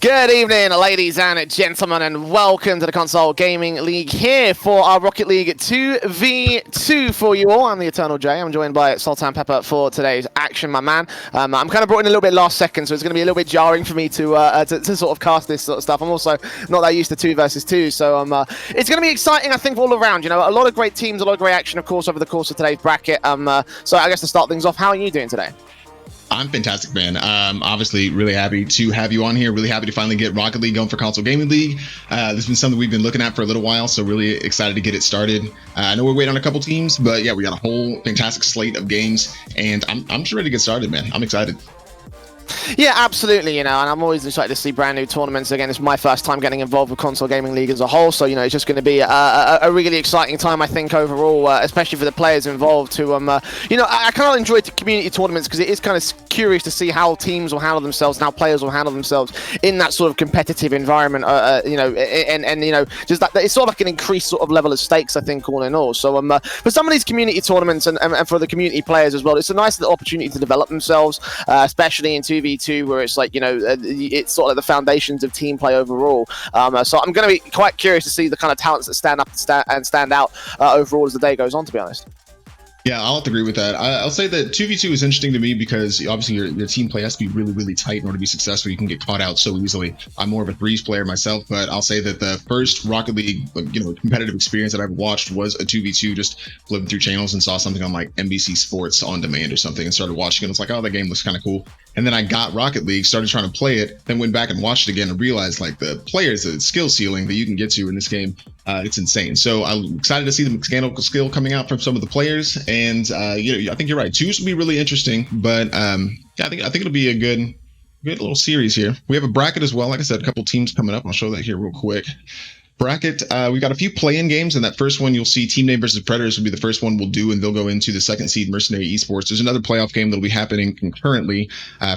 Good evening, ladies and gentlemen, and welcome to the Console Gaming League here for our Rocket League 2v2 for you all. I'm TheEternalJay. I'm joined by Sultan Pepper for today's action, my man. I'm kind of brought in a little bit last second, so it's going to be a little bit jarring for me to sort of cast this sort of stuff. I'm also not that used to 2 versus 2, so it's going to be exciting, I think, all around. You know, a lot of great teams, a lot of great action, of course, over the course of today's bracket. So I guess to start things off, how are you doing today? I'm fantastic, man. Obviously, really happy to have you on here. Really happy to finally get Rocket League going for Console Gaming League. This has been something we've been looking at for a little while, so really excited to get it started. I know we're waiting on a couple teams, but yeah, we got a whole fantastic slate of games, and I'm just ready to get started, man. I'm excited. Yeah, absolutely, you know, and I'm always excited to see brand new tournaments. Again, it's my first time getting involved with Console Gaming League as a whole, so, you know, it's just going to be a really exciting time, I think, overall, especially for the players involved to, you know, I kind of enjoy community tournaments because it is kind of curious to see how teams will handle themselves and how players will handle themselves in that sort of competitive environment, you know, and you know, just that it's sort of like an increased sort of level of stakes, I think, all in all. So, for some of these community tournaments and for the community players as well, it's a nice little opportunity to develop themselves, especially in 2v2, where it's like, you know, it's sort of the foundations of team play overall. So I'm going to be quite curious to see the kind of talents that stand up and stand out overall as the day goes on, to be honest. Yeah, I'll have to agree with that. I'll say that 2v2 is interesting to me because obviously your team play has to be really, really tight in order to be successful. You can get caught out so easily. I'm more of a threes player myself, but I'll say that the first Rocket League, you know, competitive experience that I've watched was a 2v2, just flipping through channels and saw something on like NBC Sports on demand or something and started watching it. It's like, oh, that game looks kind of cool. And then I got Rocket League, started trying to play it, then went back and watched it again and realized like the players, the skill ceiling that you can get to in this game, it's insane. So I'm excited to see the mechanical skill coming out from some of the players. And you know, I think you're right. Twos will be really interesting, but yeah, I think it'll be a good little series here. We have a bracket as well. Like I said, a couple teams coming up. I'll show that here real quick. Bracket, we got a few play-in games, and that first one you'll see Team Name versus Predators will be the first one we'll do, and they'll go into the second seed Mercenary Esports. There's another playoff game that'll be happening concurrently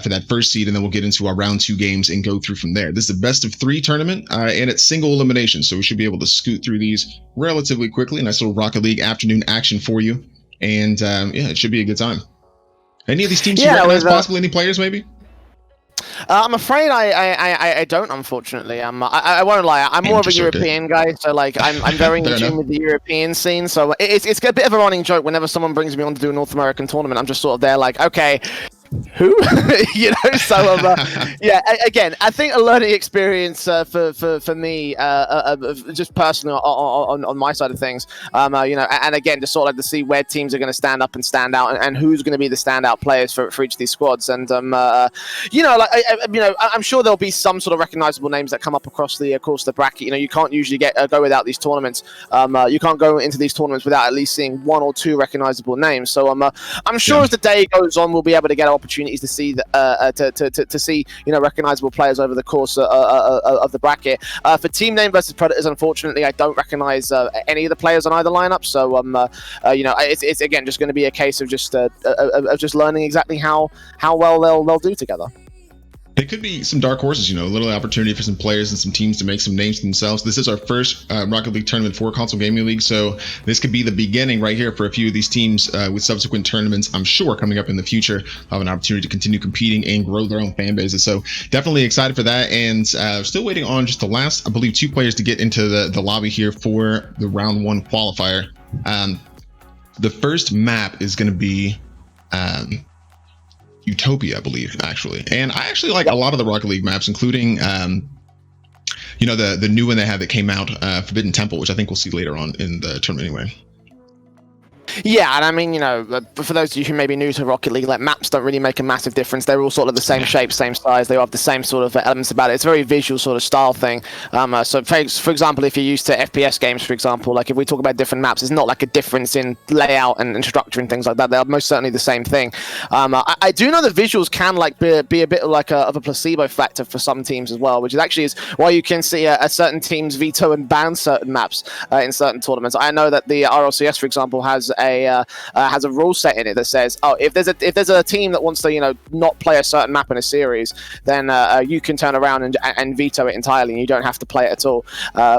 for that first seed, and then we'll get into our round 2 games and go through from there. This is a best of 3 tournament, and it's single elimination, so we should be able to scoot through these relatively quickly. Nice little Rocket League afternoon action for you, and yeah, it should be a good time. Any of these teams you recognize, possibly any players maybe? I'm afraid I don't, unfortunately. I won't lie. I'm more of a European guy, so like I'm very in tune with the European scene. So it's a bit of a running joke whenever someone brings me on to do a North American tournament. I'm just sort of there like, okay, who? You know, so yeah, again, I think a learning experience for me, just personally on my side of things, you know, and again, just sort of like to see where teams are going to stand up and stand out, and who's going to be the standout players for each of these squads. And you know, like you know, I'm sure there'll be some sort of recognizable names that come up across the course of the bracket. You know, you can't usually go without these tournaments. You can't go into these tournaments without at least seeing 1 or 2 recognizable names. So I'm sure as the day goes on, we'll be able to get opportunities to see to see, you know, recognizable players over the course of the bracket. For Team Name versus Predators, unfortunately, I don't recognize any of the players on either lineup. So you know, it's again just going to be a case of just learning exactly how well they'll do together. It could be some dark horses, you know, a little opportunity for some players and some teams to make some names for themselves. This is our first Rocket League tournament for Console Gaming League, so this could be the beginning right here for a few of these teams with subsequent tournaments, I'm sure, coming up in the future, have an opportunity to continue competing and grow their own fan bases. So definitely excited for that, and still waiting on just the last, I believe, 2 players to get into the lobby here for the round 1 qualifier. The first map is going to be Utopia, I believe, actually. And I actually like a lot of the Rocket League maps, including you know, the new one they had that came out, Forbidden Temple, which I think we'll see later on in the tournament anyway. Yeah, and I mean, you know, for those of you who may be new to Rocket League, like, maps don't really make a massive difference. They're all sort of the same shape, same size. They all have the same sort of elements about it. It's a very visual sort of style thing. So, for example, if you're used to FPS games, for example, like if we talk about different maps, it's not like a difference in layout and structure and things like that. They're most certainly the same thing. I do know that visuals can like be a bit like of a placebo factor for some teams as well, which is why you can see a certain teams veto and ban certain maps in certain tournaments. I know that the RLCS, for example, has a rule set in it that says, oh, if there's a team that wants to not play a certain map in a series, then you can turn around and veto it entirely, and you don't have to play it at all.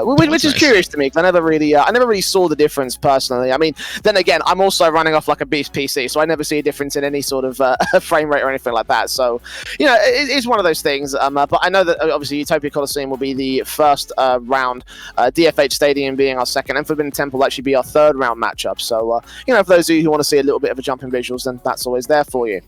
Which is curious to me, because I never really saw the difference personally. I mean, then again, I'm also running off like a beast PC, so I never see a difference in any sort of frame rate or anything like that. So it's one of those things. But I know that obviously Utopia Coliseum will be the first round, DFH Stadium being our second, and Forbidden Temple will actually be our third round matchup. So for those of you who want to see a little bit of a jump in visuals, then that's always there for you.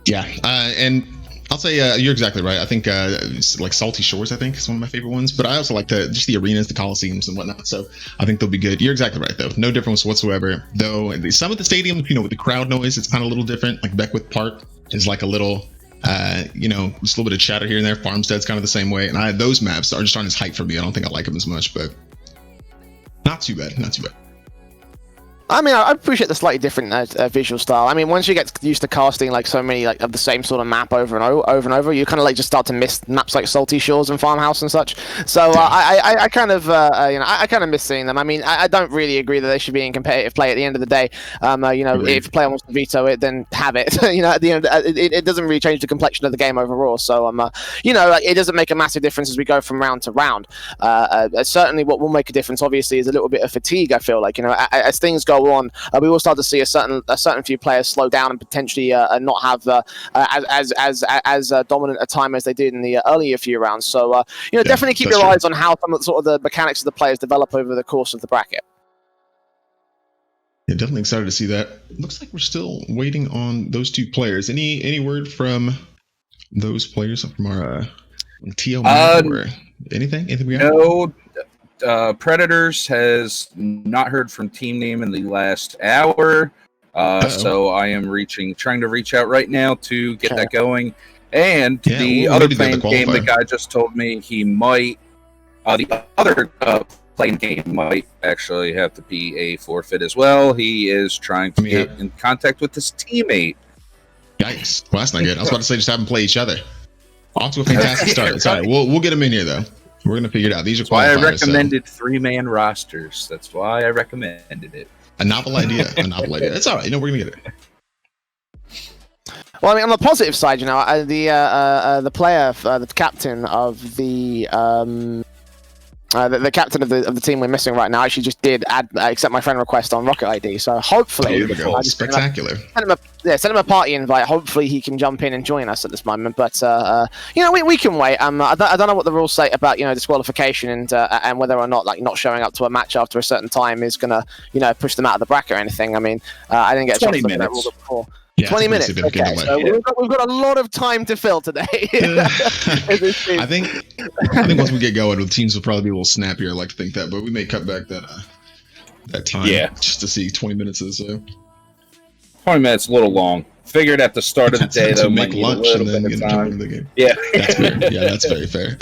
Yeah, and I'll say you're exactly right. I think like Salty Shores, I think, is one of my favorite ones. But I also like just the arenas, the coliseums, and whatnot. So I think they'll be good. You're exactly right, though. No difference whatsoever. Though some of the stadiums, with the crowd noise, it's kind of a little different. Like Beckwith Park is like a little, just a little bit of chatter here and there. Farmstead's kind of the same way. And those maps are just aren't as hype for me. I don't think I like them as much, but not too bad. Not too bad. I mean, I appreciate the slightly different visual style. I mean, once you get used to casting like so many of the same sort of map over and over, you kind of just start to miss maps like Salty Shores and Farmhouse and such. So I kind of I kind of miss seeing them. I mean, I don't really agree that they should be in competitive play at the end of the day. If a player wants to veto it, then have it. At the end, it doesn't really change the complexion of the game overall. So it doesn't make a massive difference as we go from round to round. Certainly, what will make a difference, obviously, is a little bit of fatigue. I feel like as things go on, we will start to see a certain few players slow down and potentially not have as dominant a time as they did in the earlier few rounds. So definitely keep your eyes on how some of the mechanics of the players develop over the course of the bracket. Yeah, definitely excited to see that. Looks like we're still waiting on those two players. Any word from those players, from our TO or anything we got? No. Predators has not heard from team name in the last hour, so I am trying to reach out right now to get that going. And the other playing game, the guy just told me he might. The other playing game might actually have to be a forfeit as well. He is trying to get in contact with his teammate. Yikes! Well, that's not good. I was about to say just have them play each other. Off to a fantastic start. It's all right. We'll get them in here though. We're going to figure it out. These are why I recommended 3-man rosters. That's why I recommended it. A novel idea. It's all right. We're going to get it. Well, I mean, on the positive side, the player, the captain of the captain of the team we're missing right now actually just did accept my friend request on Rocket ID. So hopefully, spectacular. Send him a party invite. Hopefully, he can jump in and join us at this moment. But we can wait. I don't know what the rules say about disqualification and whether or not not showing up to a match after a certain time is gonna push them out of the bracket or anything. I mean, I didn't get a chance to look at that rule before. Yeah, 20 minutes. Okay, so we've got a lot of time to fill today. I think once we get going, the teams will probably be a little snappier. I like to think that, but we may cut back that time just to see 20 minutes or so. 20 minutes, a little long. Figured at the start of the day, though, make lunch and then jump into the game. Yeah, that's fair. Yeah, that's very fair.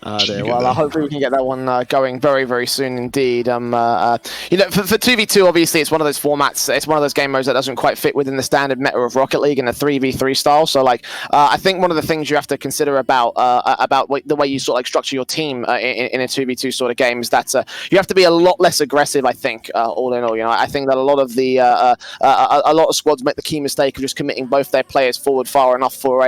Well, hopefully we can get that one going very, very soon indeed. For 2v2, obviously, it's one of those formats. It's one of those game modes that doesn't quite fit within the standard meta of Rocket League in a 3v3 style. So, I think one of the things you have to consider about the way you sort of structure your team in a 2v2 sort of game is that you have to be a lot less aggressive. I think, all in all, I think that a lot of a lot of squads make the key mistake of just committing both their players forward far enough for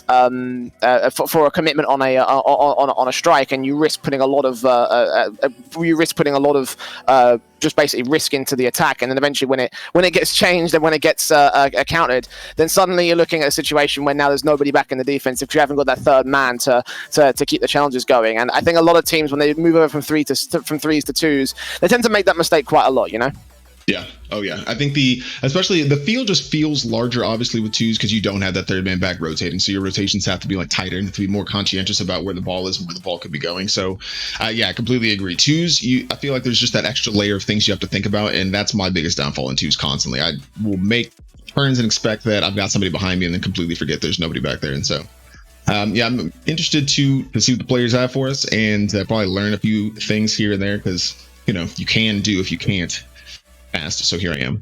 for a commitment on a strike, and you risk putting a lot of just basically risk into the attack, and then eventually when it gets changed and when it gets countered, then suddenly you're looking at a situation where now there's nobody back in the defense if you haven't got that third man to keep the challenges going. And I think a lot of teams, when they move over from threes to twos, they tend to make that mistake quite a lot. Yeah. Oh, yeah. I think especially the field just feels larger, obviously, with twos because you don't have that third man back rotating. So your rotations have to be tighter and to be more conscientious about where the ball is and where the ball could be going. So, I completely agree. Twos, I feel like there's just that extra layer of things you have to think about. And that's my biggest downfall in twos constantly. I will make turns and expect that I've got somebody behind me and then completely forget there's nobody back there. And so, I'm interested to see what the players have for us and probably learn a few things here and there because, you can do if you can't. Fast, so here I am.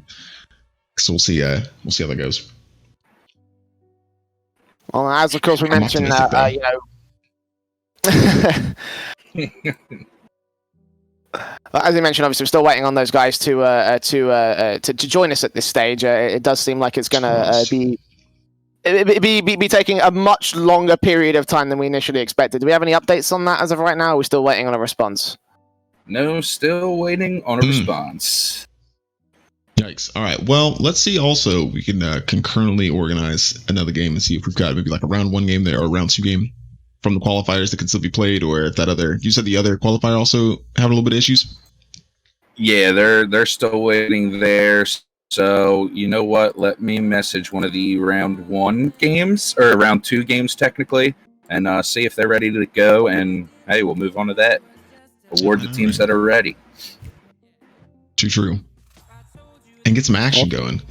So we'll see how that goes. Well, as of course we mentioned, As you mentioned, obviously, we're still waiting on those guys to join us at this stage. It does seem like it's going to be taking a much longer period of time than we initially expected. Do we have any updates on that as of right now? Or are we still waiting on a response? No, still waiting on a response. Yikes. All right. Well, let's see. Also, we can concurrently organize another game and see if we've got maybe like a round 1 game there or a round 2 game from the qualifiers that can still be played, or if that other, you said the other qualifier also having a little bit of issues? Yeah, they're still waiting there. So you know what? Let me message one of the round 1 games, or round 2 games technically, and see if they're ready to go. And hey, we'll move on to that. Award the teams that are ready. Too true. And get some action going.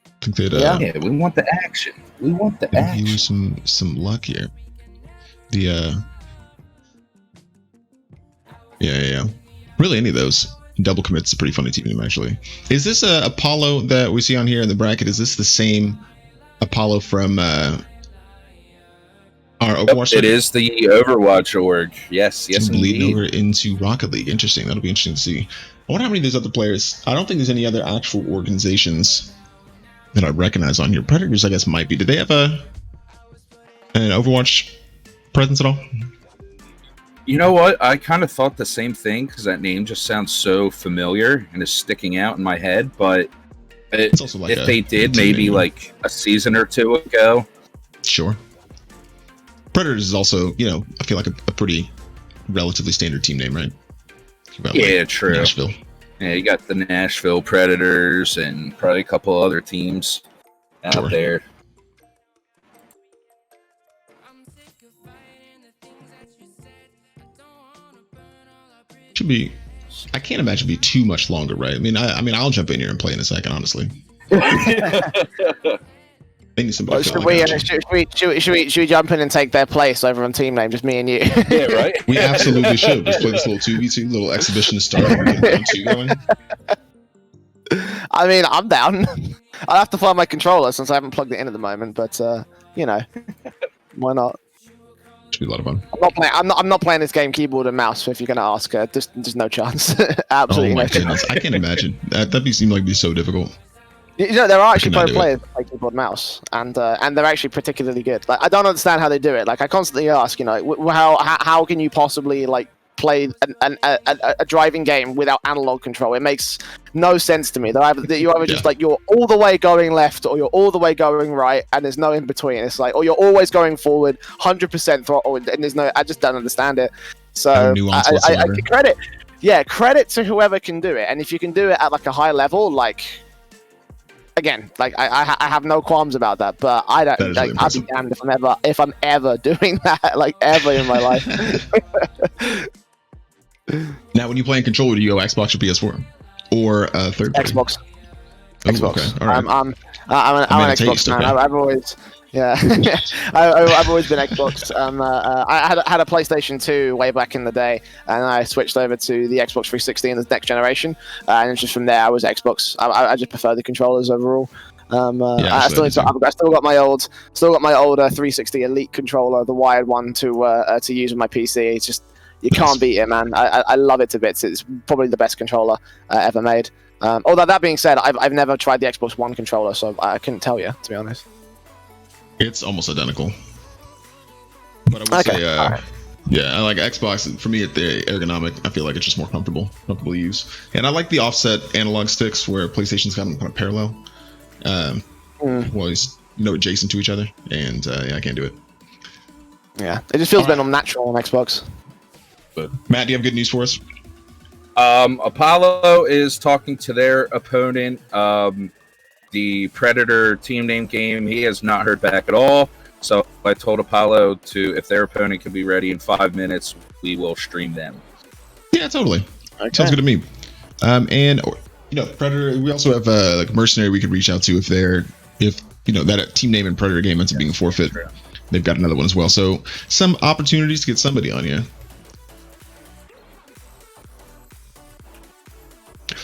I think that yeah, we want the action. We want the action. Use some luck here. Yeah. Really, any of those double commits is a pretty funny team actually. Is this Apollo that we see on here in the bracket? Is this the same Apollo from our Overwatch? It is the Overwatch org. Yes, bleeding indeed. over into Rocket League. Interesting. That'll be interesting to see. I wonder how many of those other players. I don't think there's any other actual organizations that I recognize on here. Predators, I guess, might be. Did they have an Overwatch presence at all? You know what? I kind of thought the same thing because that name just sounds so familiar and is sticking out in my head. But it's also like if they did, maybe like a season or 2 ago. Sure. Predators is also, I feel like a pretty relatively standard team name, right? Yeah, like true. Nashville. Yeah, you got the Nashville Predators and probably a couple other teams out there. Should be. I can't imagine it'd be too much longer, right? I mean, I'll jump in here and play in a second, honestly. Should we jump in and take their place over on team name, just me and you? Yeah, right. We absolutely should. Just play this little 2v2, little exhibition to start. And get round 2 going. I mean, I'm down. I'll have to find my controller since I haven't plugged it in at the moment, but why not? Should be a lot of fun. I'm not playing this game keyboard and mouse. If you're gonna ask, just no chance. Absolutely. Oh my goodness, I can't imagine that'd seem like it'd be so difficult. There are actually pro players that play keyboard and mouse, and they're actually particularly good. Like, I don't understand how they do it. Like, I constantly ask, how can you possibly play a driving game without analog control? It makes no sense to me. You're either just you're all the way going left or you're all the way going right, and there's no in between. It's like, or you're always going forward, 100% throttle, and there's no. I just don't understand it. So I credit to whoever can do it, and if you can do it at a high level, again, I have no qualms about that, but I don't. Really I'll be damned if I'm ever doing that, ever in my life. Now, when you play in controller, do you go Xbox or PS4 or third party? Xbox. Ooh, Xbox. Okay. All right. I'm an Xbox man. Okay. I've always. Yeah, I've always been Xbox. I had a PlayStation 2 way back in the day, and I switched over to the Xbox 360 in the next generation, and just from there I was Xbox. I just prefer the controllers overall. I still got my old 360 Elite controller, the wired one to use with my PC. It's just you can't beat it, man. I love it to bits. It's probably the best controller ever made. Although that being said, I've never tried the Xbox One controller, so I couldn't tell you, to be honest. It's almost identical. But I would say, yeah, I like Xbox. For me, the ergonomic, I feel like it's just more comfortable to use. And I like the offset analog sticks where PlayStation's got them kind of parallel. Well, it's adjacent to each other, and I can't do it. Yeah, it just feels a bit unnatural on Xbox. But Matt, do you have good news for us? Apollo is talking to their opponent. The Predator team name game, he has not heard back at all. So I told Apollo if their opponent can be ready in 5 minutes, we will stream them. Yeah, totally. Okay. Sounds good to me. And Predator, we also have Mercenary we could reach out to if that team name in Predator game ends up being a forfeit. They've got another one as well. So some opportunities to get somebody on here.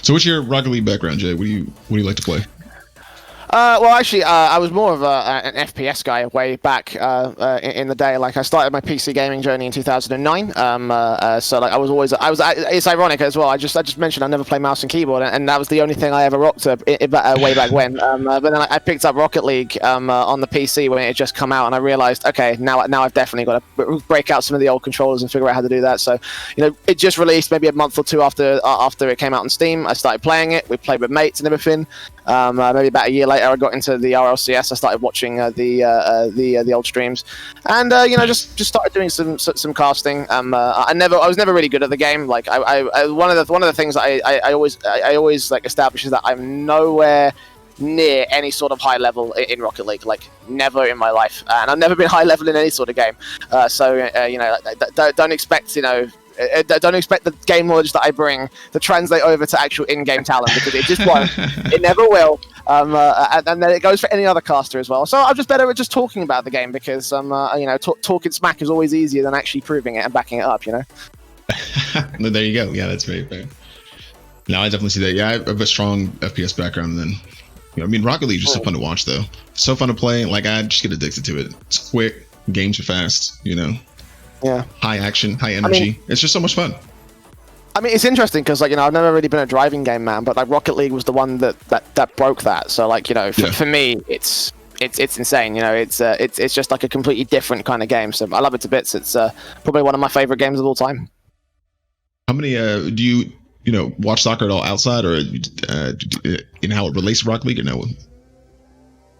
So what's your Rocket League background, Jay? What do you like to play? Well, actually, I was more of an FPS guy way back in the day. Like, I started my PC gaming journey in 2009. So like, it's ironic as well. I just mentioned I never play mouse and keyboard, and that was the only thing I ever rocked way back when. But then I picked up Rocket League on the PC when it had just come out, and I realized, okay, now I've definitely got to break out some of the old controllers and figure out how to do that. So, it just released maybe a month or two after it came out on Steam. I started playing it. We played with mates and everything. Maybe about a year later, I got into the RLCS. I started watching the old streams, and just started doing some casting. I was never really good at the game. Like one of the things that I always like establish is that I'm nowhere near any sort of high level in Rocket League. Like, never in my life, and I've never been high level in any sort of game. Don't expect don't expect the game knowledge that I bring to translate over to actual in-game talent, because it just won't. It never will. And then it goes for any other caster as well. So I'm just better at just talking about the game, because talking smack is always easier than actually proving it and backing it up. There you go. Yeah, that's very fair. No, I definitely see that. Yeah, I have a strong FPS background. And then, Rocket League is just so fun to watch, though. So fun to play. Like, I just get addicted to it. It's quick. Games are fast. Yeah. High action, high energy. It's just so much fun. It's interesting because, I've never really been a driving game man, but like Rocket League was the one that broke that. So like, for me, it's insane. It's just like a completely different kind of game. So I love it to bits. It's probably one of my favorite games of all time. How many do you watch soccer at all outside, or in how it relates to Rocket League, or no?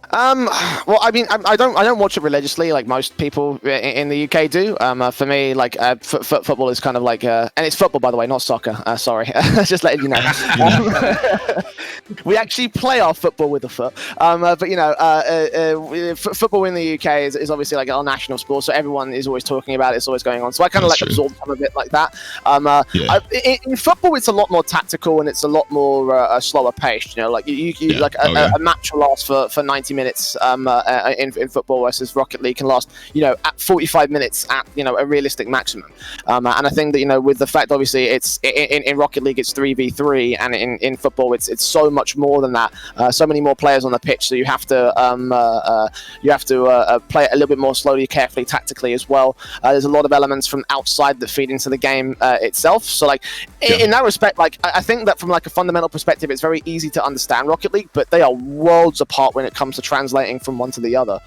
Well, I don't watch it religiously like most people in the UK do. For me, like football is kind of like, and it's football, by the way, not soccer. Sorry, just letting you know. We actually play our football with the foot. But football in the UK is obviously like our national sport, so everyone is always talking about it. It's always going on. So I kind of absorb some of it like that. In football, it's a lot more tactical and it's a lot more slower paced. Like a match will last for 90 minutes in football, versus Rocket League can last at 45 minutes at a realistic maximum. And I think that with the fact, obviously, it's in Rocket League it's 3v3, and in football it's so much more than that. So many more players on the pitch, so you have to play it a little bit more slowly, carefully, tactically as well. There's a lot of elements from outside that feed into the game itself. So like in that respect, like I think that from like a fundamental perspective, it's very easy to understand Rocket League, but they are worlds apart when it comes to translating from one to the other.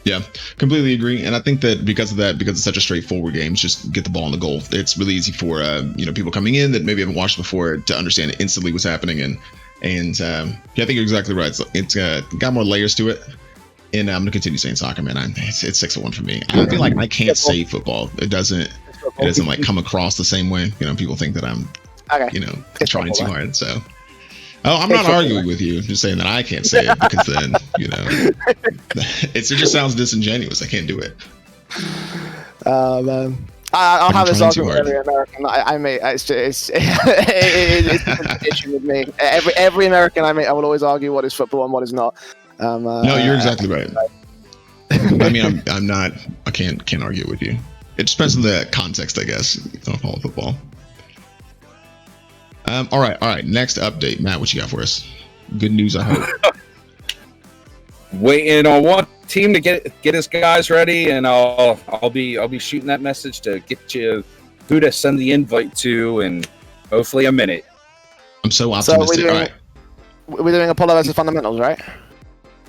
Yeah, completely agree. And I think that because it's such a straightforward game, just get the ball in the goal. It's really easy for people coming in that maybe haven't watched before to understand instantly what's happening. And I think you're exactly right. It's got more layers to it. And I'm gonna continue saying soccer, man. It's 6-1 for me. I feel like I can't say football. It doesn't like come across the same way. People think that I'm trying too hard. So. Oh, I'm not arguing with you. I'm just saying that I can't say it, because then, it just sounds disingenuous. I can't do it. Man. I'll have this argument with every American I meet. It's an issue with me. Every American I meet, I will always argue what is football and what is not. No, you're exactly right. I can't argue with you. It depends on the context, I guess, of all football. All right. Next update, Matt. What you got for us? Good news, I hope. Waiting on one team to get his guys ready, and I'll be shooting that message to get you who to send the invite to, in hopefully a minute. I'm so optimistic. So we're doing Apollo versus Fundamentals, right?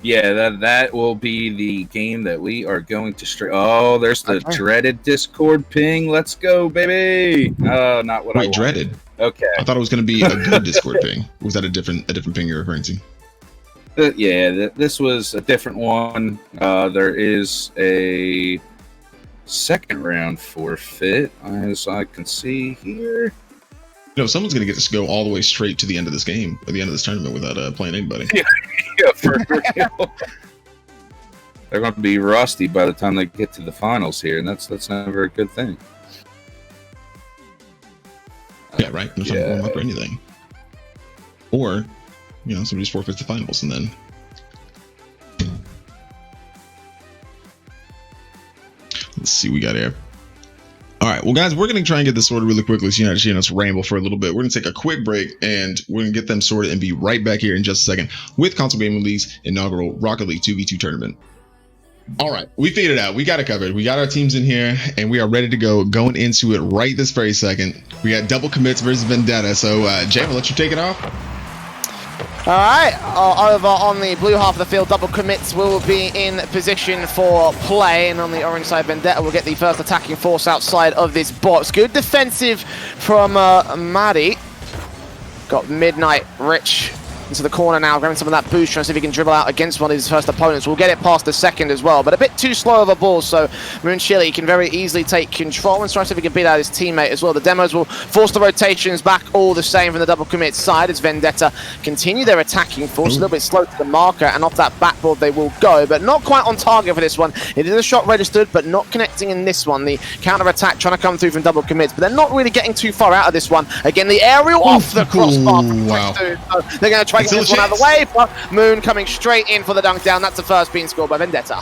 Yeah, that will be the game that we are going to Oh, there's the dreaded Discord ping. Let's go, baby. Not what I wanted. Dreaded. Okay. I thought it was going to be a good Discord ping. Was that a different ping you're referring to? This was a different one. There is a second round forfeit, as I can see here. Someone's going to get us to go all the way straight to the end of this game, or the end of this tournament, without playing anybody. Yeah, for real. They're going to be rusty by the time they get to the finals here, and that's never a good thing. Yeah, right. No time to warm up or anything. Or, somebody just forfeits the finals, and then. Let's see what we got here. All right, right, well, guys, we're going to try and get this sorted really quickly so you know, ramble for a little bit. We're going to take a quick break, and we're going to get them sorted and be right back here in just a second with Console Gaming League's inaugural Rocket League 2v2 tournament. All right, we figured it out. We got it covered. We got our teams in here, and we are ready to go, going into it right this very second. We got double commits versus Vendetta. So, Jay, I'll let you take it off. All right, over on the blue half of the field, double commits will be in position for play, and on the orange side, Vendetta will get the first attacking force outside of this box. Good defensive from Maddie. Got Midnight Rich into the corner now, grabbing some of that boost, trying to see if he can dribble out against one of his first opponents. We'll get it past the second as well, but a bit too slow of a ball, so Moon Chili can very easily take control and try to see if he can beat out his teammate as well. The demos will force the rotations back all the same from the double commit side as Vendetta continue their attacking force. A little bit slow to the marker, and off that backboard they will go, but not quite on target for this one. It is a shot registered, but not connecting in this one. The counter-attack trying to come through from double commits, but they're not really getting too far out of this one. Again, the aerial off the crossbar. Wow. So they're going to try to get this one out of the way, but Moon coming straight in for the dunk down. That's the first being scored by Vendetta.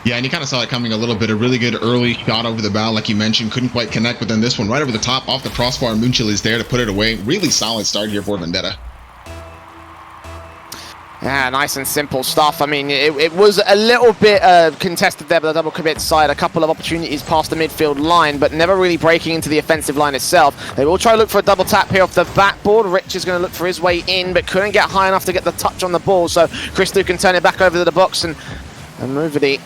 Yeah, and you kind of saw it coming a little bit. A really good early shot over the bow, like you mentioned. Couldn't quite connect, but then this one right over the top, off the crossbar. Moon Chili's there to put it away. Really solid start here for Vendetta. Yeah, nice and simple stuff. I mean, it was a little bit contested there by the double commit side. A couple of opportunities past the midfield line, but never really breaking into the offensive line itself. They will try to look for a double tap here off the backboard. Rich is going to look for his way in, but couldn't get high enough to get the touch on the ball. So Christo can turn it back over to the box and move it.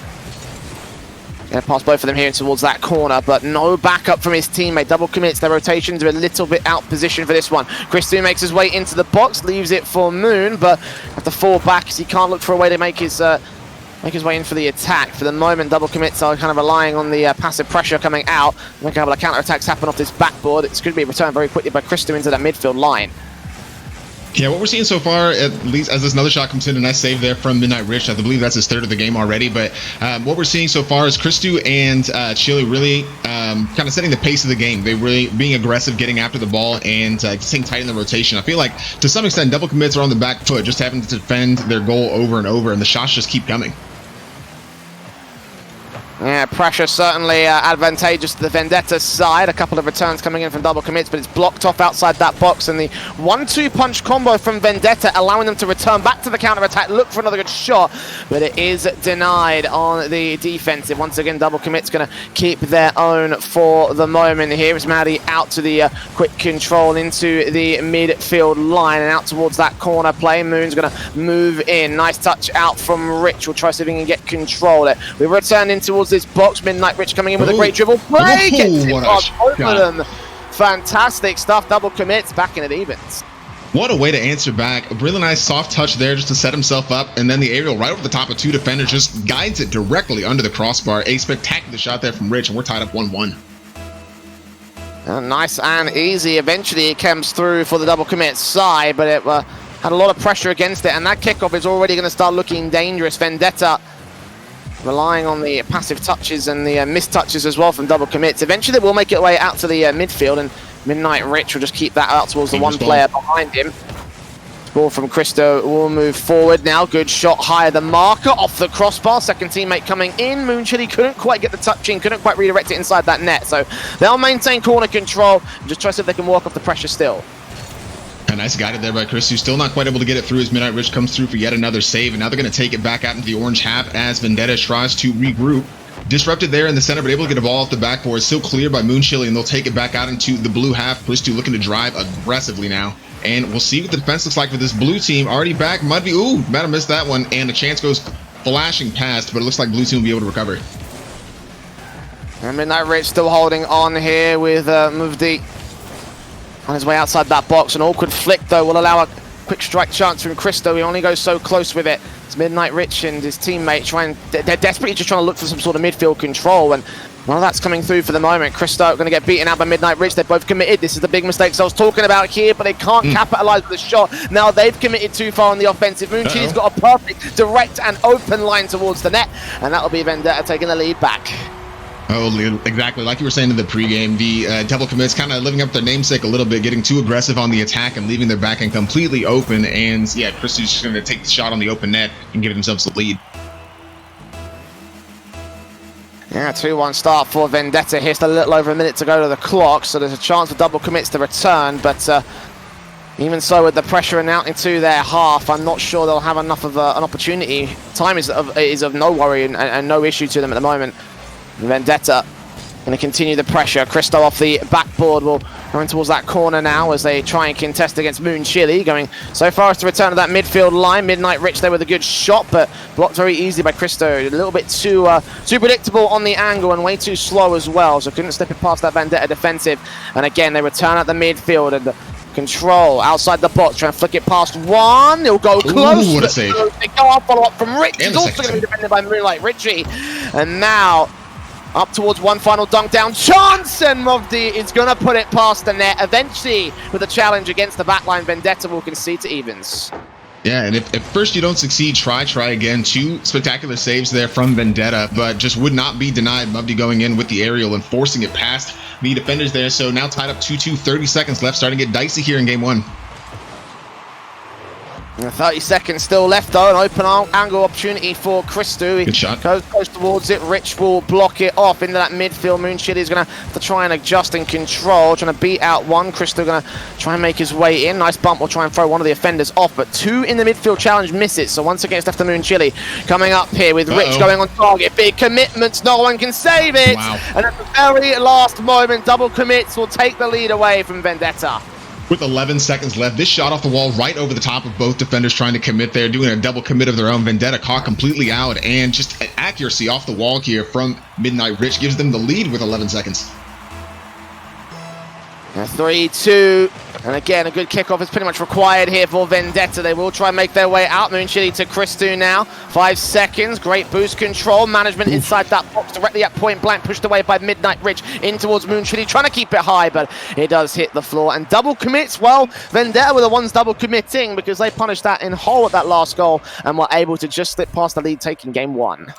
Gonna pass both of them here towards that corner, but no backup from his teammate. Double commits, their rotations are a little bit out position for this one. Christo makes his way into the box, leaves it for Moon, but have to fall back as he can't look for a way to make his way in for the attack. For the moment, double commits are kind of relying on the passive pressure coming out. Make a couple of counter-attacks happen off this backboard. It's going to be returned very quickly by Christo into that midfield line. Yeah, what we're seeing so far, at least as this another shot comes in, a nice save there from Midnight Rich. I believe that's his third of the game already. But what we're seeing so far is Christo and Chili really kind of setting the pace of the game. They really being aggressive, getting after the ball, and staying tight in the rotation. I feel like to some extent, double commits are on the back foot, just having to defend their goal over and over, and the shots just keep coming. Yeah, pressure certainly advantageous to the Vendetta side. A couple of returns coming in from double commits, but it's blocked off outside that box. And the 1-2 punch combo from Vendetta allowing them to return back to the counter-attack, look for another good shot, but it is denied on the defensive. Once again, double commits going to keep their own for the moment. Here is Maddie out to the quick control into the midfield line and out towards that corner play. Moon's going to move in. Nice touch out from Rich. We'll try to see if he can get control. We return in towards this box. Midnight Rich coming in with a great dribble play. Gets it on both of them. Fantastic stuff. Double commits, back in at evens. What a way to answer back. A really nice soft touch there just to set himself up, and then the aerial right over the top of two defenders just guides it directly under the crossbar. A spectacular shot there from Rich, and we're tied up 1-1. Nice and easy. Eventually it comes through for the double commit side, but it had a lot of pressure against it, and that kickoff is already going to start looking dangerous. Vendetta relying on the passive touches and the missed touches as well from double commits. Eventually they will make it way out to the midfield, and Midnight Rich will just keep that out towards the one player behind him. Ball from Christo will move forward now. Good shot higher than marker off the crossbar. Second teammate coming in. Moon Chili couldn't quite get the touch in, couldn't quite redirect it inside that net. So they'll maintain corner control and just try to see if they can walk off the pressure still. A nice guided there by Chris, who's still not quite able to get it through as Midnight Rich comes through for yet another save. And now they're going to take it back out into the orange half as Vendetta tries to regroup. Disrupted there in the center, but able to get a ball off the backboard. Still clear by Moon Chili, and they'll take it back out into the blue half. Chris looking to drive aggressively now. And we'll see what the defense looks like for this blue team. Already back. Mudby, ooh, might have missed that one. And the chance goes flashing past, but it looks like blue team will be able to recover. And Midnight Rich still holding on here with Muvdi on his way outside that box. An awkward flick, though, will allow a quick strike chance from Christo. He only goes so close with it. It's Midnight Rich and his teammate they're desperately just trying to look for some sort of midfield control, and well, that's coming through for the moment. Christo going to get beaten out by Midnight Rich. They're both committed. This is the big mistakes I was talking about here, but they can't capitalize with a shot. Now they've committed too far on the offensive. Moon Chili's got a perfect, direct and open line towards the net, and that'll be Vendetta taking the lead back. Oh, exactly. Like you were saying in the pregame, the double commits kind of living up their namesake a little bit, getting too aggressive on the attack and leaving their back end completely open. And yeah, Christo's just going to take the shot on the open net and give themselves the lead. Yeah, Yeah, 2-1 start for Vendetta here. Still a little over a minute to go to the clock, so there's a chance for double commits to return, but even so, with the pressure now into their half, I'm not sure they'll have enough of an opportunity. Time is of no worry and no issue to them at the moment. Vendetta going to continue the pressure. Cristo off the backboard will going towards that corner now as they try and contest against Moon Chili, going so far as to return to that midfield line. Midnight Rich there with a good shot, but blocked very easily by Cristo. A little bit too predictable on the angle and way too slow as well, so couldn't step it past that Vendetta defensive. And again, they return at the midfield and Control outside the box, trying to flick it past one. He'll go close. Ooh, what a save. They go up, follow up from Rich. He's also going to be defended by Moonlight Richie. And now up towards one final dunk down chance, and Movdi is going to put it past the net. Eventually, with a challenge against the backline, Vendetta will concede to evens. Yeah, and if first you don't succeed, try again. 2 spectacular saves there from Vendetta, but just would not be denied. Movdi going in with the aerial and forcing it past the defenders there. So now tied up 2-2, 30 seconds left, starting to get dicey here in game 1. 30 seconds still left though, an open angle opportunity for Cristo. Good shot. Goes towards it, Rich will block it off into that midfield. Moon Chili is going to have to try and adjust and control, trying to beat out one. Cristo going to try and make his way in. Nice bump, will try and throw one of the offenders off, but 2 in the midfield challenge misses. So once again it's left to Moon Chili. Coming up here with Rich going on target. Big commitments, no one can save it. Wow. And at the very last moment, double commits will take the lead away from Vendetta. With 11 seconds left, this shot off the wall right over the top of both defenders trying to commit there, doing a double commit of their own. Vendetta caught completely out, and just accuracy off the wall here from Midnight Rich gives them the lead with 11 seconds. 3-2, and again a good kickoff is pretty much required here for Vendetta. They will try and make their way out. Moon Chili to Cristo now. 5 seconds, great boost control management inside that box, directly at point blank, pushed away by Midnight Rich in towards Moon Chili, trying to keep it high, but it does hit the floor. And double commits, well, Vendetta were the ones double committing because they punished that in whole at that last goal and were able to just slip past the lead, taking game 1.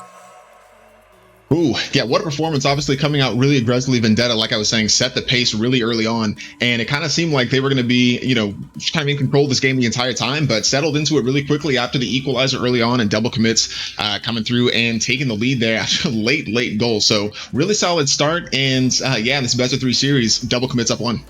Ooh, yeah, what a performance. Obviously coming out really aggressively. Vendetta, like I was saying, set the pace really early on, and it kind of seemed like they were going to be, you know, kind of in control of this game the entire time, but settled into it really quickly after the equalizer early on, and double commits coming through and taking the lead there after a late goal. So really solid start, and yeah, this best of 3 series, double commits up 1.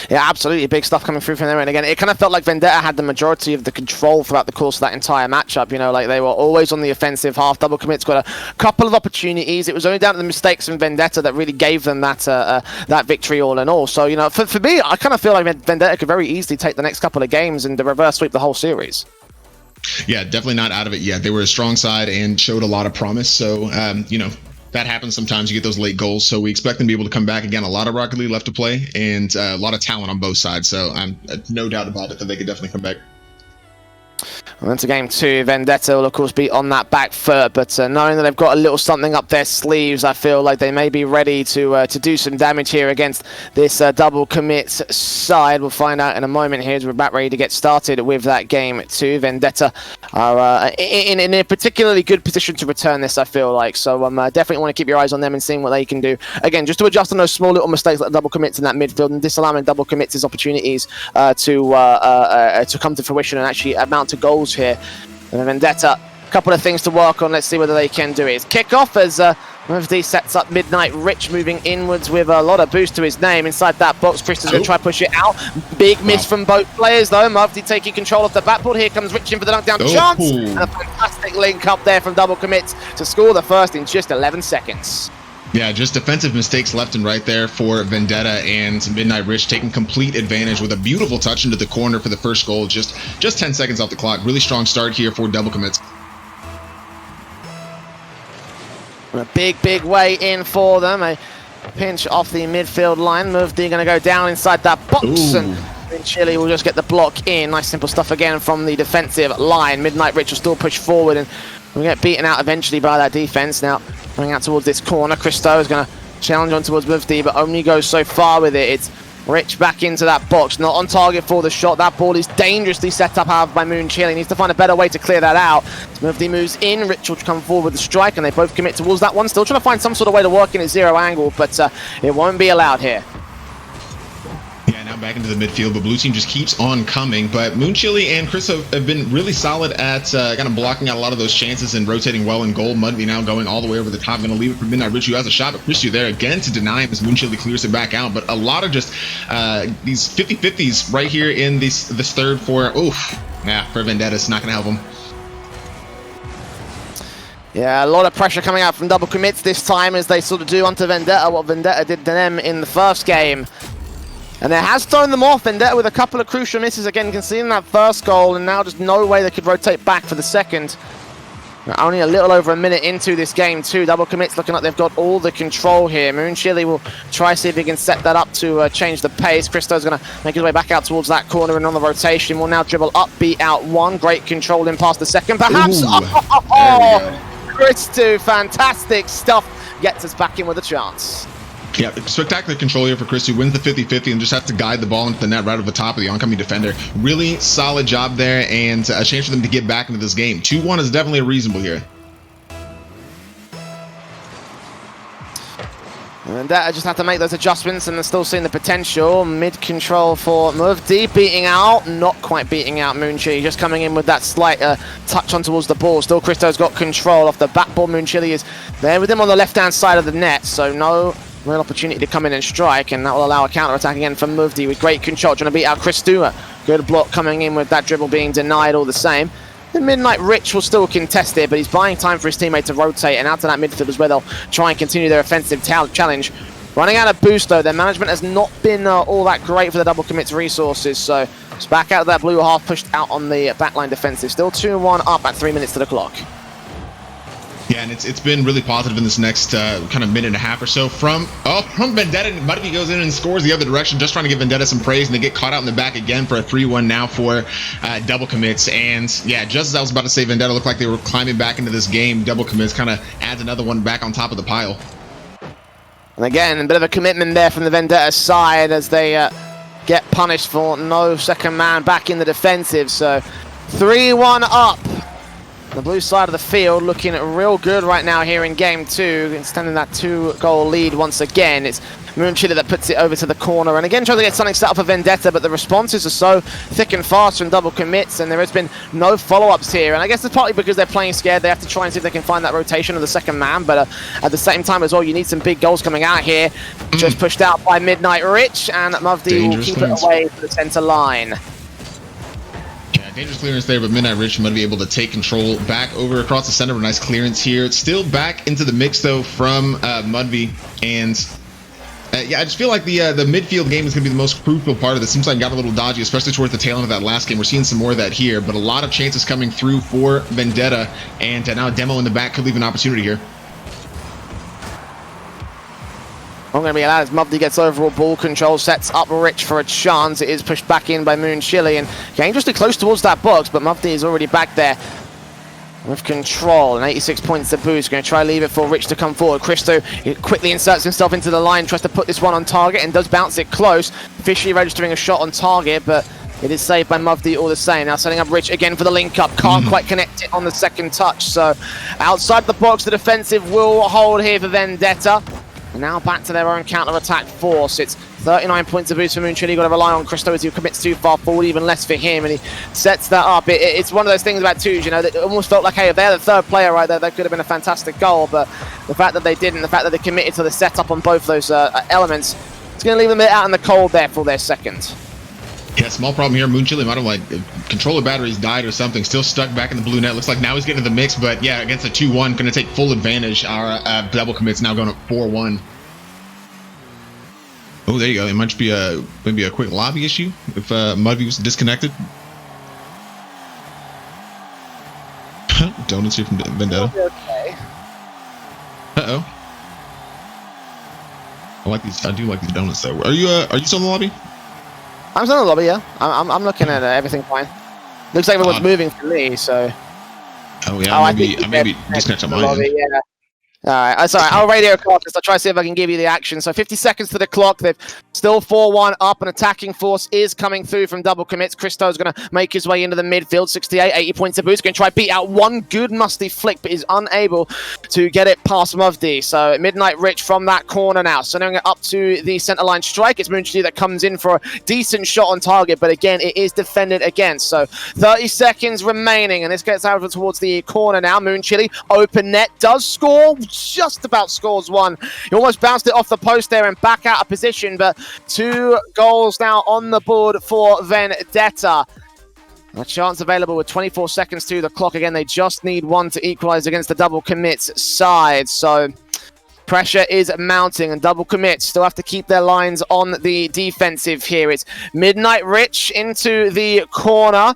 Yeah, absolutely. Big stuff coming through from there. And again, it kind of felt like Vendetta had the majority of the control throughout the course of that entire matchup. You know, like they were always on the offensive half. Double commits got a couple of opportunities. It was only down to the mistakes from Vendetta that really gave them that that victory all in all. So, you know, for me, I kind of feel like Vendetta could very easily take the next couple of games and reverse sweep the whole series. Yeah, definitely not out of it yet. They were a strong side and showed a lot of promise. So, you know, that happens sometimes. You get those late goals, so we expect them to be able to come back again. A lot of Rocket League left to play, and a lot of talent on both sides. So I'm no doubt about it that they could definitely come back. And then to game 2, Vendetta will of course be on that back foot, but knowing that they've got a little something up their sleeves, I feel like they may be ready to do some damage here against this double commit side. We'll find out in a moment here as we're about ready to get started with that game 2. Vendetta are in a particularly good position to return this, I feel like, so definitely want to keep your eyes on them and seeing what they can do. Again, just to adjust on those small little mistakes like double commits in that midfield and disallowing double commits as opportunities to come to fruition and actually amount to goals here. And Vendetta, a couple of things to work on. Let's see whether they can do it. It's kickoff as Movdi sets up Midnight Rich moving inwards with a lot of boost to his name inside that box. Cristo's going to try to push it out. Big miss from both players though. Movdi taking control of the backboard. Here comes Rich in for the dunk down chance. And a fantastic link up there from double commits to score the first in just 11 seconds. Yeah, just defensive mistakes left and right there for Vendetta, and Midnight Rich taking complete advantage with a beautiful touch into the corner for the first goal. Just 10 seconds off the clock. Really strong start here for double commits. A big way in for them. A pinch off the midfield line. Movdi going to go down inside that box, and Chili will just get the block in. Nice simple stuff again from the defensive line. Midnight Rich will still push forward, and we'll get beaten out eventually by that defense. Now going out towards this corner, Cristo is going to challenge on towards Movdi, but only goes so far with it. It's Rich back into that box, not on target for the shot. That ball is dangerously set up out by Moon Chili. Needs to find a better way to clear that out. Movdi moves in, Rich will come forward with the strike, and they both commit towards that one. Still trying to find some sort of way to work in a zero angle, but it won't be allowed here. Yeah, now back into the midfield, but blue team just keeps on coming. But Moonchili and Chris have been really solid at kind of blocking out a lot of those chances and rotating well in goal. Mudvy now going all the way over the top. Going to leave it for Midnight Rich, who has a shot, but Chris there again to deny him as Moonchili clears it back out. But a lot of just these 50-50s right here in this third for, for Vendetta. It's not going to help him. Yeah, a lot of pressure coming out from double commits this time as they sort of do onto Vendetta what Vendetta did to them in the first game. And it has thrown them off. Vendetta with a couple of crucial misses again, conceding that first goal, and now just no way they could rotate back for the second. We're only a little over a minute into this game too. Double commits looking like they've got all the control here. Moonchili will try see if he can set that up to change the pace. Christo's going to make his way back out towards that corner and on the rotation. Will now dribble up, beat out one. Great control in past the second. Perhaps. Christo, fantastic stuff. Gets us back in with a chance. Yeah, spectacular control here for Chris, who wins the 50-50 and just has to guide the ball into the net right over the top of the oncoming defender. Really solid job there, and a chance for them to get back into this game. 2-1 is definitely reasonable here. And I just have to make those adjustments, and they're still seeing the potential. Mid-control for Muvdi, beating out, not quite beating out Moonchili, just coming in with that slight touch on towards the ball. Still, Christo's got control off the back ball. Moonchili is there with him on the left-hand side of the net, so no real opportunity to come in and strike, and that will allow a counter-attack again from Muvdi with great control, trying to beat out Christo. Good block coming in with that dribble being denied all the same. The Midnight Rich will still contest it, but he's buying time for his teammate to rotate, and out to that midfield is where they'll try and continue their offensive challenge. Running out of boost, though, their management has not been all that great for the double commits resources, so it's back out of that blue half, pushed out on the backline defensive. Still 2-1 up at 3 minutes to the clock. Yeah, and it's been really positive in this next kind of minute and a half or so from Vendetta. And Mudvy goes in and scores the other direction, just trying to give Vendetta some praise, and they get caught out in the back again for a 3-1 now for double commits. And yeah, just as I was about to say, Vendetta looked like they were climbing back into this game. Double commits kind of adds another one back on top of the pile. And again, a bit of a commitment there from the Vendetta side as they get punished for no second man back in the defensive. So 3-1 up. The blue side of the field looking real good right now here in game 2, extending that 2-goal lead once again. It's Moonchili that puts it over to the corner, and again trying to get something set up for Vendetta, but the responses are so thick and fast from double commits, and there has been no follow-ups here. And I guess it's partly because they're playing scared. They have to try and see if they can find that rotation of the second man, but at the same time as well, you need some big goals coming out here. Just pushed out by Midnight Rich, and Muvdi will keep it away to the center line. Dangerous clearance there, but Midnight Rich might be able to take control back over across the center. A nice clearance here. It's still back into the mix, though, from Mudvy. And yeah, I just feel like the midfield game is going to be the most crucial part of this. Seems like it got a little dodgy, especially towards the tail end of that last game. We're seeing some more of that here, but a lot of chances coming through for Vendetta. And now Demo in the back could leave an opportunity here. I'm going to be allowed as Mudvy gets overall ball control, sets up Rich for a chance. It is pushed back in by Moonchili and dangerously close towards that box, but Mudvy is already back there with control and 86 points to boost. Going to try leave it for Rich to come forward. Christo quickly inserts himself into the line, tries to put this one on target and does bounce it close. Officially registering a shot on target, but it is saved by Mudvy all the same. Now setting up Rich again for the link-up. Can't quite connect it on the second touch. So outside the box, the defensive will hold here for Vendetta. And now back to their own counter-attack force. It's 39 points of boost for Moonchili. Got to rely on Christo as he commits too far forward, even less for him, and he sets that up. It's one of those things about twos, you know, that it almost felt like, hey, if they're the third player right there, that could have been a fantastic goal, but the fact that they didn't, the fact that they committed to the setup on both those elements, it's going to leave them out in the cold there for their second. Yeah, small problem here. Moonchili might have, like, controller batteries died or something. Still stuck back in the blue net. Looks like now he's getting the mix, but yeah, against a 2-1, going to take full advantage. Our double commits now going up 4-1. Oh, there you go. It might be maybe a quick lobby issue if Mudvy was disconnected. Donuts here from Vendetta. Okay. Uh-oh. I like these. I do like these donuts though. Are you still in the lobby? I'm still in the lobby, yeah. I'm looking at everything fine. Looks like everyone's moving for me, so. Oh yeah, I may be disconnected on my end. Yeah. All right, sorry, I'll radio clock this. I'll try to see if I can give you the action. So 50 seconds to the clock. They've still 4-1 up. An attacking force is coming through from double commits. Christo's going to make his way into the midfield. 68, 80 points of boost. Going to try to beat out one good musty flick, but is unable to get it past Muvdi. So Midnight Rich from that corner now. Sending it up to the center line strike. It's Moonchili that comes in for a decent shot on target, but again, it is defended against. So 30 seconds remaining, and this gets out towards the corner now. Moonchili, open net, does score. Just about scores one. He almost bounced it off the post there and back out of position, but 2 goals now on the board for Vendetta. A chance available with 24 seconds to the clock. Again, they just need one to equalize against the double commits side. So pressure is mounting, and double commits still have to keep their lines on the defensive here. It's Midnight Rich into the corner.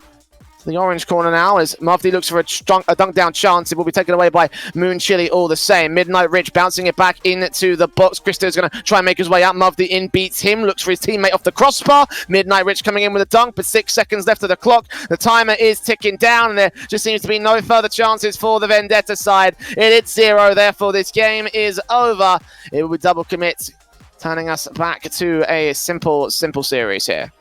The orange corner now as Mufti looks for a dunk down chance. It will be taken away by Moonchili all the same. Midnight Rich bouncing it back into the box. Christo's going to try and make his way out. Mufti in beats him, looks for his teammate off the crossbar. Midnight Rich coming in with a dunk, but 6 seconds left of the clock. The timer is ticking down, and there just seems to be no further chances for the Vendetta side. It is 0, therefore this game is over. It will be double commit, turning us back to a simple series here.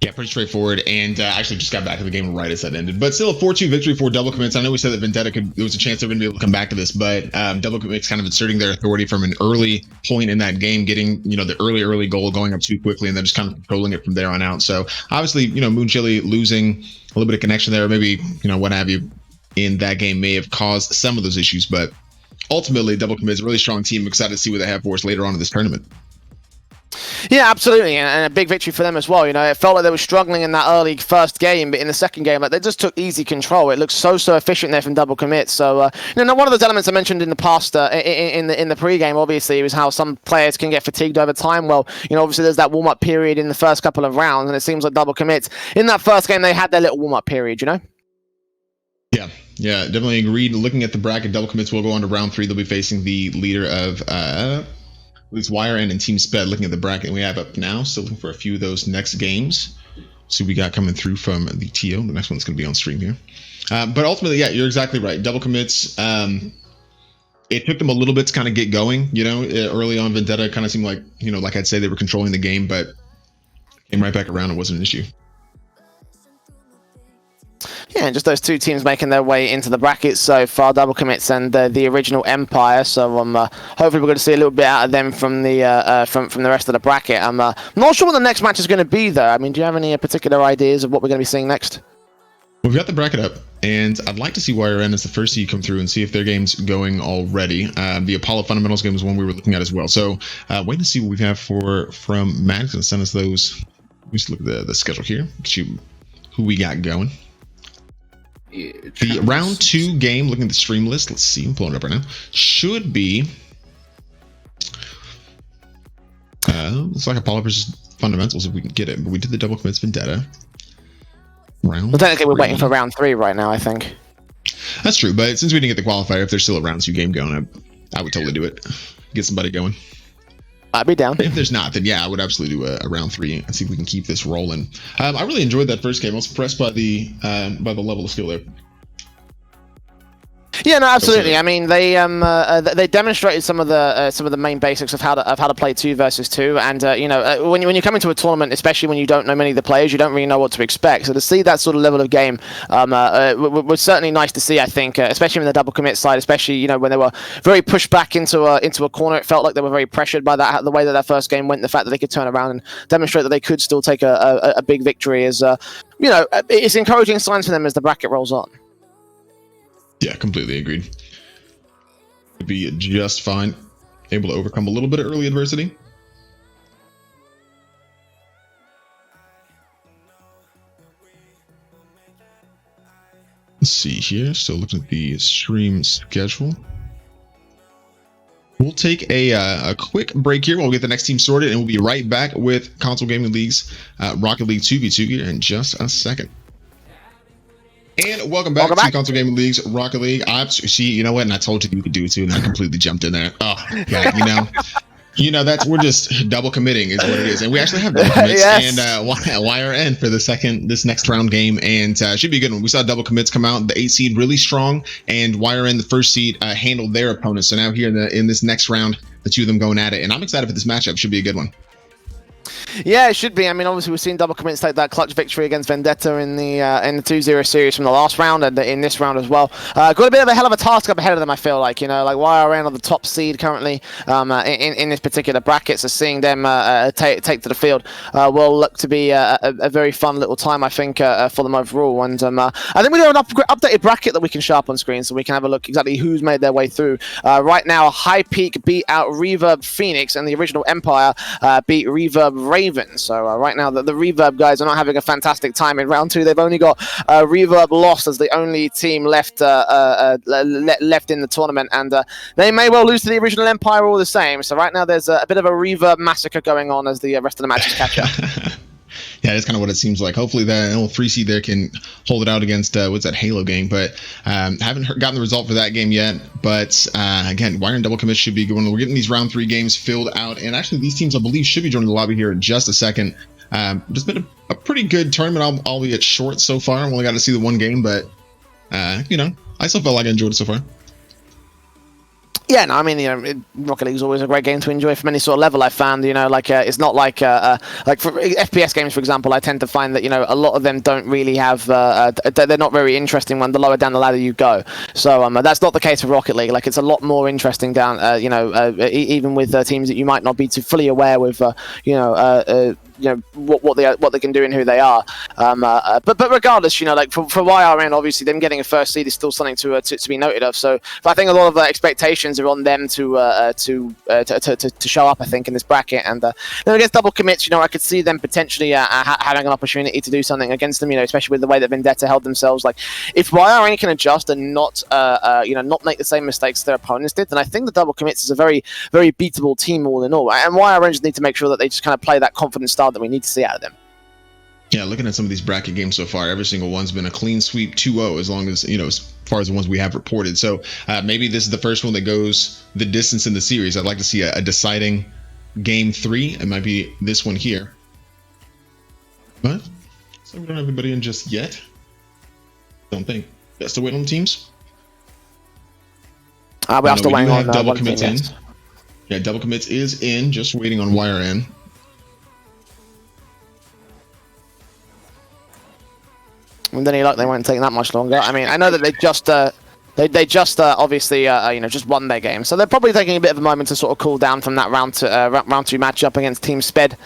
Yeah, pretty straightforward, and actually just got back to the game right as that ended. But still a 4-2 victory for double commits. I know we said that Vendetta there was a chance they wouldn't be able to come back to this, but double commits kind of asserting their authority from an early point in that game, getting, the early goal, going up too quickly, and then just kind of controlling it from there on out. So obviously, Moonchili losing a little bit of connection there, maybe, what have you, in that game may have caused some of those issues, but ultimately, double commits a really strong team. Excited to see what they have for us later on in this tournament. Yeah, absolutely, and a big victory for them as well. It felt like they were struggling in that early first game, but in the second game, they just took easy control. It looked so efficient there from double commit. So, one of those elements I mentioned in the past, in the pre-game, obviously, was how some players can get fatigued over time. Well, obviously, there's that warm-up period in the first couple of rounds, and it seems like double commits in that first game they had their little warm-up period. Yeah, definitely agreed. Looking at the bracket, double commits will go on to round 3. They'll be facing the leader of at least YRN and Team Sped. Looking at the bracket we have up now, still looking for a few of those next games. See what we got coming through from the TO. The next one's going to be on stream here. But ultimately, yeah, you're exactly right. Double commits, it took them a little bit to kind of get going. Early on, Vendetta kind of seemed like, like I'd say they were controlling the game, but came right back around. It wasn't an issue. Yeah, and just those two teams making their way into the bracket so far, double commits and the original Empire. So hopefully we're going to see a little bit out of them from the from the rest of the bracket. I'm not sure what the next match is going to be though. I mean, do you have any particular ideas of what we're going to be seeing next? We've got the bracket up, and I'd like to see YRN as the first seed come through and see if their game's going already. The Apollo Fundamentals game is one we were looking at as well. So wait to see what we have from Matt. He's going to send us those. Let's look at the schedule here. Who we got going. The round 2 game, looking at the stream list, let's see, I'm pulling it up right now, should be looks like Apollo versus Fundamentals if we can get it, but we did the double commits Vendetta. Well, technically we're waiting for round 3 right now, I think. That's true, but since we didn't get the qualifier, if there's still a round 2 game going, I would totally do it. Get somebody going. I'd be down. If there's not, then yeah, I would absolutely do a round 3 and see if we can keep this rolling. I really enjoyed that first game. I was impressed by the level of skill there. Yeah, no, absolutely. I mean, they demonstrated some of the main basics of how to play 2 versus 2, and when you come into a tournament, especially when you don't know many of the players, you don't really know what to expect. So to see that sort of level of game was certainly nice to see. I think, especially in the double commit side, especially when they were very pushed back into a corner, it felt like they were very pressured by that, the way that first game went. The fact that they could turn around and demonstrate that they could still take a big victory is, it's encouraging signs for them as the bracket rolls on. Yeah, completely agreed. Could be just fine. Able to overcome a little bit of early adversity. Let's see here. Still looking at the stream schedule. We'll take a quick break here while we get the next team sorted, and we'll be right back with Console Gaming League's Rocket League 2v2 here in just a second. And welcome back to Console Gaming League's Rocket League. See, you know what? And I told you could do it too, and I completely jumped in there. Oh, God, You know, we're just double committing is what it is, and we actually have double commits Yes. and YRN for this next round game, and should be a good one. We saw double commits come out, the 8 seed really strong, and YRN the 1st seed handled their opponents. So now here in this next round, the two of them going at it, and I'm excited for this matchup. Should be a good one. Yeah, it should be. I mean, obviously, we've seen double commits take that clutch victory against Vendetta in the 2-0 series from the last round, and in this round as well. Got a bit of a hell of a task up ahead of them, I feel like. You know, like YRN are the top seed currently in this particular bracket, so seeing them take to the field will look to be a very fun little time, I think, for them overall. And I think we have an updated bracket that we can show up on screen, so we can have a look exactly who's made their way through. Right now, High Peak beat out Reverb Phoenix, and the original Empire beat Reverb Raven. So right now the Reverb guys are not having a fantastic time in round 2. They've only got Reverb lost as the only team left left in the tournament, and they may well lose to the original Empire all the same. So right now there's a bit of a Reverb massacre going on as the rest of the matches catch up. Yeah, that's kind of what it seems like. Hopefully that little 3 seed there can hold it out against what's that Halo game, but haven't gotten the result for that game yet. But again, YRN double commit should be good one. We're getting these round 3 games filled out, and actually these teams I believe should be joining the lobby here in just a second. It's been a pretty good tournament, albeit short so far. I've only got to see the 1 game, but you know, I still felt like I enjoyed it so far. Yeah, no, I mean, you know, Rocket League is always a great game to enjoy from any sort of level. I found, you know, like it's not like for FPS games, for example. I tend to find that, you know, a lot of them don't really have they're not very interesting when the lower down the ladder you go. So that's not the case for Rocket League. Like it's a lot more interesting down, you know, even with teams that you might not be too fully aware with, you know, what they can do and who they are. But regardless, you know, like for YRN, obviously them getting a 1st seed is still something to be noted of. So I think a lot of expectations are on them to show up, I think, in this bracket. And then against double commits, you know, I could see them potentially having an opportunity to do something against them. You know, especially with the way that Vendetta held themselves. Like if YRN can adjust and not you know, not make the same mistakes their opponents did, then I think the double commits is a very very beatable team all in all. And YRN just need to make sure that they just kind of play that confident style that we need to see out of them. Yeah, looking at some of these bracket games so far, every single one's been a clean sweep 2-0, as long as, you know, as far as the ones we have reported. So maybe this is the first one that goes the distance in the series. I'd like to see a deciding game 3. It might be this one here. But so we don't have anybody in just yet. Don't think. Best to wait on the teams. We are still waiting on double commits in. Yeah, double commits is in. Just waiting on YRN. With any luck, they won't take that much longer. I mean, I know that they just obviously you know, just won their game, so they're probably taking a bit of a moment to sort of cool down from that round 2 matchup against Team Sped.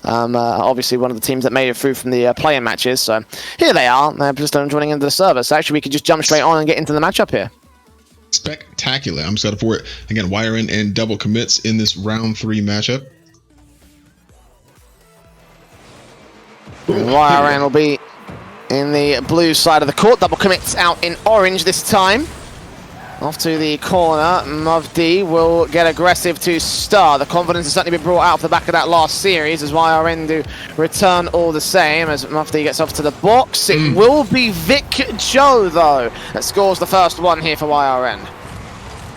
Obviously one of the teams that made it through from the play-in matches. So here they are. They're just joining into the server. So actually, we could just jump straight on and get into the matchup here. Spectacular! I'm excited for it. Again, YRN and double commits in this round 3 matchup. YRN will be in the blue side of the court. Double commits out in orange this time. Off to the corner. Muvd will get aggressive to start. The confidence has certainly been brought out off the back of that last series as YRN do return all the same as Muvd gets off to the box. It will be Vic Joe, though, that scores the first one here for YRN.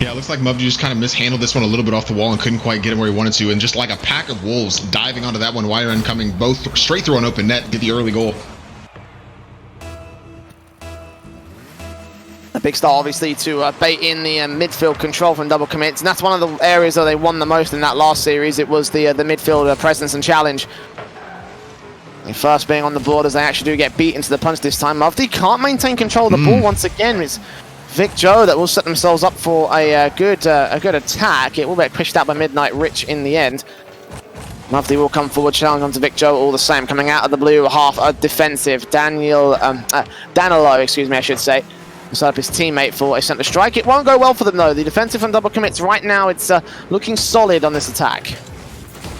Yeah, it looks like Muvd just kind of mishandled this one a little bit off the wall and couldn't quite get it where he wanted to. And just like a pack of wolves diving onto that one, YRN coming both straight through an open net, get the early goal. A big start, obviously, to bait in the midfield control from double commits, and that's one of the areas that they won the most in that last series. It was the midfield presence and challenge. The first being on the board as they actually do get beat into the punch this time. Muvd can't maintain control of the ball once again. It's Vic Joe that will set themselves up for a good attack. It will get pushed out by Midnight Rich in the end. Muvd will come forward, challenge onto Vic Joe all the same. Coming out of the blue half, defensive. Danilo, excuse me, I should say. Set up his teammate for a centre strike. It won't go well for them, though. The defensive and double commits right now, it's looking solid on this attack.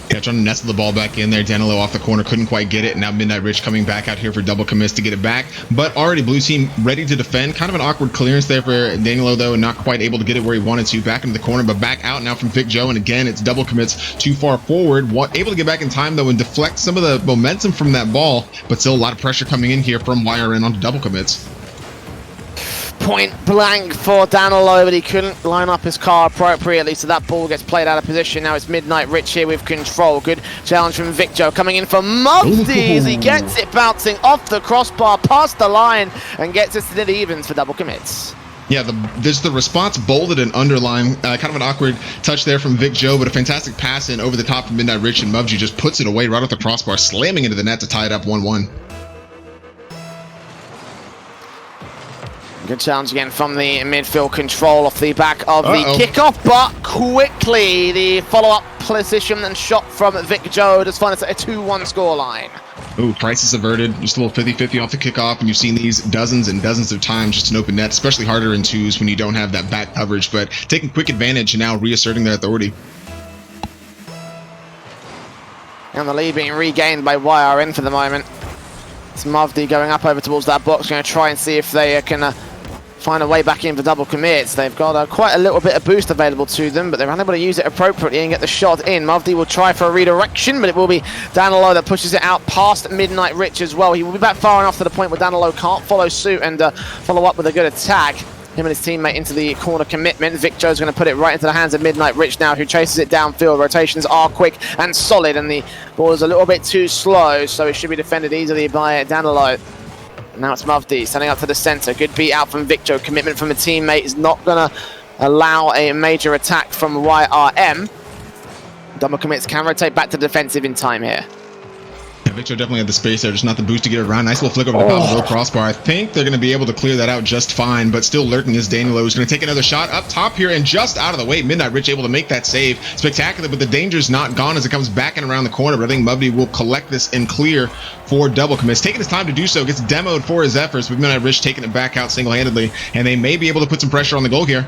Yeah, trying to nestle the ball back in there. Danilo off the corner, couldn't quite get it. Now Midnight Rich coming back out here for double commits to get it back. But already blue team ready to defend. Kind of an awkward clearance there for Danilo, though, and not quite able to get it where he wanted to. Back into the corner, but back out now from Vic Joe. And again, it's double commits too far forward. Able to get back in time, though, and deflect some of the momentum from that ball. But still a lot of pressure coming in here from YRN onto double commits. point blank for Danilo, but he couldn't line up his car appropriately, so that ball gets played out of position. Now it's Midnight Rich here with control. Good challenge from Victor coming in for Mufti as he gets it bouncing off the crossbar, past the line, and gets us to the evens for double commits. Yeah, there's the response bolded and underlined. Kind of an awkward touch there from Vic Joe, but a fantastic pass in over the top of Midnight Rich, and Mubji just puts it away right off the crossbar, slamming into the net to tie it up 1-1. Good challenge again from the midfield control off the back of the kickoff, but quickly the follow-up position and shot from Vic Joe does find us at a 2-1 scoreline. Ooh, crisis averted. Just a little 50-50 off the kickoff, and you've seen these dozens and dozens of times just an open net, especially harder in twos when you don't have that back coverage, but taking quick advantage and now reasserting their authority. And the lead being regained by YRN for the moment. It's Mavdi going up over towards that box, going to try and see if they can find a way back in for double commits. They've got quite a little bit of boost available to them, but they're unable to use it appropriately and get the shot in. Mavdi will try for a redirection, but it will be Danilo that pushes it out past Midnight Rich as well. He will be back far enough to the point where Danilo can't follow suit and follow up with a good attack. Him and his teammate into the corner commitment. Vic Joe's going to put it right into the hands of Midnight Rich now, who chases it downfield. Rotations are quick and solid, and the ball is a little bit too slow, so it should be defended easily by Danilo. Now it's Mavdi standing up to the center. Good beat out from Victor. Commitment from a teammate is not going to allow a major attack from YRM. Double commits can rotate back to defensive in time here. Yeah, Victor definitely had the space there, just not the boost to get it around. Nice little flick over the top of the low crossbar. I think they're going to be able to clear that out just fine, but still lurking is Danilo, who's going to take another shot up top here and just out of the way. Midnight Rich able to make that save. Spectacular, but the danger's not gone as it comes back and around the corner, but I think Mubdi will collect this and clear for double commits. Taking his time to do so, gets demoed for his efforts, with Midnight Rich taking it back out single-handedly, and they may be able to put some pressure on the goal here.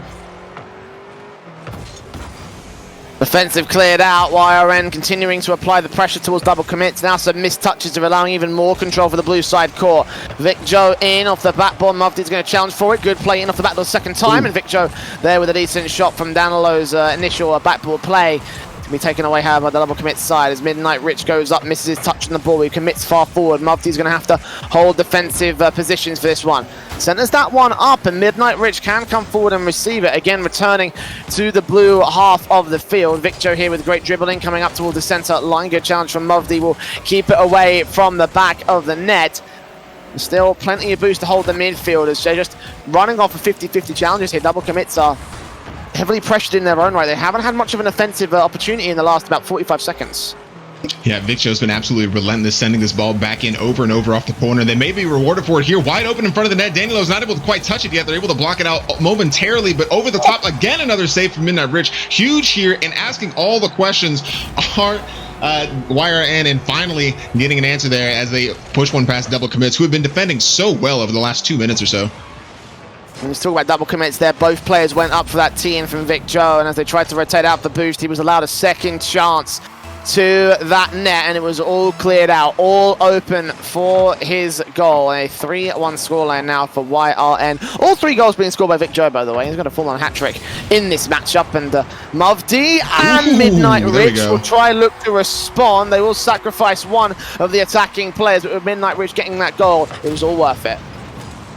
Defensive cleared out. YRN continuing to apply the pressure towards double commits. Now some missed touches are allowing even more control for the blue side core. Vic Joe in off the backboard. Mavdi's going to challenge for it. Good play in off the backboard second time. And Vic Joe there with a decent shot from Danilo's initial backboard play. Be taken away, however, by the double commit side as Midnight Rich goes up, misses his touch on the ball. He commits far forward. Mavdi's going to have to hold defensive positions for this one. Centers that one up, and Midnight Rich can come forward and receive it. Again, returning to the blue half of the field. Victor here with great dribbling, coming up towards the center line. Good challenge from Mavdi. Will keep it away from the back of the net. Still plenty of boost to hold the midfielders. They're just running off of 50-50 challenges here. Double commits are heavily pressured in their own right. They haven't had much of an offensive opportunity in the last about 45 seconds. Yeah, Vic Joe's been absolutely relentless, sending this ball back in over and over off the corner. They may be rewarded for it here. Wide open in front of the net. Danilo's not able to quite touch it yet. They're able to block it out momentarily, but over the top again, another save from Midnight Rich. Huge here, and asking all the questions are YRN, and finally getting an answer there as they push one past double commits, who have been defending so well over the last 2 minutes or so. Let's talk about double commits there. Both players went up for that tee-in from Vic Joe, and as they tried to rotate out the boost, he was allowed a second chance to that net, and it was all cleared out, all open for his goal. A 3-1 scoreline now for YRN. All 3 goals being scored by Vic Joe, by the way. He's got a full-on hat-trick in this matchup, and Mavdi and Midnight Rich will try look to respond. They will sacrifice one of the attacking players, but with Midnight Rich getting that goal, it was all worth it.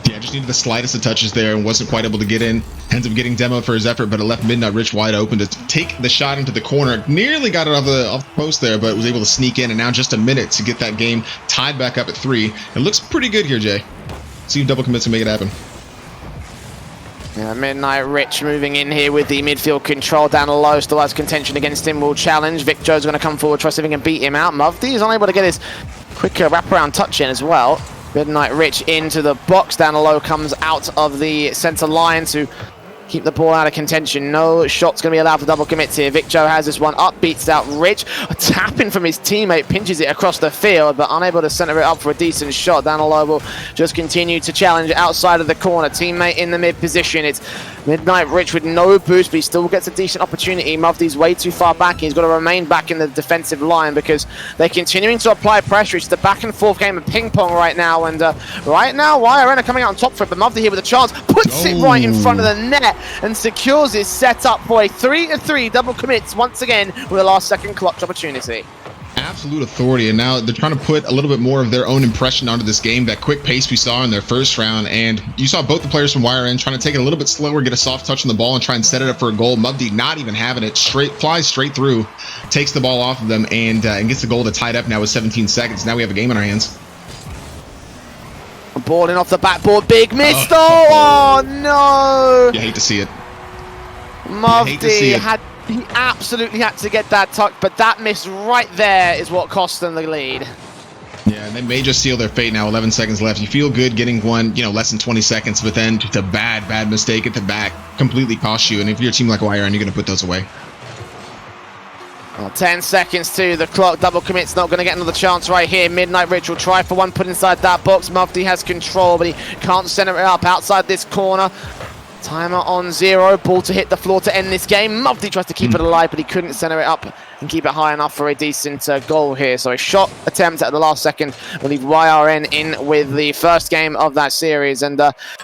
Yeah, just needed the slightest of touches there and wasn't quite able to get in. Ends up getting demoed for his effort, but it left Midnight Rich wide open to take the shot into the corner. Nearly got it off the post there, but was able to sneak in, and now just a minute to get that game tied back up at 3. It looks pretty good here, Jay. See if double commits and make it happen. Yeah, Midnight Rich moving in here with the midfield control down low. Still has contention against him. Will challenge. Vic Joe's going to come forward, try to see if he can beat him out. Mavdi is unable to get his quicker wraparound touch in as well. Midnight Rich into the box. Down low comes out of the center line to keep the ball out of contention. No shot's going to be allowed for double commits here. Vic Joe has this one up, beats out Rich. A tap-in from his teammate, pinches it across the field, but unable to center it up for a decent shot. Danilo will just continue to challenge outside of the corner. Teammate in the mid position. It's Midnight Rich with no boost, but he still gets a decent opportunity. Mavdi's way too far back. He's got to remain back in the defensive line because they're continuing to apply pressure. It's the back and forth game of ping pong right now, and right now YRN are coming out on top for it, but Mavdi here with a chance, puts it right in front of the net and secures his setup for a 3-3 double commits once again with a last second clutch opportunity. absolute authority, and now they're trying to put a little bit more of their own impression onto this game. That quick pace we saw in their first round, and you saw both the players from YRN trying to take it a little bit slower, get a soft touch on the ball, and try and set it up for a goal. Mubdi not even having it, flies straight through, takes the ball off of them, and gets the goal to tie it up now with 17 seconds. Now we have a game in our hands. Ball in off the backboard, big miss. Oh no! You hate to see it. Mubdi he absolutely had to get that tuck, but that miss right there is what cost them the lead. Yeah, and they may just seal their fate now. 11 seconds left. You feel good getting one, less than 20 seconds, but then just a bad mistake at the back completely costs you. And if you're a team like YRN, you're going to put those away. Well, 10 seconds to the clock. Double commit's not going to get another chance right here. Midnight Ritual try for one, put inside that box. Mubdi has control, but he can't center it up outside this corner. Timer on 0. Ball to hit the floor to end this game. Mubdi tries to keep it alive, but he couldn't center it up and keep it high enough for a decent goal here. So a shot attempt at the last second will leave YRN in with the first game of that series. And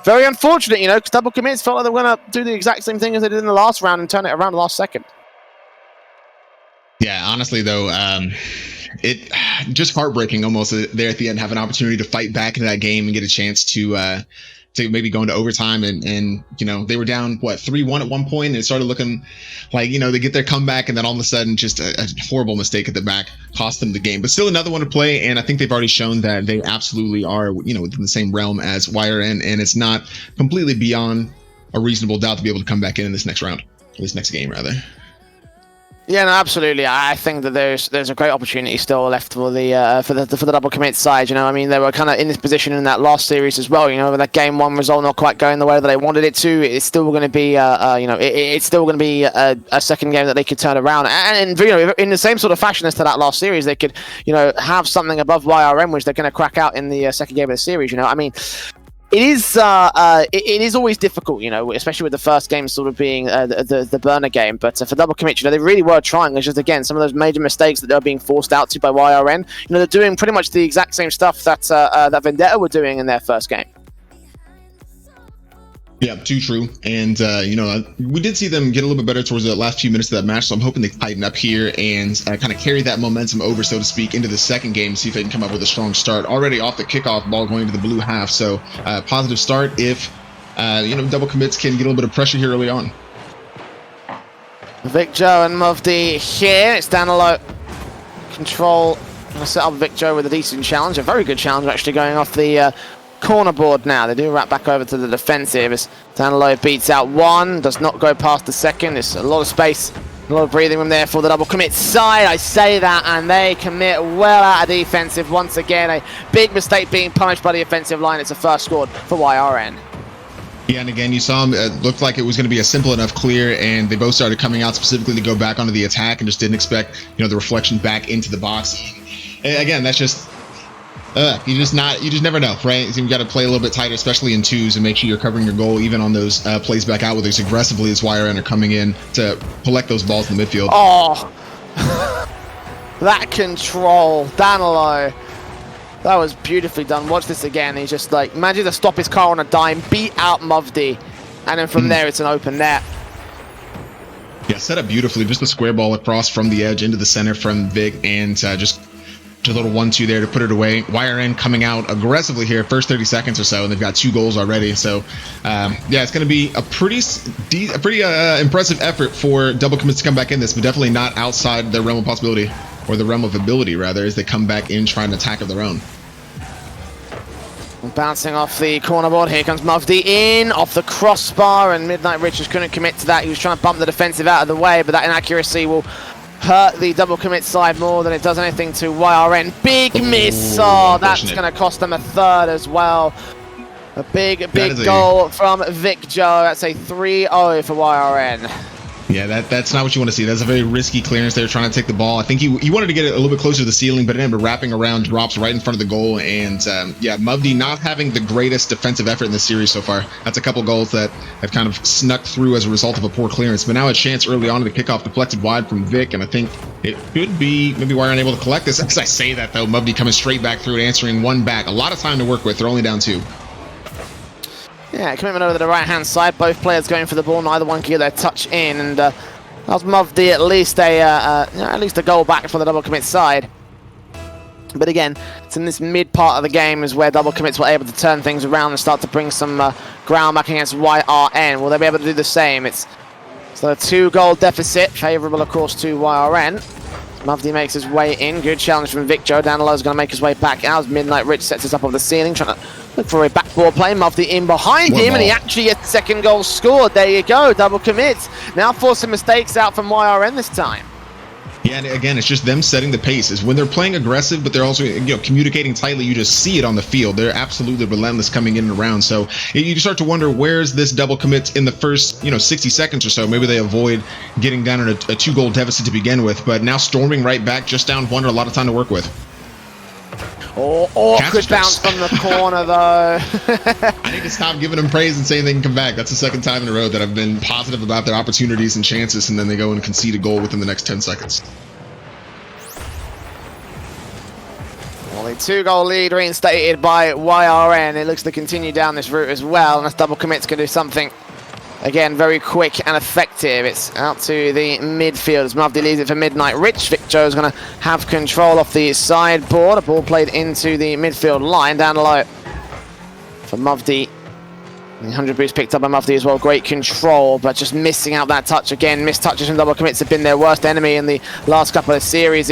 very unfortunate, because double commits felt like they were going to do the exact same thing as they did in the last round and turn it around the last second. Yeah, honestly, though, it just heartbreaking almost there at the end, have an opportunity to fight back into that game and get a chance to maybe go into overtime. And they were down, 3-1 at one point, and it started looking like, they get their comeback, and then all of a sudden just a horrible mistake at the back cost them the game. But still another one to play, and I think they've already shown that they absolutely are, within the same realm as YRN, and it's not completely beyond a reasonable doubt to be able to come back in this next round, or this next game, rather. Yeah, no, absolutely. I think that there's a great opportunity still left for the double commit side. They were kind of in this position in that last series as well. With that game 1 result not quite going the way that they wanted it to, it's still going to be it's still going to be a second game that they could turn around. And in the same sort of fashion as to that last series, they could have something above YRM, which they're going to crack out in the second game of the series. It is always difficult, especially with the first game sort of being the burner game. But for double commit, they really were trying. It's just, again, some of those major mistakes that they're being forced out to by YRN. They're doing pretty much the exact same stuff that that Vendetta were doing in their first game. Yeah, too true. And, we did see them get a little bit better towards the last few minutes of that match, so I'm hoping they tighten up here and kind of carry that momentum over, so to speak, into the second game, see if they can come up with a strong start. Already off the kickoff, ball going to the blue half, so positive start if, double commits can get a little bit of pressure here early on. Vic Joe and Mubdi here. It's down a low. Control. Going to set up Vic Joe with a decent challenge, a very good challenge actually, going off the corner board now. They do wrap back over to the defensive as Danilo beats out one, does not go past the second. There's a lot of space, a lot of breathing room there for the double commit side. I say that, and they commit well out of defensive once again. A big mistake being punished by the offensive line. It's a first scored for YRN. Yeah, and again, you saw them, it looked like it was going to be a simple enough clear, and they both started coming out specifically to go back onto the attack and just didn't expect, the reflection back into the box. And again, that's just you just never know, right? So you got to play a little bit tighter, especially in twos, and make sure you're covering your goal even on those plays back out with as aggressively as YRN are coming in to collect those balls in the midfield. Oh, that control, Danilo. That was beautifully done. Watch this again. He's just like, imagine to stop his car on a dime, beat out Mubdi, and then from there it's an open net. Yeah, set up beautifully. Just a square ball across from the edge into the center from Vic, and just a little 1-2 there to put it away. YRN coming out aggressively here, first 30 seconds or so, and they've got 2 goals already. So, yeah, it's going to be a pretty impressive effort for double commits to come back in this, but definitely not outside the realm of possibility, or the realm of ability, rather, as they come back in trying to attack of their own. Bouncing off the corner board, here comes Mubdi in, off the crossbar, and Midnight Richards couldn't commit to that. He was trying to bump the defensive out of the way, but that inaccuracy will hurt the double commit side more than it does anything to YRN. Big miss. Oh, that's going to cost them a third as well. A big goal from Vic Joe. That's a 3-0 for YRN. Yeah, that's not what you want to see. That's a very risky clearance there, trying to take the ball. I think he wanted to get it a little bit closer to the ceiling, but it ended up wrapping around, drops right in front of the goal. And yeah, Mubdi not having the greatest defensive effort in this series so far. That's a couple goals that have kind of snuck through as a result of a poor clearance. But now a chance early on to the kickoff, deflected wide from Vic, and I think it could be maybe YRN able to collect this. As I say that, though, Mubdi coming straight back through it, answering one back. A lot of time to work with. They're only down 2. Yeah, commitment over to the right-hand side. Both players going for the ball. Neither one can get their touch in, and that was Mubdi at least a goal back for the double commit side. But again, it's in this mid part of the game is where double commits were able to turn things around and start to bring some ground back against YRN. Will they be able to do the same? It's a 2-goal deficit, favourable of course to YRN. Mavdi makes his way in. Good challenge from Vicjo. Danilow's going to make his way back out. Midnight Rich sets us up on the ceiling, trying to look for a backboard play. Mavdi in behind him, and he actually gets the second goal scored. There you go, double commits. Now forcing mistakes out from YRN this time. Yeah, and again, it's just them setting the pace. Is when they're playing aggressive, but they're also communicating tightly. You just see it on the field. They're absolutely relentless coming in and around. So you start to wonder, where's this double commit in the first 60 seconds or so? Maybe they avoid getting down in a 2-goal deficit to begin with, but now storming right back, just down 1, a lot of time to work with. Awkward bounce from the corner, though. I need to stop giving them praise and saying they can come back. That's the second time in a row that I've been positive about their opportunities and chances, and then they go and concede a goal within the next 10 seconds. Well, the 2-goal lead reinstated by YRN. It looks to continue down this route as well, and this double commits can do something, again, very quick and effective. It's out to the midfield as Mavdi leaves it for Midnight Rich. Vicjo's going to have control off the sideboard. A ball played into the midfield line. Down low for Mavdi. The 100 boost picked up by Mavdi as well. Great control, but just missing out that touch again. Missed touches from double commits have been their worst enemy in the last couple of series.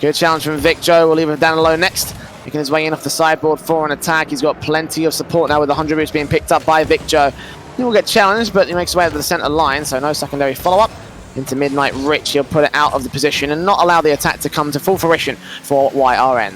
Good challenge from Vicjo. We'll leave him down low next. Making his way in off the sideboard for an attack. He's got plenty of support now with the 100 boost being picked up by Vicjo. He will get challenged, but he makes his way to the center line, so no secondary follow-up. Into Midnight Rich, he'll put it out of the position and not allow the attack to come to full fruition for YRN.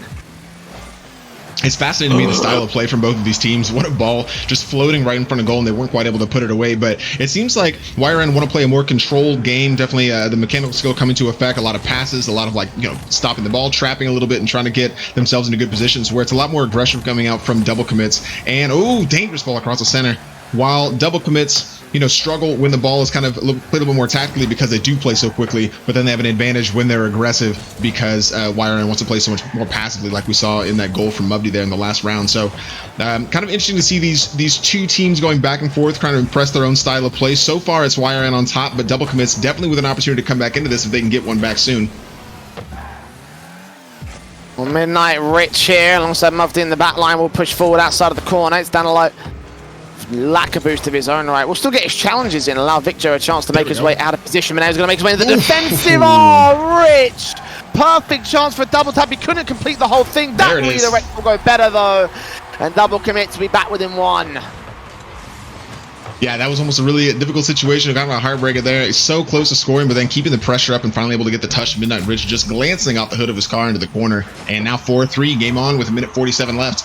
It's fascinating to me, the style of play from both of these teams. What a ball, just floating right in front of goal, and they weren't quite able to put it away. But it seems like YRN want to play a more controlled game. Definitely the mechanical skill coming to effect. A lot of passes, a lot of stopping the ball, trapping a little bit, and trying to get themselves into good positions where it's a lot more aggression coming out from double commits. And dangerous ball across the center. While double commits, struggle when the ball is kind of played a little bit more tactically because they do play so quickly, but then they have an advantage when they're aggressive because YRN wants to play so much more passively, like we saw in that goal from Mubdi there in the last round. So kind of interesting to see these two teams going back and forth, trying to impress their own style of play. So far, it's YRN on top, but double commits definitely with an opportunity to come back into this if they can get one back soon. Well, Midnight Rich here, alongside Mubdi in the back line, will push forward outside of the corner. It's down a low. Lack of boost of his own right. We'll still get his challenges in, allow Victor a chance to make his way out of position, but now he's going to make his way into the defensive. Rich! Perfect chance for a double tap. He couldn't complete the whole thing. That redirect will go better, though. And double commit to be back within 1. Yeah, that was almost a really difficult situation. Got a heartbreaker there. He's so close to scoring, but then keeping the pressure up and finally able to get the touch. Midnight Rich just glancing out the hood of his car into the corner. And now 4-3, game on with 1:47 left.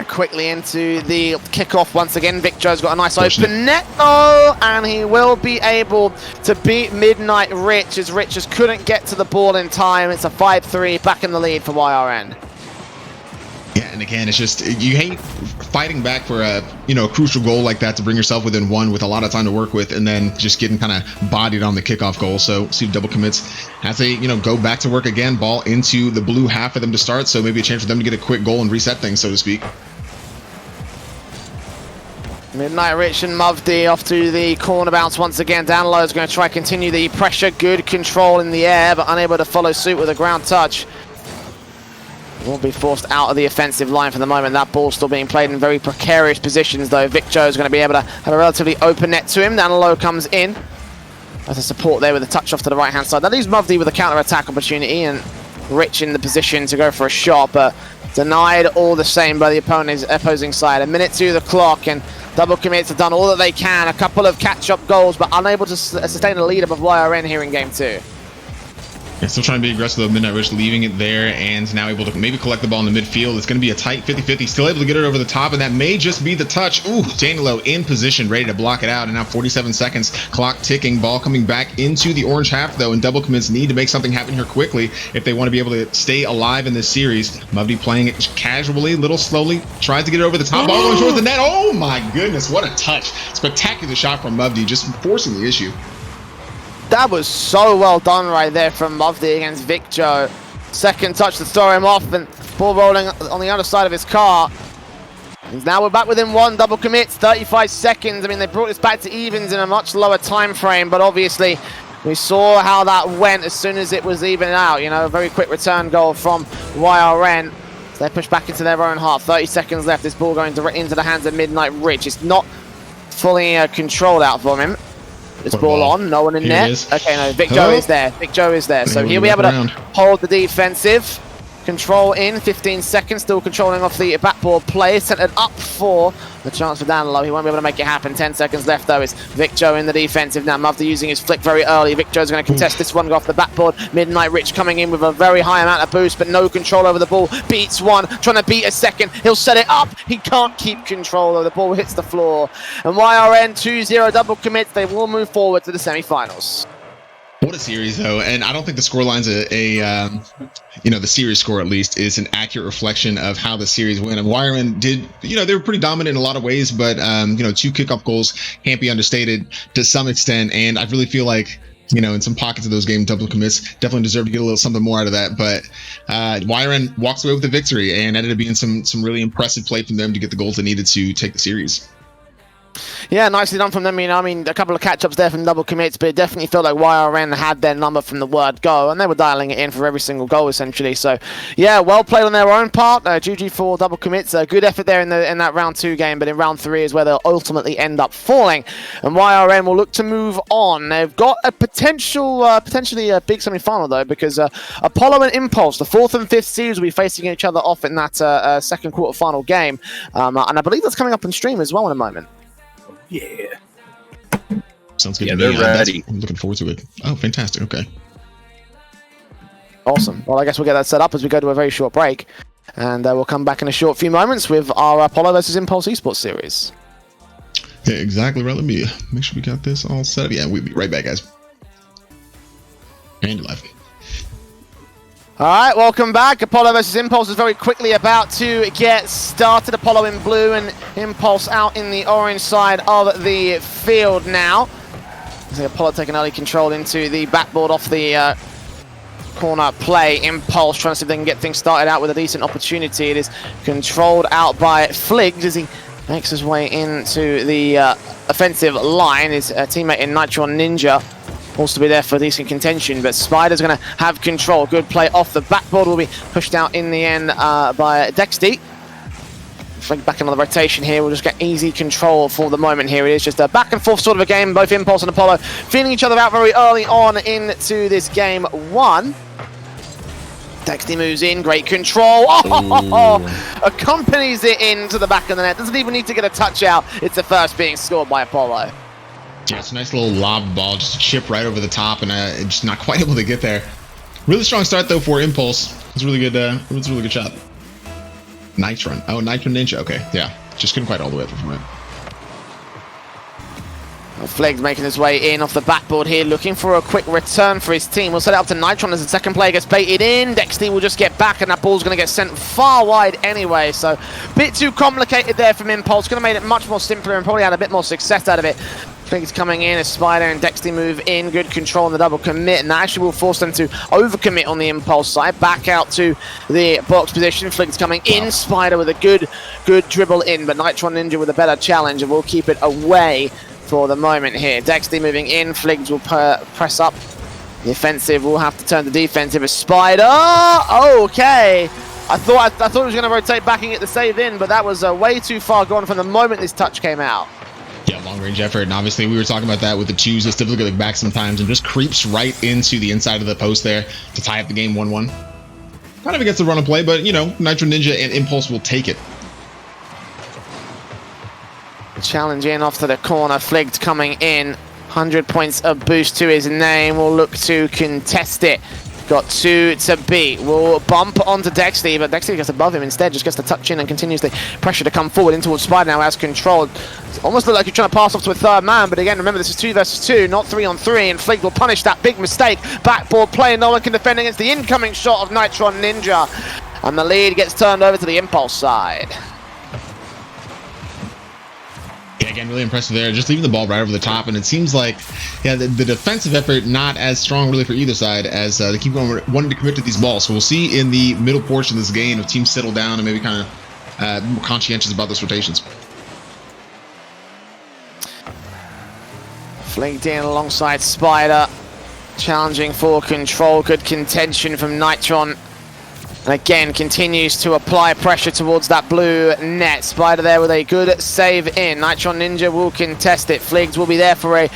Quickly into the kickoff once again. Victor's got a nice open net though, and he will be able to beat Midnight Rich as Rich just couldn't get to the ball in time. It's a 5-3, back in the lead for YRN. Yeah, and again, it's just, you hate fighting back for a crucial goal like that to bring yourself within 1 with a lot of time to work with, and then just getting kind of bodied on the kickoff goal. So see double commits as they go back to work again. Ball into the blue half for them to start, so maybe a chance for them to get a quick goal and reset things, so to speak. Midnight Rich and Muvdi off to the corner bounce once again. Down low is going to try continue the pressure. Good control in the air, but unable to follow suit with a ground touch. Will be forced out of the offensive line for the moment. That ball still being played in very precarious positions, though. Victor is going to be able to have a relatively open net to him. Down low comes in. As a support there with a touch off to the right-hand side. That leaves Muvdi with a counter-attack opportunity, and Rich in the position to go for a shot, but denied all the same by the opposing side. 1 minute to the clock, and double commits have done all that they can. A couple of catch-up goals, but unable to sustain a lead above YRN here in Game 2. Yeah, still trying to be aggressive though. Midnight Rich leaving it there and now able to maybe collect the ball in the midfield. It's going to be a tight 50-50. Still able to get it over the top, and that may just be the touch. Danilo in position, ready to block it out. And now 47 seconds, clock ticking. Ball coming back into the orange half though, and double commits need to make something happen here quickly if they want to be able to stay alive in this series. Mubdi playing it casually, a little slowly, tries to get it over the top. Ball going towards the net. Oh my goodness, what a touch. Spectacular shot from Mubdi, just forcing the issue. That was so well done right there from Muvdi against Vicjo. Second touch to throw him off, and ball rolling on the other side of his car. And now we're back within 1, double commits, 35 seconds. I mean, they brought this back to evens in a much lower time frame, but obviously We saw how that went as soon as it was even out. You know, a very quick return goal from YRN. So they push back into their own half. 30 seconds left. This ball going directly into the hands of Midnight Rich. It's not fully controlled out from him. This ball on, no one in net. Okay, no, Vic Joe is there. Vic Joe is there. So he'll be able to hold the defensive. Control in, 15 seconds, still controlling off the backboard play. Centered up for the chance for down low. He won't be able to make it happen. 10 seconds left though. It's Vic Joe in the defensive now. Mufta using his flick very early. Vic Joe's going to contest this one, go off the backboard. Midnight Rich coming in with a very high amount of boost, but no control over the ball. Beats one, trying to beat a second. He'll set it up. He can't keep control though. The ball hits the floor. And YRN 2-0 double commits. They will move forward to the semi-finals. What a series, though, and I don't think the scoreline's the series score at least is an accurate reflection of how the series went. And YRN did, they were pretty dominant in a lot of ways, but 2 kickoff goals can't be understated to some extent. And I really feel like, in some pockets of those game double commits definitely deserve to get a little something more out of that. But YRN walks away with the victory, and ended up being some really impressive play from them to get the goals they needed to take the series. Yeah, nicely done from them. I mean, a couple of catch-ups there from double commits, but it definitely felt like YRN had their number from the word go, and they were dialing it in for every single goal, essentially. So, yeah, well played on their own part. GG for double commits. Good effort there in that round 2 game, but in round 3 is where they'll ultimately end up falling. And YRN will look to move on. They've got a potentially a big semi-final, though, because Apollo and Impulse, the 4th and 5th seeds, will be facing each other off in that second quarter-final game. And I believe that's coming up on stream as well in a moment. Yeah. Sounds good to me. They're ready. I'm looking forward to it. Oh, fantastic. Okay. Awesome. Well, I guess we'll get that set up as we go to a very short break. And we'll come back in a short few moments with our Apollo versus Impulse Esports series. Yeah, exactly right. Let me make sure we got this all set up. Yeah, we'll be right back, guys. And live. All right, welcome back. Apollo versus Impulse is very quickly about to get started. Apollo in blue and Impulse out in the orange side of the field now. So Apollo taking early control into the backboard off the corner play. Impulse trying to see if they can get things started out with a decent opportunity. It is controlled out by Fliggs as he makes his way into the offensive line. His teammate in Nitron Ninja also to be there for decent contention, but Spider's going to have control. Good play off the backboard will be pushed out in the end by Dexty. Flick back into the rotation here. We'll just get easy control for the moment here. It is just a back and forth sort of a game. Both Impulse and Apollo feeling each other out very early on into this game 1. Dexty moves in, great control. Accompanies it into the back of the net. Doesn't even need to get a touch out. It's the first being scored by Apollo. Yeah, it's a nice little lob ball, just a chip right over the top, and just not quite able to get there. Really strong start though for Impulse. It's a really good. It was a really good shot. Nitron. Oh, Nitron Ninja. Okay, yeah, just couldn't quite all the way up from it. Fleggs making his way in off the backboard here, looking for a quick return for his team. We'll set it up to Nitron as the second player gets baited in. Dexty will just get back, and that ball's going to get sent far wide anyway. So, a bit too complicated there from Impulse. Could have made it much more simpler and probably had a bit more success out of it. Fliggs coming in as Spider and Dexty move in. Good control on the double commit, and that actually will force them to overcommit on the Impulse side. Back out to the box position. Fliggs coming in. Spider with a good dribble in, but Nitron Ninja with a better challenge, and we'll keep it away for the moment here. Dexty moving in. Fliggs will press up. The offensive will have to turn to defensive as Spider. Okay. I thought he was going to rotate back and get the save in, but that was way too far gone from the moment this touch came out. Yeah, long-range effort, and obviously we were talking about that with the twos. It's difficult to get back sometimes, and just creeps right into the inside of the post there to tie up the game 1-1. Kind of against the run of play, but, Nitro Ninja and Impulse will take it. Challenge in off to the corner. Fligged coming in. 100 points of boost to his name. Will look to contest it. Got 2 to beat. Will bump onto Dexty, but Dexty gets above him instead. Just gets to touch in and continues the pressure to come forward in towards Spider now as controlled. It's almost look like you're trying to pass off to a third man, but again, remember this is 2 versus 2, not 3 on 3, and Fligg will punish that big mistake. Backboard play, no one can defend against the incoming shot of Nitron Ninja. And the lead gets turned over to the Impulse side. Yeah, again, really impressive there. Just leaving the ball right over the top, and it seems like, the defensive effort not as strong really for either side as they keep wanting to commit to these balls. So we'll see in the middle portion of this game if teams settle down and maybe kind of more conscientious about those rotations. Fligged in alongside Spider. challenging for control. Good contention from Nitron. And again, continues to apply pressure towards that blue net. Spider there with a good save in. Nitron Ninja will contest it. Fliggs will be there for a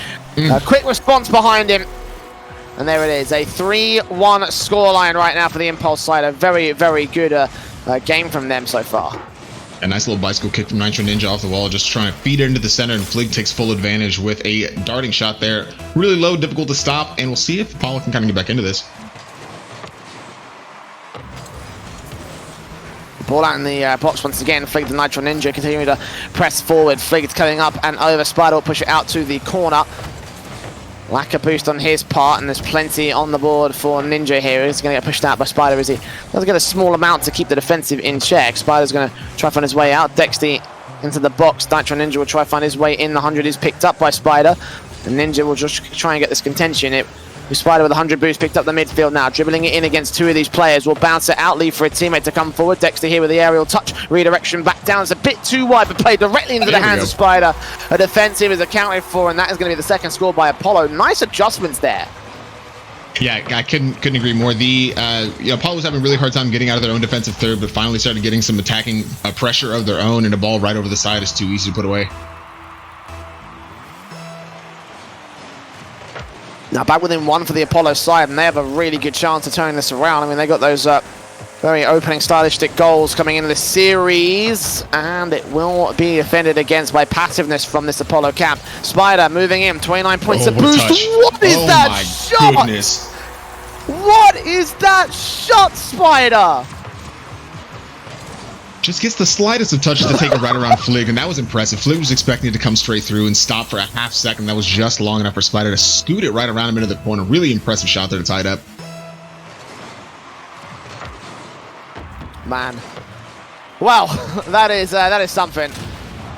quick response behind him. And there it is, a 3-1 scoreline right now for the Impulse side. A very, very good game from them so far. A nice little bicycle kick from Nitro Ninja off the wall, just trying to feed it into the center, and Flig takes full advantage with a darting shot there. Really low, difficult to stop, and we'll see if Apollo can kind of get back into this. Ball out in the box once again. Flig the Nitro Ninja continuing to press forward. Flig is coming up and over. Spider will push it out to the corner. Lack of boost on his part, and there's plenty on the board for Ninja here. He's going to get pushed out by Spider as he does get a small amount to keep the defensive in check. Spider's going to try to find his way out. Dexty into the box. Nitro Ninja will try to find his way in. The 100 is picked up by Spider, and Ninja will just try and get this contention. Spider with 100 boost picked up the midfield now, dribbling it in against two of these players. Will bounce it out, leave for a teammate to come forward. Dexter here with the aerial touch, redirection back down. It's a bit too wide, but played directly into the hands of Spider. A defensive is accounted for, and that is going to be the second score by Apollo. Nice adjustments there. Yeah, I couldn't agree more. The Apollo was having a really hard time getting out of their own defensive third, but finally started getting some attacking pressure of their own, and a ball right over the side is too easy to put away. Now back within one for the Apollo side, and they have a really good chance of turning this around. I mean, they got those very opening stylistic goals coming into this series, and it will be defended against by passiveness from this Apollo camp. Spider moving in, 29 points of boost. What is that shot? Goodness. What is that shot, Spider? Just gets the slightest of touches to take it right around Flig, and that was impressive. Flig was expecting it to come straight through and stop for a half second. That was just long enough for Spider to scoot it right around him into the corner. Really impressive shot there to tie it up. Man. Well, that is something.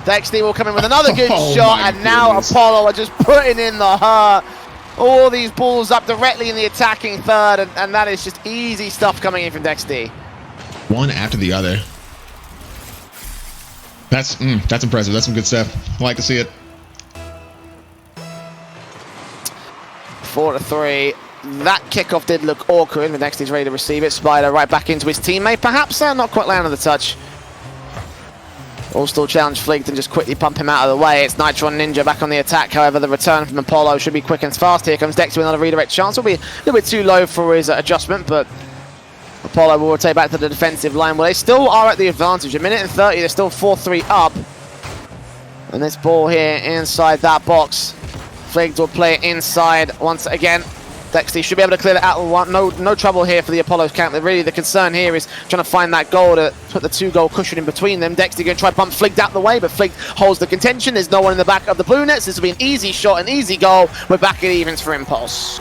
Dexty will come in with another good shot, and now Apollo are just putting in the hurt. All these balls up directly in the attacking third, and that is just easy stuff coming in from Dexty. One after the other. That's impressive. That's some good stuff. I like to see it. 4-3. That kickoff did look awkward, but Dexty's ready to receive it. Spider right back into his teammate, perhaps not quite landing the touch. All still challenge Flig and just quickly pump him out of the way. It's Nitron Ninja back on the attack. However, the return from Apollo should be quick and fast. Here comes Dexty with another redirect chance. Will be a little bit too low for his adjustment, but Apollo will rotate back to the defensive line. Well, they still are at the advantage. A minute and 30, they're still 4-3 up. And this ball here inside that box. Flig will play it inside once again. Dexty should be able to clear that out. No trouble here for the Apollo camp. Really, the concern here is trying to find that goal to put the two-goal cushion in between them. Dexty going to try to bump Flig out the way, but Flig holds the contention. There's no one in the back of the blue nets. This will be an easy shot, an easy goal. We're back at evens for Impulse.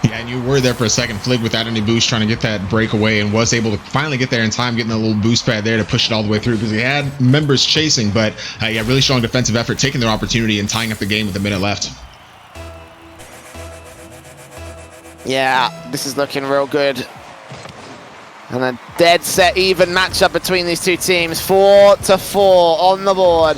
Yeah, and you were there for a second. Flig without any boost trying to get that breakaway, and was able to finally get there in time, getting a little boost pad there to push it all the way through, because he had members chasing. But yeah, really strong defensive effort, taking their opportunity and tying up the game with a minute left. Yeah, this is looking real good. And a dead set even matchup between these two teams. 4-4 on the board.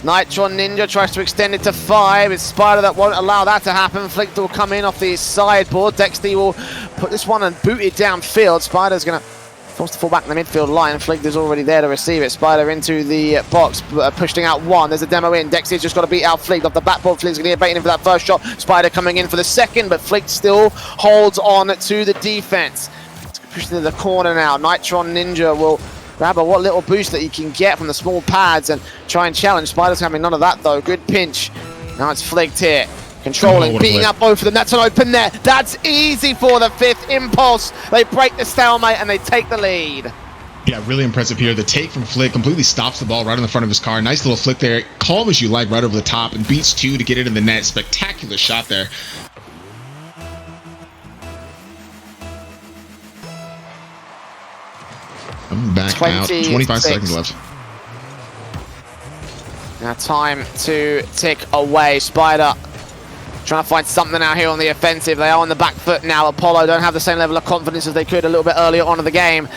Nitron Ninja tries to extend it to 5. It's Spider that won't allow that to happen. Flick will come in off the sideboard. Dexty will put this one and boot it downfield. Spider's going to force to fall back in the midfield line. Flick is already there to receive it. Spider into the box, pushing out one. There's a demo in. Dexty's just got to beat out Flick off the backboard. Flick's going to get baited in for that first shot. Spider coming in for the second, but Flick still holds on to the defense. It's pushed into the corner now. Nitron Ninja will grab what little boost that he can get from the small pads and try and challenge. Spider's having none of that though. Good pinch. Now it's Flicked here. Controlling, beating up both of them. That's an open net. That's easy for the fifth. Impulse. They break the stalemate and they take the lead. Yeah, really impressive here. The take from Flick completely stops the ball right in the front of his car. Nice little flick there. Calm as you like, right over the top, and beats two to get it in the net. Spectacular shot there. I'm back out. 25 seconds left. Now time to tick away. Spider trying to find something out here on the offensive. They are on the back foot now. Apollo don't have the same level of confidence as they could a little bit earlier on in the game.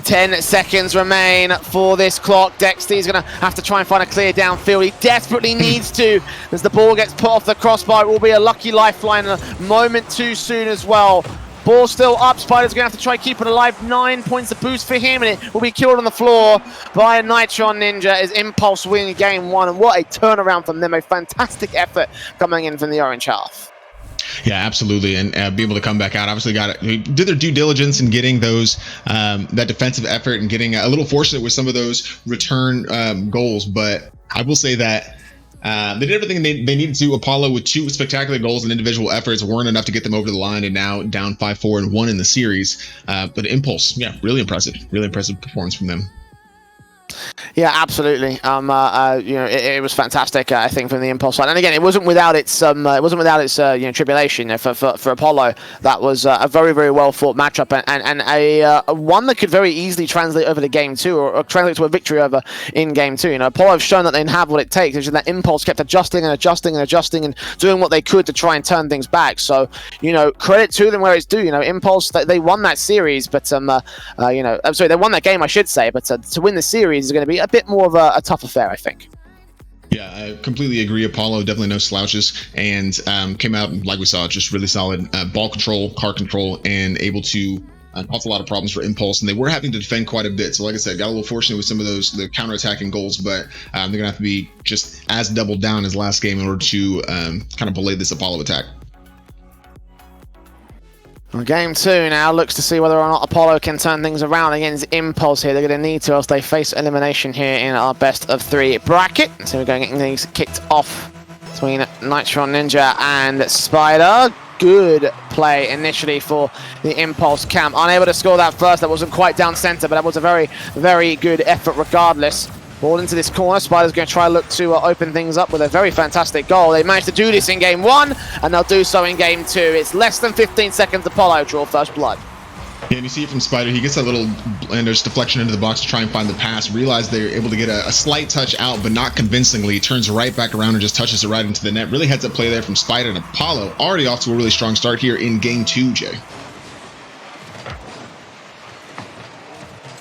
10 seconds remain for this clock. Dexty's going to have to try and find a clear downfield. He desperately needs to, as the ball gets put off the crossbar. It will be a lucky lifeline a moment too soon as well. Ball still up. Spider's going to have to try keep it alive. 9 points of boost for him, and it will be killed on the floor by a Nitron Ninja as Impulse winning game 1. And what a turnaround from them. A fantastic effort coming in from the orange half. Yeah, absolutely, and be able to come back out. Obviously, did their due diligence in getting those that defensive effort and getting a little fortunate with some of those return goals. But I will say that they did everything they needed to. Apollo with 2 spectacular goals and individual efforts weren't enough to get them over the line, and now down 5-4 and 1 in the series. But Impulse, yeah, really impressive performance from them. Yeah, absolutely. It was fantastic. I think from the Impulse side, and again, it wasn't without its tribulation. For Apollo, that was a very, very well fought matchup, and a one that could very easily translate over to game 2, or translate to a victory over in game 2. Apollo have shown that they have what it takes. It's just that Impulse kept adjusting and doing what they could to try and turn things back. So, credit to them where it's due. Impulse, they won that series, but they won that game, I should say. But to win the series is going to be a bit more of a tough affair, I think. Yeah, I completely agree. Apollo, definitely no slouches, and came out, like we saw, just really solid ball control, car control, and able to cause a lot of problems for Impulse. And they were having to defend quite a bit. So like I said, got a little fortunate with some of the counterattacking goals, but they're going to have to be just as doubled down as last game in order to kind of belay this Apollo attack. Well, game 2 now looks to see whether or not Apollo can turn things around against Impulse here. They're going to need to, else they face elimination here in our best of 3 bracket. So we're going to get things kicked off between Nitron Ninja and Spider. Good play initially for the Impulse camp. Unable to score that first. That wasn't quite down center, but that was a very, very good effort regardless. Ball into this corner. Spider's going to try look to open things up with a very fantastic goal. They managed to do this in game 1, and they'll do so in game 2. It's less than 15 seconds. Apollo draw first blood. Yeah, and you see it from Spider. He gets that little Landers deflection into the box to try and find the pass. Realize they're able to get a slight touch out, but not convincingly. Turns right back around and just touches it right into the net. Really heads up play there from Spider, and Apollo already off to a really strong start here in game 2, Jay.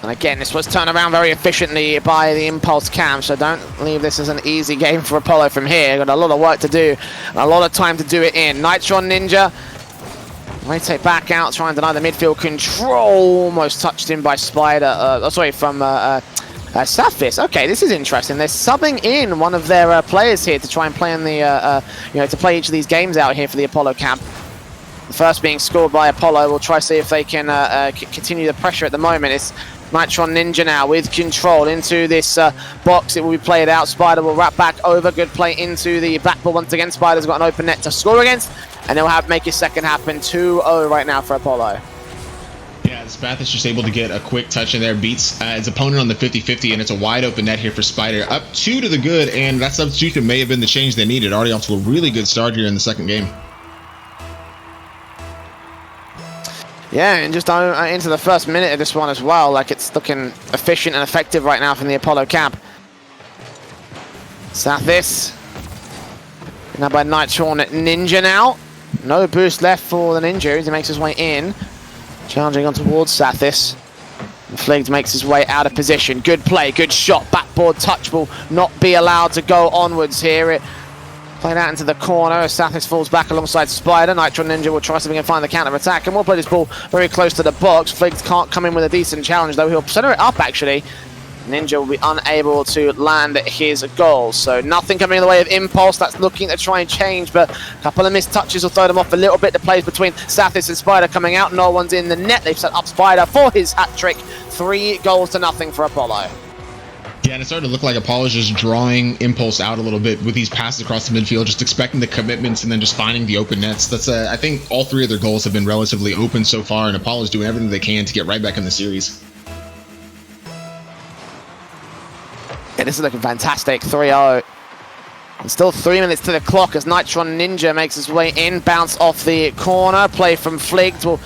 And again, this was turned around very efficiently by the Impulse camp, so don't leave this as an easy game for Apollo from here. Got a lot of work to do, and a lot of time to do it in. Nitron Ninja, rotate back out, try and deny the midfield control. Almost touched in by Spider, from Saphis. Okay, this is interesting. They're subbing in one of their players here to try and play in the, to play each of these games out here for the Apollo camp. The first being scored by Apollo. We'll try to see if they can continue the pressure at the moment. It's Nitron Ninja now with control into this box. It will be played out. Spider will wrap back over. Good play into the backboard once again. Spider's got an open net to score against, and they'll make his second happen. 2-0 right now for Apollo. Yeah, Spath is just able to get a quick touch in there, beats his opponent on the 50-50, and it's a wide open net here for Spider. Up 2 to the good, and that substitution may have been the change they needed. Already off to a really good start here in the second game. Yeah, and just into the first minute of this one as well. Like, it's looking efficient and effective right now from the Apollo camp. Sathis. Now by Nitron Ninja now. No boost left for the Ninja as he makes his way in. Challenging on towards Sathis. Fligged makes his way out of position. Good play, good shot. Backboard touch will not be allowed to go onwards here. It played out into the corner as Sathis falls back alongside Spider. Nitron Ninja will try something and find the counter-attack, and we'll play this ball very close to the box. Fligged can't come in with a decent challenge, though. He'll center it up, actually. Ninja will be unable to land his goal. So nothing coming in the way of Impulse. That's looking to try and change, but a couple of missed touches will throw them off a little bit. The plays between Sathis and Spider coming out. No one's in the net. They've set up Spider for his hat-trick. 3-0 for Apollo. Yeah, and it's starting to look like Apollo's just drawing Impulse out a little bit with these passes across the midfield, just expecting the commitments and then just finding the open nets. That's I think all 3 of their goals have been relatively open so far, and Apollo's doing everything they can to get right back in the series. Yeah, this is looking fantastic. 3-0. And still 3 minutes to the clock as Nitron Ninja makes his way in. Bounce off the corner. Play from Fligged will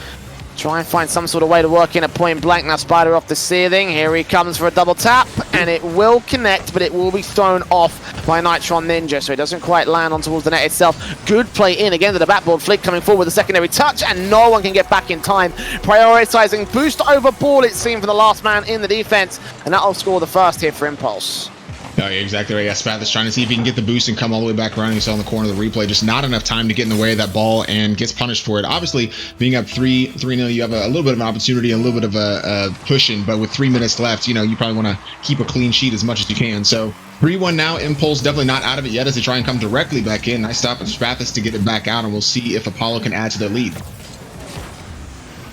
try and find some sort of way to work in a point blank. Now Spider off the ceiling. Here he comes for a double tap. and it will connect, but it will be thrown off by Nitron Ninja, so it doesn't quite land on towards the net itself. Good play in again to the backboard. Flick coming forward with a secondary touch, and no one can get back in time. Prioritizing boost over ball, it seemed, for the last man in the defense, and that'll score the first here for Impulse. Oh, yeah, exactly right. Yeah, Spath is trying to see if he can get the boost and come all the way back around. You saw in the corner of the replay, just not enough time to get in the way of that ball and gets punished for it. Obviously, being up 3-0, you have a little bit of an opportunity, a little bit of a pushing, but with 3 minutes left, you know, you probably want to keep a clean sheet as much as you can. So 3-1 now. Impulse definitely not out of it yet as they try and come directly back in. Nice stop of Spathis to get it back out, and we'll see if Apollo can add to their lead.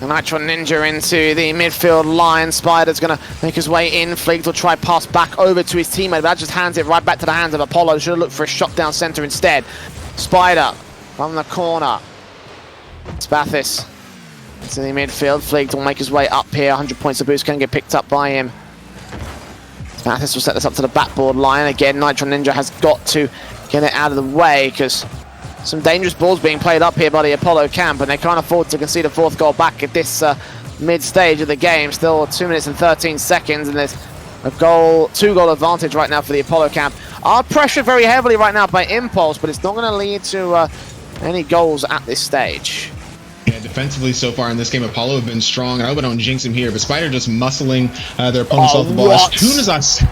Nitron Ninja into the midfield line. Spider's going to make his way in. Fligged will try pass back over to his teammate, but that just hands it right back to the hands of Apollo. Should have looked for a shot down center instead. Spider from the corner. Spathis into the midfield. Fligged will make his way up here. 100 points of boost can get picked up by him. Spathis will set this up to the backboard line. Again, Nitron Ninja has got to get it out of the way because some dangerous balls being played up here by the Apollo camp, and they can't afford to concede a fourth goal back at this mid-stage of the game. Still 2 minutes and 13 seconds, and there's a two-goal advantage right now for the Apollo camp. Are pressured very heavily right now by Impulse, but it's not going to lead to any goals at this stage. Yeah, defensively so far in this game, Apollo have been strong. I hope I don't jinx him here, but Spider just muscling their opponents off the ball. As soon as I say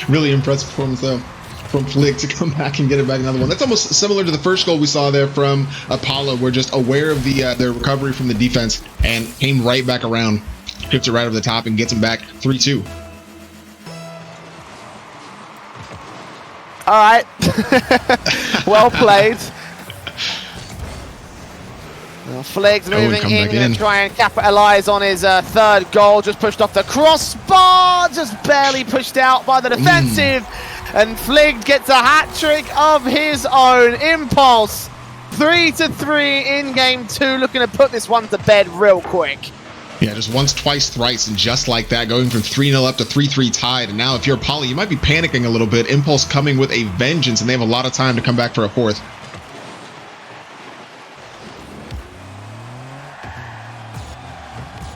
really impressive performance, though, from Flick to come back and get it back another one. That's almost similar to the first goal we saw there from Apollo. We're just aware of their recovery from the defense and came right back around, tipped it right over the top, and gets him back 3-2. All right. Well played. Fligg's moving in to try and capitalize on his third goal. Just pushed off the crossbar, just barely pushed out by the defensive. And Fligged gets a hat-trick of his own. Impulse 3-3 in game 2, looking to put this one to bed real quick. Yeah, just once, twice, thrice, and just like that, going from 3-0 up to 3-3 tied. And now if you're Apollo, you might be panicking a little bit. Impulse coming with a vengeance, and they have a lot of time to come back for a fourth.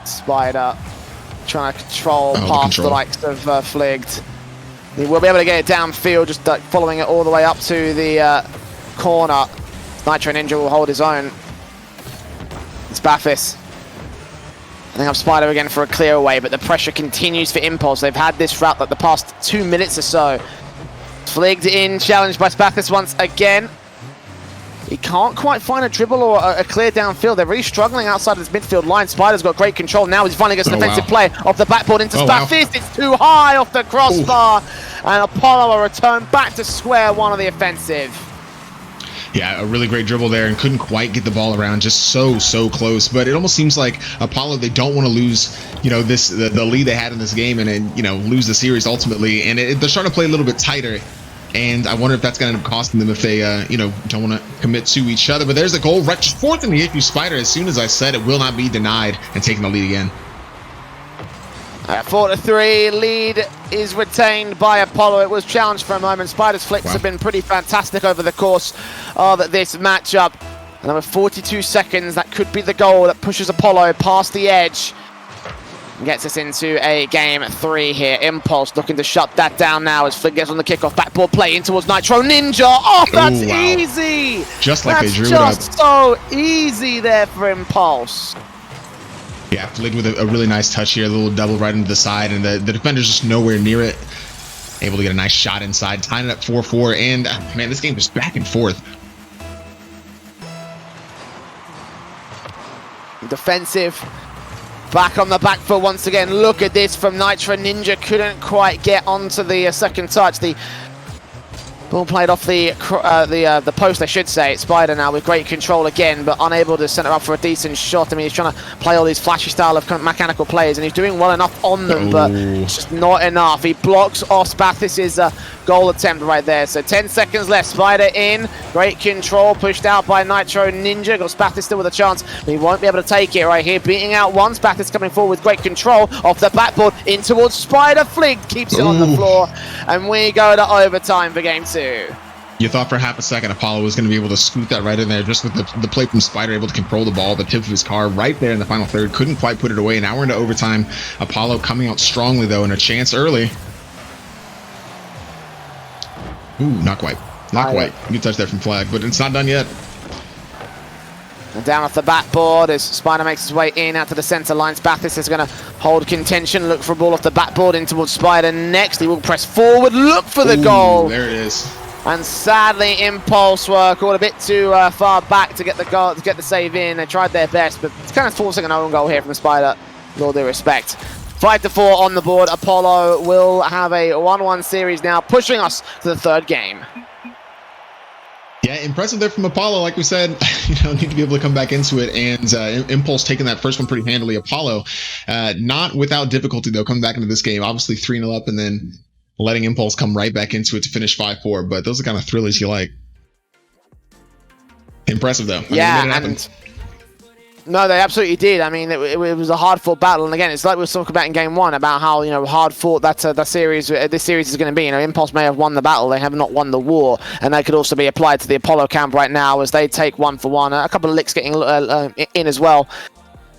Spider trying to control past the likes of Fligged. He will be able to get it downfield, just following it all the way up to the corner. Nitro Ninja will hold his own. It's Spathis. I think I'm Spider again for a clear away, but the pressure continues for Impulse. They've had this route like the past 2 minutes or so. Fligged in, challenged by Spathis once again. He can't quite find a dribble or a clear downfield. They're really struggling outside of this midfield line. Spider's got great control. Now he's finally gets an offensive play off the backboard into Spathis. It's too high off the crossbar. And Apollo will return back to square one of the offensive. Yeah, a really great dribble there and couldn't quite get the ball around. Just so close. But it almost seems like Apollo, they don't want to lose, you know, the lead they had in this game and you know, lose the series ultimately. And they're starting to play a little bit tighter. And I wonder if that's going to end up costing them if they, you know, don't want to commit to each other. But there's the goal, right, just fourth in the issue. Spider, as soon as I said, it will not be denied and taking the lead again. 4-3, lead is retained by Apollo. It was challenged for a moment. Spider's flicks have been pretty fantastic over the course of this matchup. And with 42 seconds, that could be the goal that pushes Apollo past the edge. Gets us into a game 3 here. Impulse looking to shut that down now as Flick gets on the kickoff. Backboard play in towards Nitro Ninja. Oh, that's easy! Just like they drew it up. Just so easy there for Impulse. Yeah, Flick with a really nice touch here. A little double right into the side, and the defender's just nowhere near it. Able to get a nice shot inside. Tying it up 4-4, and man, this game is back and forth. Defensive. Back on the back foot once again. Look at this from Nitro Ninja. Couldn't quite get onto the second touch. The ball played off the post, I should say. It's Spider now with great control again, but unable to center up for a decent shot. I mean, he's trying to play all these flashy style of mechanical plays, and he's doing well enough on them, but it's just not enough. He blocks off Spathis' goal attempt right there. So 10 seconds left. Spider in. Great control. Pushed out by Nitro Ninja. Got Spathis still with a chance, but he won't be able to take it right here. Beating out one. Spathis coming forward with great control off the backboard in towards Spider. Flick keeps it on the floor, and we go to overtime for game 2. You thought for half a second Apollo was going to be able to scoot that right in there, just with the play from Spider, able to control the ball, the tip of his car right there in the final third. Couldn't quite put it away. Now we're into overtime. Apollo coming out strongly, though, and a chance early. Ooh, not quite. Not quite. Good touch there from Flag, but it's not done yet. And down off the backboard as Spider makes his way in out to the center lines. Bathis is going to hold contention, look for a ball off the backboard in towards Spider next. He will press forward, look for the goal. There it is. And sadly, Impulse were caught a bit too far back to get the goal, to get the save in. They tried their best, but it's kind of forcing an own goal here from Spider, with all due respect. 5-4 on the board. Apollo will have a 1-1 series now, pushing us to the third game. Yeah, impressive there from Apollo. Like we said, need to be able to come back into it. And Impulse taking that first one pretty handily. Apollo, not without difficulty, though, coming back into this game. Obviously 3-0 up and then letting Impulse come right back into it to finish 5-4. But those are the kind of thrillers you like. Impressive, though. No, they absolutely did. I mean, it was a hard-fought battle, and again, it's like we were talking about in Game 1 about how hard-fought this series is going to be. Impulse may have won the battle, they have not won the war, and that could also be applied to the Apollo camp right now as they take 1-for-1. A couple of licks getting in as well.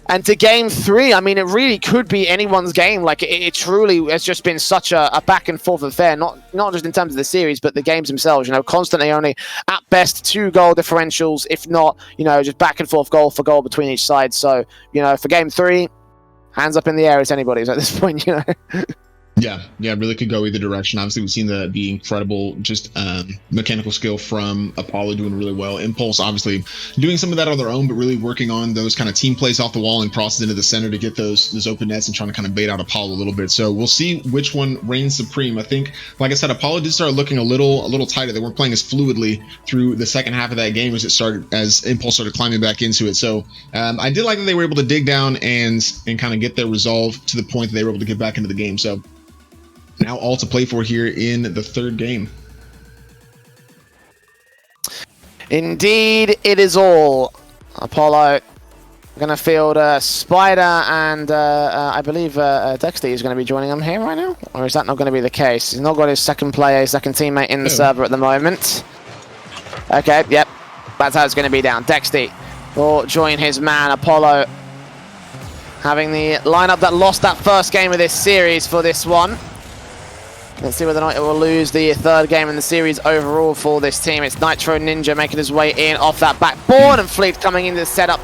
And to Game 3, I mean, it really could be anyone's game. Like, it truly has just been such a back-and-forth affair, not just in terms of the series, but the games themselves, constantly only, at best, 2 goal differentials, if not, just back-and-forth goal for goal between each side. So, for Game 3, hands up in the air, it's anybody's at this point, Yeah, really could go either direction. Obviously, we've seen the incredible just mechanical skill from Apollo doing really well. Impulse, obviously, doing some of that on their own, but really working on those kind of team plays off the wall and crosses into the center to get those open nets and trying to kind of bait out Apollo a little bit. So we'll see which one reigns supreme. I think, like I said, Apollo did start looking a little tighter. They weren't playing as fluidly through the second half of that game as Impulse started climbing back into it. So I did like that they were able to dig down and kind of get their resolve to the point that they were able to get back into the game. So now all to play for here in the third game. Indeed, it is all. Apollo going to field Spider and I believe Dexter is going to be joining them here right now. Or is that not going to be the case? He's not got his second teammate in the server at the moment. Okay, yep. That's how it's going to be down. Dexter will join his man, Apollo. Having the lineup that lost that first game of this series for this one. Let's see whether or not it will lose the third game in the series overall for this team. It's Nitro Ninja making his way in off that backboard, and Fleet coming into the setup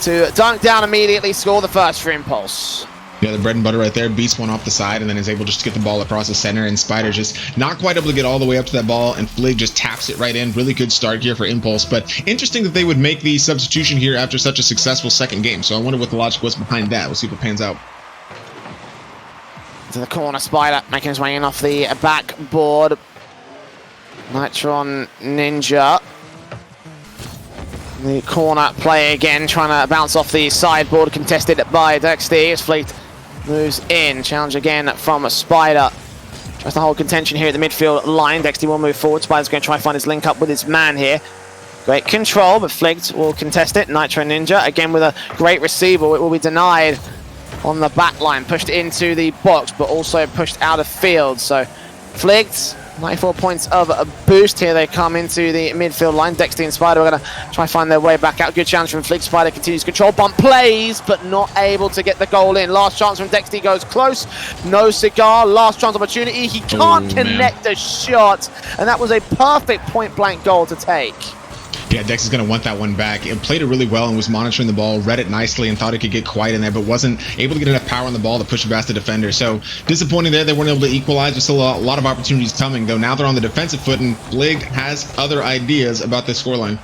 to dunk down immediately, score the first for Impulse. Yeah, the bread and butter right there. Beats one off the side and then is able just to get the ball across the center, and Spider just not quite able to get all the way up to that ball, and Flig just taps it right in. Really good start here for Impulse, but interesting that they would make the substitution here after such a successful second game. So I wonder what the logic was behind that. We'll see if it pans out. To the corner, Spider making his way in off the backboard. Nitron Ninja. The corner play again, trying to bounce off the sideboard, contested by Dexter as Fleet moves in. Challenge again from Spider. Tries to hold contention here at the midfield line. Dexter will move forward. Spider's going to try and find his link up with his man here. Great control, but Fligged will contest it. Nitro Ninja, again with a great receiver. It will be denied on the back line, pushed into the box, but also pushed out of field. So Fligged, 94 points of a boost. Here they come into the midfield line. Dexter and Spider are going to try and find their way back out. Good challenge from Fligged. Spider continues control. Bump plays, but not able to get the goal in. Last chance from Dexter goes close. No cigar. Last chance opportunity. He can't connect a shot. And that was a perfect point-blank goal to take. Yeah, Dex is going to want that one back. It played it really well and was monitoring the ball, read it nicely, and thought it could get quiet in there, but wasn't able to get enough power on the ball to push it past the defender. So disappointing there. They weren't able to equalize. There's still a lot of opportunities coming, though. Now they're on the defensive foot, and Blig has other ideas about this scoreline.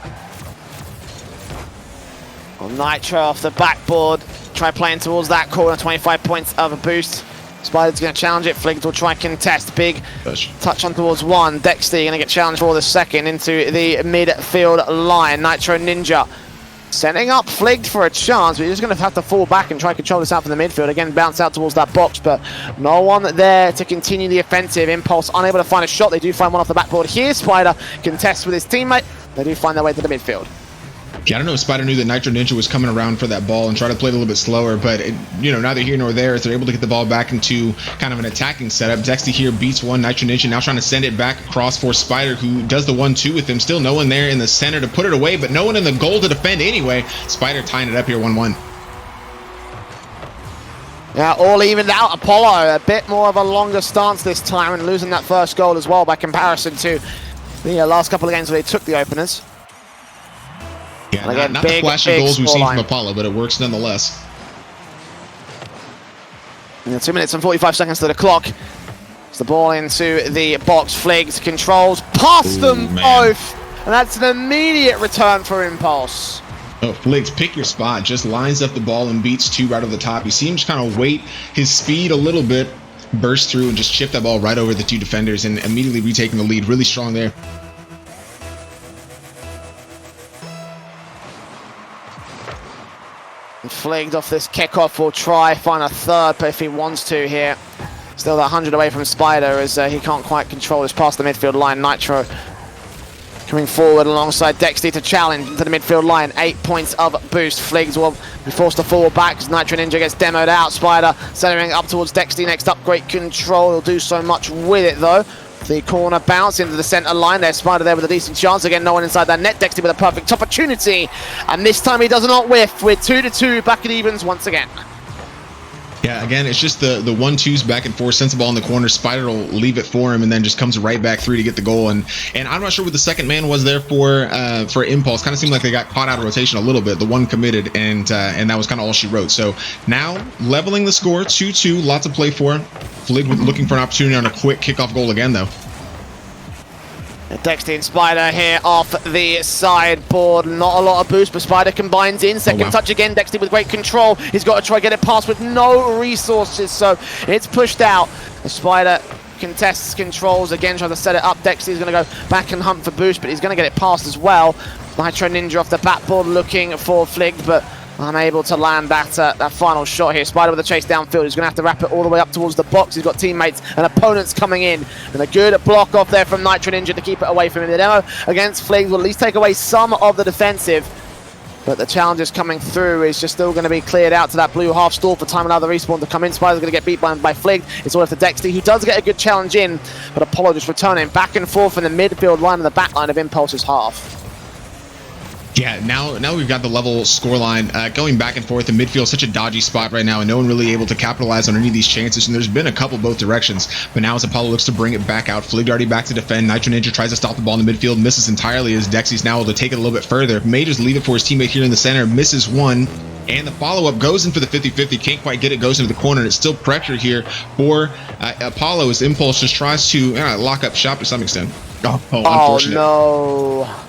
Well, Nitro off the backboard. Try playing towards that corner. 25 points of a boost. Spider's going to challenge it. Fligged will try and contest. Big touch on towards one. Dexter going to get challenged for the second into the midfield line. Nitro Ninja setting up Fligged for a chance, but he's just going to have to fall back and try and control this out from the midfield. Again, bounce out towards that box, but no one there to continue the offensive. Impulse unable to find a shot. They do find one off the backboard here. Spider contests with his teammate. They do find their way to the midfield. Yeah, I don't know if Spider knew that Nitro Ninja was coming around for that ball and tried to play it a little bit slower, but neither here nor there. If they're able to get the ball back into kind of an attacking setup, Dexty here beats one. Nitro Ninja now trying to send it back across for Spider, who does the 1-2 with him. Still no one there in the center to put it away, but no one in the goal to defend anyway. Spider tying it up here 1-1. Yeah, all evened out. Apollo a bit more of a longer stance this time and losing that first goal as well by comparison to the last couple of games where they took the openers. Yeah, again, not the flashy goals we've seen from Apollo, but it works nonetheless. And 2 minutes and 45 seconds to the clock. It's the ball into the box. Fligs controls past them both, and that's an immediate return for Impulse. Oh, Fligs, pick your spot. Just lines up the ball and beats two right over the top. You see him just kind of wait his speed a little bit, burst through, and just chip that ball right over the two defenders and immediately retaking the lead. Really strong there. Fligged off this kickoff will try find a third, but if he wants to here, still that 100 away from Spider as he can't quite control this past the midfield line. Nitro coming forward alongside Dexty to challenge into the midfield line. 8 points of boost. Fligs will be forced to fall back as Nitro Ninja gets demoed out. Spider centering up towards Dexty. Next up, great control. He'll do so much with it though. The corner bounce into the center line there. Spider there with a decent chance. Again, no one inside that net. Dexty with a perfect opportunity. And this time he does not whiff. We're 2-2 back at evens once again. Yeah, again, it's just the 1-2s back and forth. Sends the ball in the corner. Spider will leave it for him and then just comes right back through to get the goal. And I'm not sure what the second man was there for Impulse. Kind of seemed like they got caught out of rotation a little bit. The one committed, and that was kind of all she wrote. So now leveling the score, 2-2. Lots to play for. Flig looking for an opportunity on a quick kickoff goal again, though. Dexty and Spider here off the sideboard. Not a lot of boost, but Spider combines in. Second touch again. Dexty with great control. He's got to try to get it past with no resources, so it's pushed out. The Spider contests, controls again, tries to set it up. Dexty's going to go back and hunt for boost, but he's going to get it past as well. Nitro Ninja off the backboard looking for Flig, but unable to land that final shot here. Spider with a chase downfield. He's going to have to wrap it all the way up towards the box. He's got teammates and opponents coming in. And a good block off there from Nitro Ninja to keep it away from him. The demo against Fligs will at least take away some of the defensive. But the challenges coming through is just still going to be cleared out to that blue half stall for time another respawn to come in. Spider's going to get beat by Flig. It's all up to Dexty, who does get a good challenge in. But Apollo just returning back and forth in the midfield line and the back line of Impulse's half. Yeah, now we've got the level scoreline going back and forth. The midfield such a dodgy spot right now, and no one really able to capitalize on any of these chances. And there's been a couple both directions, but now as Apollo looks to bring it back out, Flig already back to defend. Nitro Ninja tries to stop the ball in the midfield, misses entirely as Dexy's now able to take it a little bit further. May just leave it for his teammate here in the center, misses one, and the follow-up goes in for the 50-50. Can't quite get it, goes into the corner, and it's still pressure here for Apollo as Impulse just tries to lock up shop to some extent. Oh, unfortunate. Oh no.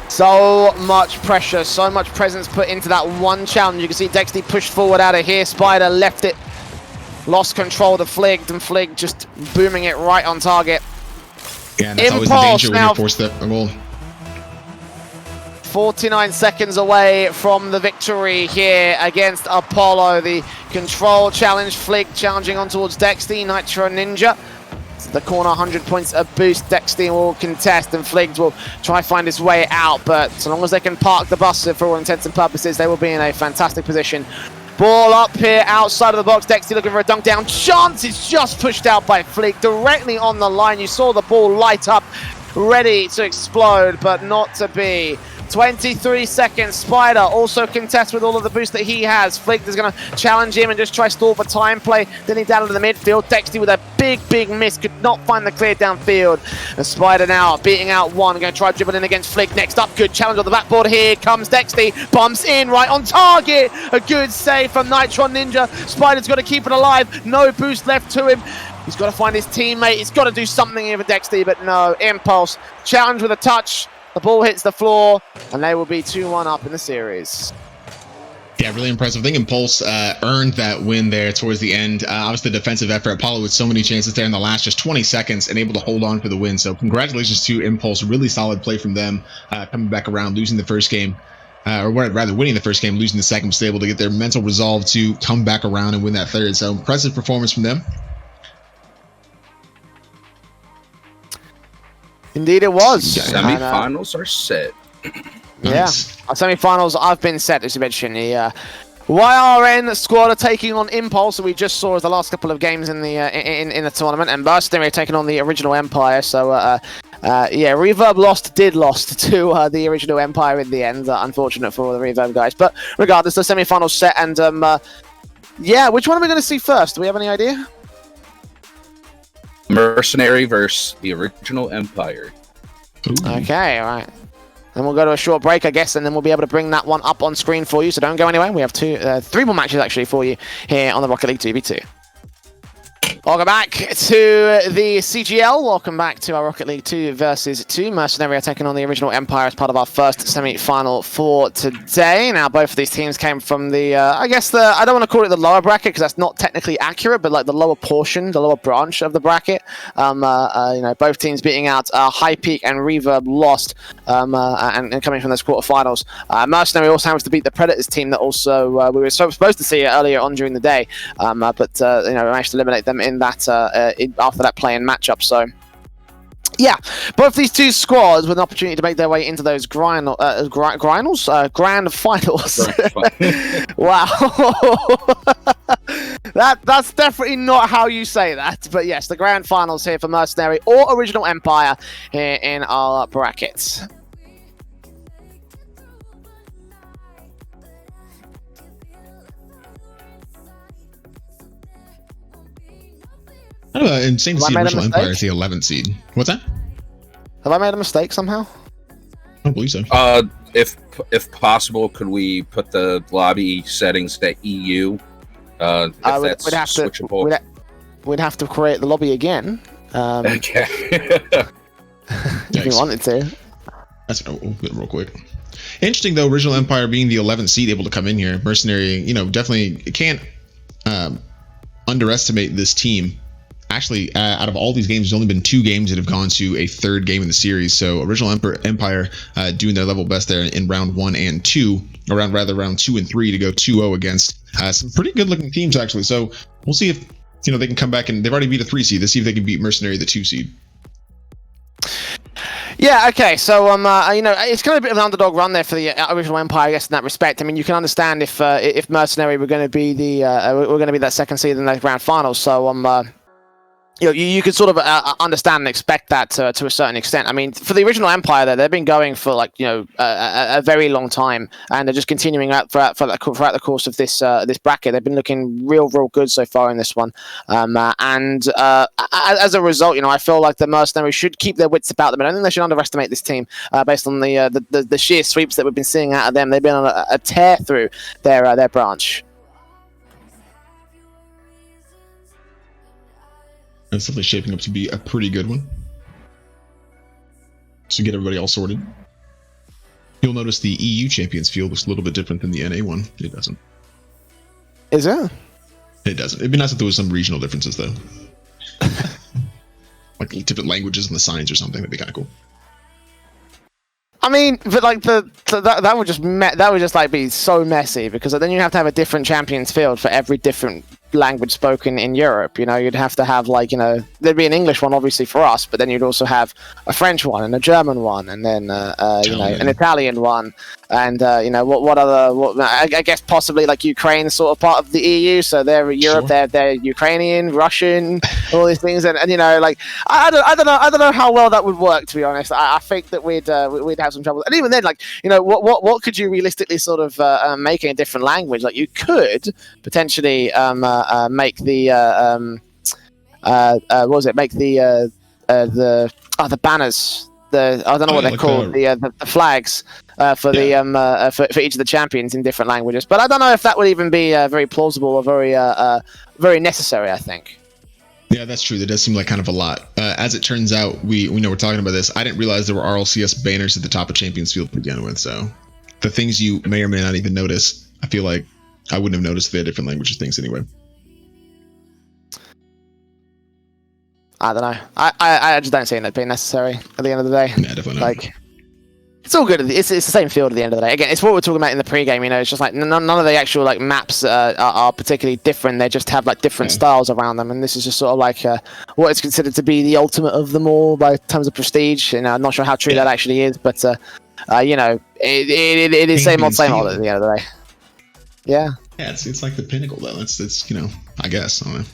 So much pressure, so much presence put into that one challenge. You can see Dexty pushed forward out of here. Spider left it, lost control to Flig, and Flig just booming it right on target. Yeah, and that's always the danger when you force the goal. 49 seconds away from the victory here against Apollo. The control challenge, Flig challenging on towards Dexty, Nitro Ninja. The corner, 100 points of boost. Dexty will contest and Fligs will try find his way out, but so long as they can park the bus for all intents and purposes, they will be in a fantastic position. Ball up here outside of the box. Dexty looking for a dunk down. Chance is just pushed out by Flig directly on the line. You saw the ball light up, ready to explode, but not to be. 23 seconds. Spider also contests with all of the boost that he has. Flig is going to challenge him and just try stall for time play. Then he's down into the midfield. Dexty with a big miss. Could not find the clear downfield. And Spider now beating out one. Going to try dribbling in against Flig. Next up, good challenge on the backboard. Here comes Dexty. Bumps in right on target. A good save from Nitro Ninja. Spider's got to keep it alive. No boost left to him. He's got to find his teammate. He's got to do something here for Dexty, but no. Impulse. Challenge with a touch. The ball hits the floor, and they will be 2-1 up in the series. Yeah, really impressive. I think Impulse earned that win there towards the end. Obviously, the defensive effort. Apollo with so many chances there in the last just 20 seconds and able to hold on for the win. So congratulations to Impulse. Really solid play from them, coming back around, losing the first game. Or rather, winning the first game, losing the second, was able to get their mental resolve to come back around and win that third. So impressive performance from them. Indeed it was. Semi-finals are set. Nice. Yeah, our semi-finals I've been set, as you mentioned. The YRN squad are taking on Impulse, we just saw as the last couple of games in the in the tournament, and Mercenary are taking on the Original Empire. So yeah, Reverb lost to the Original Empire in the end. Unfortunate for the Reverb guys, but regardless, the semi-finals set, and yeah, which one are we going to see first? Do we have any idea? Mercenary versus the Original Empire. Ooh. Okay, all right. Then we'll go to a short break, I guess, and then we'll be able to bring that one up on screen for you. So don't go anywhere. We have three more matches actually for you here on the Rocket League 2v2. Welcome back to the CGL. Welcome back to our Rocket League 2 versus 2. Mercenary are taking on the Original Empire as part of our first semi-final for today. Now, both of these teams came from the, I guess I don't want to call it the lower bracket because that's not technically accurate, but like the lower portion, the lower branch of the bracket. You know, both teams beating out High Peak and Reverb lost, and coming from those quarterfinals. Mercenary also happens to beat the Predators team that also we were supposed to see earlier on during the day, but you know, we managed to eliminate them in that after that play-in matchup. So yeah, both these two squads with an opportunity to make their way into those grand finals. Wow. That's definitely not how you say that, but yes, the grand finals here for Mercenary or Original Empire here in our brackets. Insane to see Original Empire as the 11th seed. What's that? Have I made a mistake somehow? I don't believe so. If possible, could we put the lobby settings to EU? If that's switchable. We'd have to create the lobby again. Okay. If you wanted to. That's real quick. Interesting though, Original Empire being the 11th seed, able to come in here. Mercenary, you know, definitely can't underestimate this team. Actually, out of all these games, there's only been 2 games that have gone to a third game in the series. So Original Empire doing their level best there in round 1 and 2, or round 2 and 3 to go 2-0 against some pretty good looking teams actually. So we'll see if they can come back, and they've already beat a 3 seed. Let's see if they can beat Mercenary, the 2 seed. Yeah, okay, so you know, it's kind of a bit of an underdog run there for the Original Empire, I guess, in that respect. I mean, you can understand if Mercenary were going to be that second seed in the grand finals. So you know, you could sort of understand and expect that to a certain extent. I mean, for the Original Empire, they've been going for like, you know, a very long time, and they're just continuing out throughout the course of this bracket. They've been looking real good so far in this one, and as a result, you know, I feel like the Mercenaries should keep their wits about them. I don't think they should underestimate this team based on the sheer sweeps that we've been seeing out of them. They've been on a tear through their branch. It's definitely shaping up to be a pretty good one. So get everybody all sorted. You'll notice the EU Champions field looks a little bit different than the NA one. It doesn't. Is it? It doesn't. It'd be nice if there was some regional differences though. Like different languages and the signs or something. That'd be kind of cool. I mean, but like that would just like be so messy, because then you have to have a different champions field for every different language spoken in Europe. You know, you'd have to have, like, you know, there'd be an English one obviously for us, but then you'd also have a French one and a German one, and then you know, an Italian one, and you know, I guess possibly like Ukraine sort of part of the EU, so they're Europe. Sure. They're Ukrainian, Russian, all these things, and you know, like I don't know how well that would work, to be honest. I think that we'd have some trouble, and even then, like, you know, what could you realistically sort of make in a different language? Like, you could potentially make the what was it? Make the banners. I don't know what they're called. The flags for for each of the champions in different languages. But I don't know if that would even be very plausible or very necessary, I think. Yeah, that's true. That does seem like kind of a lot. As it turns out, we know we're talking about this. I didn't realize there were RLCS banners at the top of Champions Field to begin with. So the things you may or may not even notice, I feel like I wouldn't have noticed the different languages things anyway. I don't know. I just don't see it being necessary at the end of the day. Yeah, definitely not. Like, it's all good. It's the same field at the end of the day. Again, it's what we're talking about in the pregame. You know, it's just like none of the actual like maps are particularly different. They just have like different styles around them, and this is just sort of like what is considered to be the ultimate of them all by terms of prestige. You know, I'm not sure how true that actually is, but you know, it is same old at the end of the day. Yeah. Yeah, it's like the pinnacle though. It's you know, I guess. I don't know.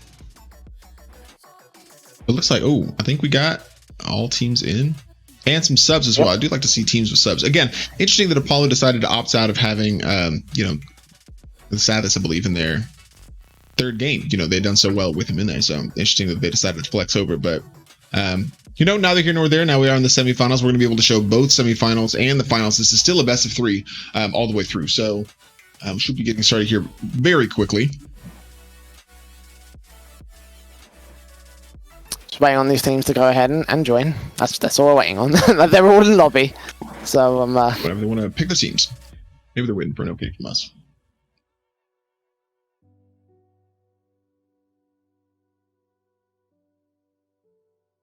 It looks like, oh, I think we got all teams in and some subs as well. I do like to see teams with subs. Again, interesting that Apollo decided to opt out of having, you know, the Saddest, I believe, in their third game. You know, they'd done so well with him in there. So interesting that they decided to flex over. But, you know, neither here nor there. Now we are in the semifinals. We're going to be able to show both semifinals and the finals. This is still a best of 3 all the way through. So should be getting started here very quickly. Just waiting on these teams to go ahead and join. That's all we're waiting on. They're all in the lobby. So whatever they want to pick the teams. Maybe they're waiting for an okay from us.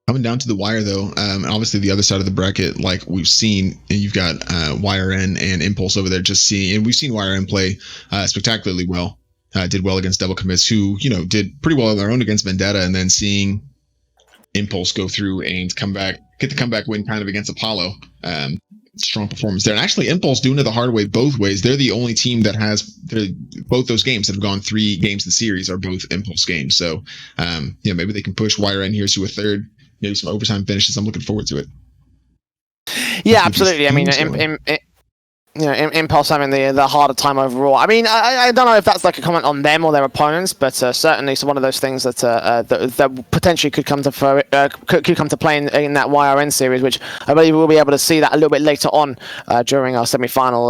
Coming down to the wire though, and obviously the other side of the bracket, like we've seen, and you've got YRN and Impulse over there just seeing, and we've seen YRN play spectacularly well. Did well against Devil Commits, who, you know, did pretty well on their own against Vendetta, and then seeing Impulse go through and come back, get the comeback win kind of against Apollo. Strong performance there. And actually Impulse doing it the hard way both ways. They're the only team that has both those games that have gone 3 games in the series are both Impulse games. So, you know, maybe they can push YRN here to a third. Maybe some overtime finishes. I'm looking forward to it. Yeah, absolutely. I mean, you know, Impulse having the harder time overall. I mean, I don't know if that's like a comment on them or their opponents, but certainly it's one of those things that that potentially could come to play in that YRN series, which I believe we'll be able to see that a little bit later on during our semi-final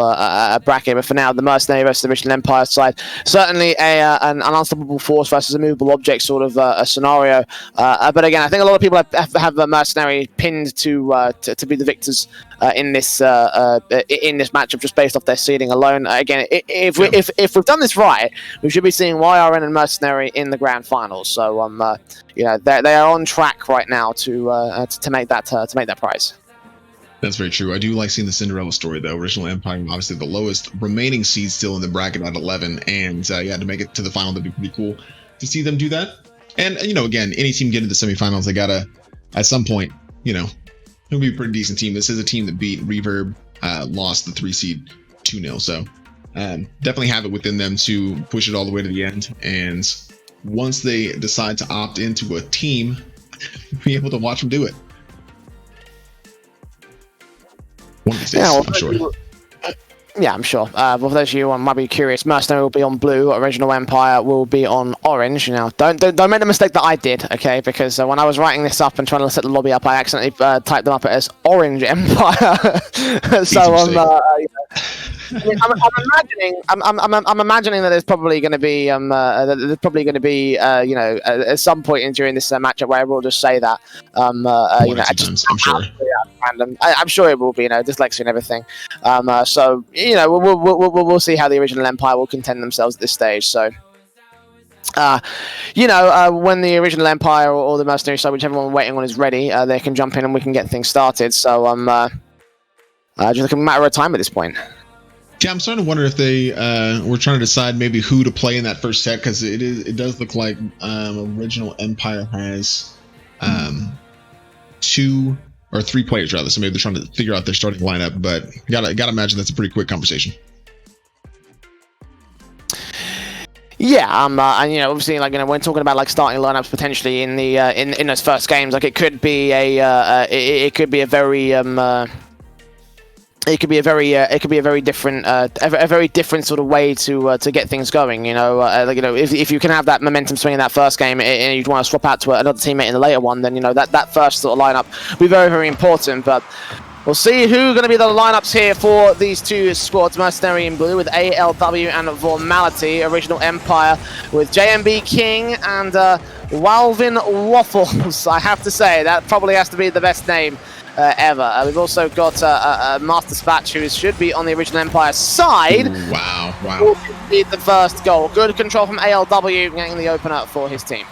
bracket. But for now, the Mercenary versus the Original Empire side, certainly an unstoppable force versus a movable object sort of a scenario. But again, I think a lot of people have the Mercenary pinned to be the victors in this matchup, just based off their seeding alone. Again, if we've done this right, we should be seeing YRN and Mercenary in the grand finals. So you know, they are on track right now to make that prize. That's very true. I do like seeing the Cinderella story though. Original Empire, obviously the lowest remaining seed still in the bracket at 11, and yeah, to make it to the final, that'd be pretty cool to see them do that. And you know, again, any team getting to the semifinals, they gotta at some point, you know, it'll be a pretty decent team. This is a team that beat Reverb, lost the 3 seed 2-0. So definitely have it within them to push it all the way to the end. And once they decide to opt into a team, be able to watch them do it. One of these days, I'm sure. Yeah, I'm sure. But for those of you who might be curious, Mercenary will be on blue, Original Empire will be on orange. You know, don't make the mistake that I did, okay? Because when I was writing this up and trying to set the lobby up, I accidentally typed them up as Orange Empire. So I mean, I'm imagining that there's probably going to be you know, at some point during this matchup where we'll just say that you know, times, I'm sure. Random. I'm sure it will be, you know, dyslexia and everything. So you know, we'll see how the Original Empire will contend themselves at this stage. So. You know, when the Original Empire or the Mercenary side, whichever one we're waiting on, is ready, they can jump in and we can get things started. So just like a matter of time at this point. Yeah, I'm starting to wonder if they were trying to decide maybe who to play in that first set, because it does look like Original Empire has 2 or 3 players rather, so maybe they're trying to figure out their starting lineup. But gotta imagine that's a pretty quick conversation. Yeah, and you know, obviously, like, you know, when talking about like starting lineups potentially in the in those first games, like it could be a very it could be a very different a very different sort of way to get things going. You know, like, you know, if you can have that momentum swing in that first game and you'd want to swap out to another teammate in the later one, then you know that first sort of lineup will be very, very important. But we'll see who are going to be the lineups here for these two squads. Mercenary in blue with ALW and Vormality. Original Empire with JMB King and Walvin Waffles. I have to say, that probably has to be the best name ever. We've also got Master Spatch, who should be on the Original Empire side. Ooh, wow. Who did the first goal. Good control from ALW, getting the opener for his team.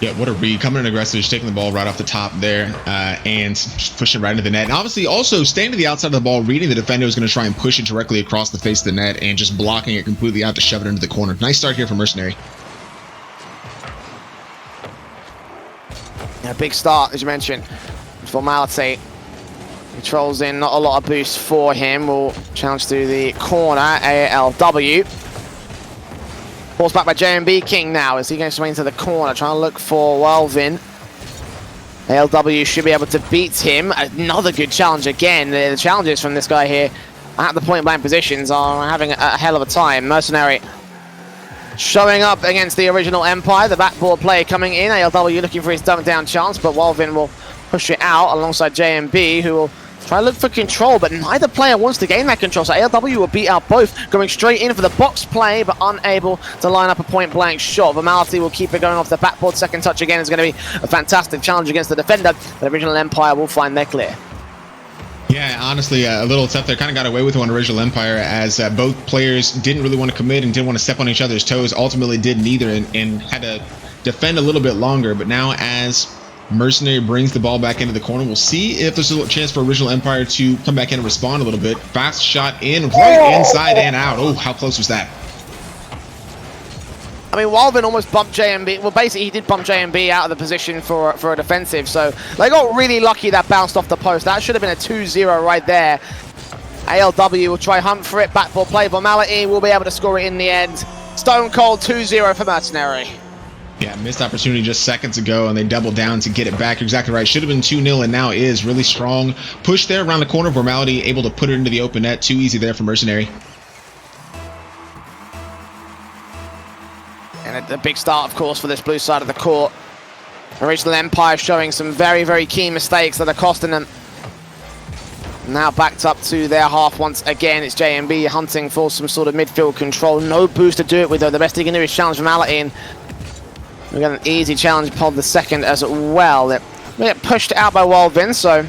Yeah, what a read. Coming in aggressive, just taking the ball right off the top there and just pushing right into the net. And obviously also staying to the outside of the ball, reading the defender was going to try and push it directly across the face of the net and just blocking it completely out to shove it into the corner. Nice start here for Mercenary. Yeah, big start, as you mentioned. Formality. Controls in, not a lot of boost for him. Will challenge to the corner, ALW. Forced back by JMB King now. Is he going to swing to the corner? Trying to look for Welvin. ALW should be able to beat him. Another good challenge again. The challenges from this guy here at the point blank positions are having a hell of a time. Mercenary showing up against the original Empire. The backboard play coming in. ALW looking for his dump down chance, but Welvin will push it out alongside JMB, who will try to look for control, but neither player wants to gain that control, so ALW will beat out both, going straight in for the box play, but unable to line up a point-blank shot. Vermality will keep it going off the backboard. Second touch again is going to be a fantastic challenge against the defender. The original Empire will find their clear. Yeah, honestly, a little tough there. Kind of got away with one original Empire, as both players didn't really want to commit and didn't want to step on each other's toes. Ultimately did neither and had to defend a little bit longer, but now as Mercenary brings the ball back into the corner, we'll see if there's a chance for original Empire to come back in and respond a little bit. Fast shot in, right inside and out. Oh, how close was that? I mean, Welvin almost bumped JMB. Well, basically, he did bump JMB out of the position for a defensive, so they got really lucky that bounced off the post. That should have been a 2-0 right there. ALW will try hunt for it. Backboard play. Vermality will be able to score it in the end. Stone cold 2-0 for Mercenary. Yeah, missed opportunity just seconds ago, and they doubled down to get it back. You're exactly right. Should have been 2-0, and now is. Really strong push there around the corner. Vermality able to put it into the open net. Too easy there for Mercenary. And a big start, of course, for this blue side of the court. Original Empire showing some very, very key mistakes that are costing them. Now backed up to their half once again. It's JMB hunting for some sort of midfield control. No boost to do it with, though. The best he can do is challenge Vermality, and we got an easy challenge pod the second as well. They get pushed out by Welvin, so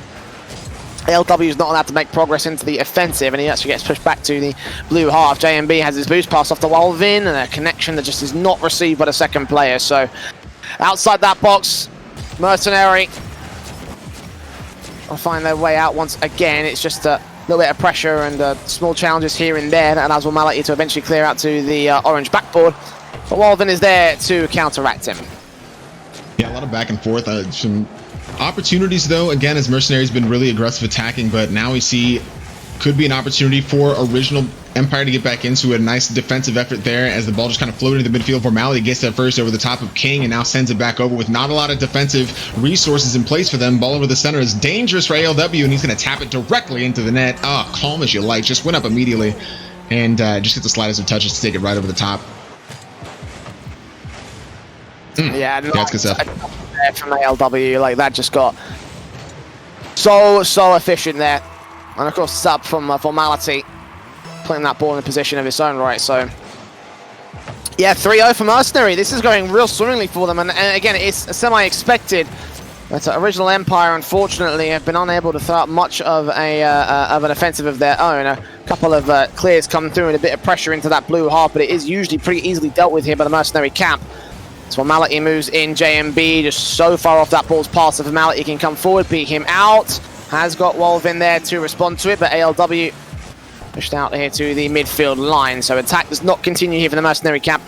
ALW is not allowed to make progress into the offensive, and he actually gets pushed back to the blue half. JMB has his boost pass off to Welvin, and a connection that just is not received by the second player. So outside that box, Mercenary will find their way out once again. It's just a little bit of pressure and small challenges here and there that allows Vermality to eventually clear out to the orange backboard. But Welvin is there to counteract him. Yeah, a lot of back and forth. Some opportunities, though, again, as Mercenary's been really aggressive attacking, but now we see could be an opportunity for original Empire to get back into a nice defensive effort there as the ball just kind of floated into midfield. Vermality gets there first over the top of King and now sends it back over with not a lot of defensive resources in place for them. Ball over the center is dangerous for ALW, and he's going to tap it directly into the net. Oh, calm as you like. Just went up immediately and just hit the slightest of touches to take it right over the top. Yeah, that's good stuff. From ALW, like that just got so efficient there, and of course sub from Formality, putting that ball in a position of its own right. So yeah, 3-0 for Mercenary. This is going real swimmingly for them, and again, it's semi-expected. But original Empire, unfortunately, have been unable to throw out much of an offensive of their own. A couple of clears come through and a bit of pressure into that blue half, but it is usually pretty easily dealt with here by the Mercenary camp. So Formality moves in. JMB just so far off that ball's pass, so Formality can come forward, beat him out. Has got Welvin there to respond to it, but ALW pushed out here to the midfield line. So attack does not continue here for the Mercenary camp.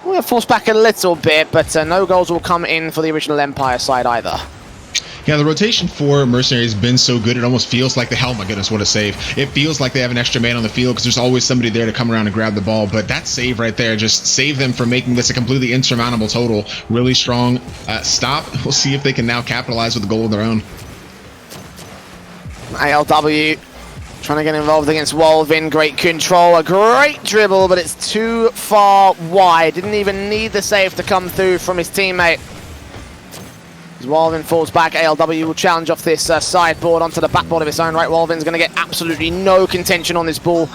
We'll force back a little bit, but no goals will come in for the original Empire side either. Yeah, the rotation for Mercenary has been so good, it almost feels like oh my goodness, what a save. It feels like they have an extra man on the field because there's always somebody there to come around and grab the ball, but that save right there just saved them from making this a completely insurmountable total. Really strong stop. We'll see if they can now capitalize with a goal of their own. ALW trying to get involved against Welvin. Great control, a great dribble, but it's too far wide. Didn't even need the save to come through from his teammate. As Welvin falls back, ALW will challenge off this sideboard onto the backboard of its own right. Welvin's going to get absolutely no contention on this ball.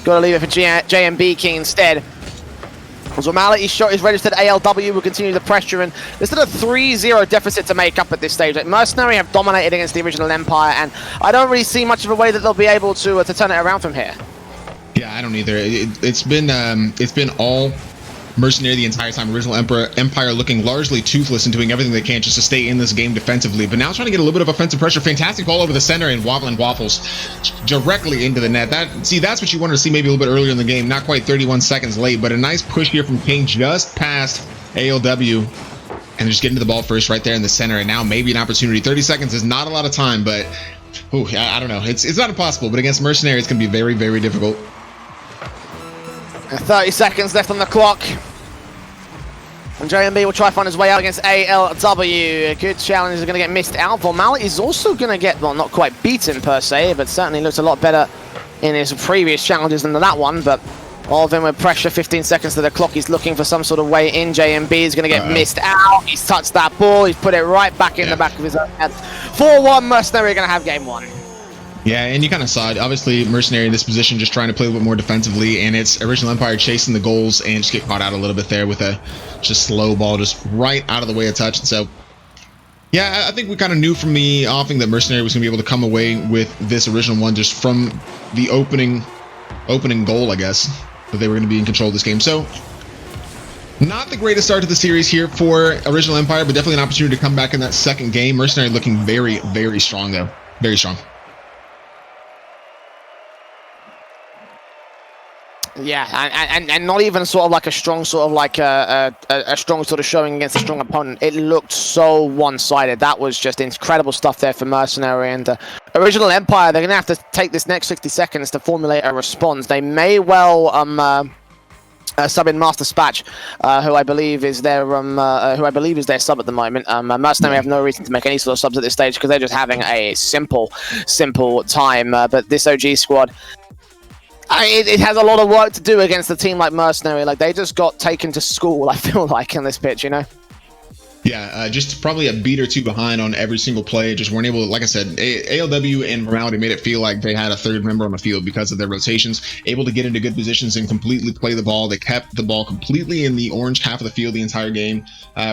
Got to leave it for JMB King instead. As Vermality's shot is registered, ALW will continue the pressure, and there's still a 3-0 deficit to make up at this stage. Like, Mercenary have dominated against the original Empire, and I don't really see much of a way that they'll be able to turn it around from here. Yeah, I don't either. It's been all Mercenary the entire time. Original Empire looking largely toothless and doing everything they can just to stay in this game defensively, but now trying to get a little bit of offensive pressure. Fantastic ball over the center and wobbling waffles directly into the net. That's what you wanted to see maybe a little bit earlier in the game. Not quite 31 seconds late, but a nice push here from King just past ALW, and just getting to the ball first right there in the center, and now maybe an opportunity. 30 seconds is not a lot of time, but Ooh, I don't know. It's not impossible, but against Mercenary, it's going to be very, very difficult. 30 seconds left on the clock. And JMB will try to find his way out against ALW. Good challenges are going to get missed out. Vormalit is also going to get, well, not quite beaten per se, but certainly looks a lot better in his previous challenges than that one. But all of them with pressure, 15 seconds to the clock. He's looking for some sort of way in. JMB is going to get missed out. He's touched that ball. He's put it right back in the back of his own head. 4-1 Mercenary going to have game one. Yeah, and you kind of saw it. Obviously, Mercenary in this position just trying to play a little bit more defensively, and it's Original Empire chasing the goals and just get caught out a little bit there with a just slow ball just right out of the way of touch. And so, yeah, I think we kind of knew from the offing that Mercenary was going to be able to come away with this original one just from the opening goal, I guess, that they were going to be in control of this game. So, not the greatest start to the series here for Original Empire, but definitely an opportunity to come back in that second game. Mercenary looking very, very strong, though. Very strong. Yeah, and not even sort of like a strong sort of like a strong sort of showing against a strong opponent. It looked so one-sided. That was just incredible stuff there for Mercenary and Original Empire. They're gonna have to take this next 60 seconds to formulate a response. They may well sub in Master Spatch, who I believe is their sub at the moment. Mercenary have no reason to make any sort of subs at this stage because they're just having a simple time. But this OG squad, it has a lot of work to do against a team like Mercenary. Like, they just got taken to school, I feel like, in this pitch, you know? Yeah, just probably a beat or two behind on every single play. Just weren't able to, like I said, ALW and Morality made it feel like they had a third member on the field because of their rotations, able to get into good positions and completely play the ball. They kept the ball completely in the orange half of the field the entire game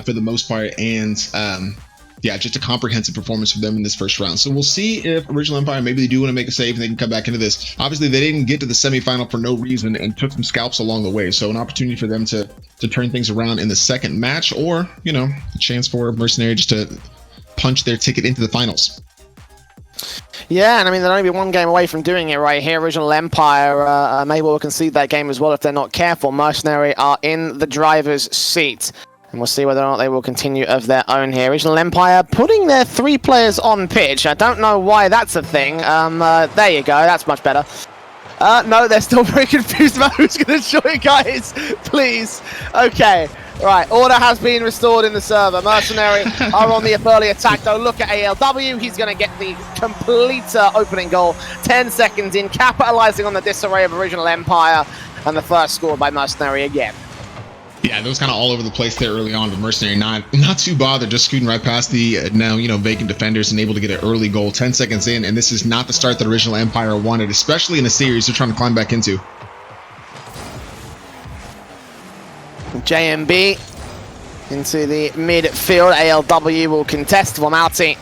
for the most part. And yeah, just a comprehensive performance for them in this first round. So we'll see if Original Empire, maybe they do want to make a save and they can come back into this. Obviously, they didn't get to the semifinal for no reason and took some scalps along the way. So an opportunity for them to turn things around in the second match, or, you know, a chance for Mercenary just to punch their ticket into the finals. Yeah, and I mean, they're only one game away from doing it right here. Original Empire may well concede that game as well if they're not careful. Mercenary are in the driver's seat. And we'll see whether or not they will continue of their own here. Original Empire putting their 3 players on pitch. I don't know why that's a thing. There you go. That's much better. No, they're still very confused about who's going to join, guys. Please. Okay. Right. Order has been restored in the server. Mercenary are on the early attack, though. Look at ALW. He's going to get the complete opening goal. 10 seconds in, capitalizing on the disarray of Original Empire. And the first scored by Mercenary again. Yeah, that was kind of all over the place there early on, but Mercenary not too bothered, just scooting right past the now, you know, vacant defenders and able to get an early goal 10 seconds in, and this is not the start that Original Empire wanted, especially in a series they're trying to climb back into. JMB into the midfield. ALW will contest. Vormalit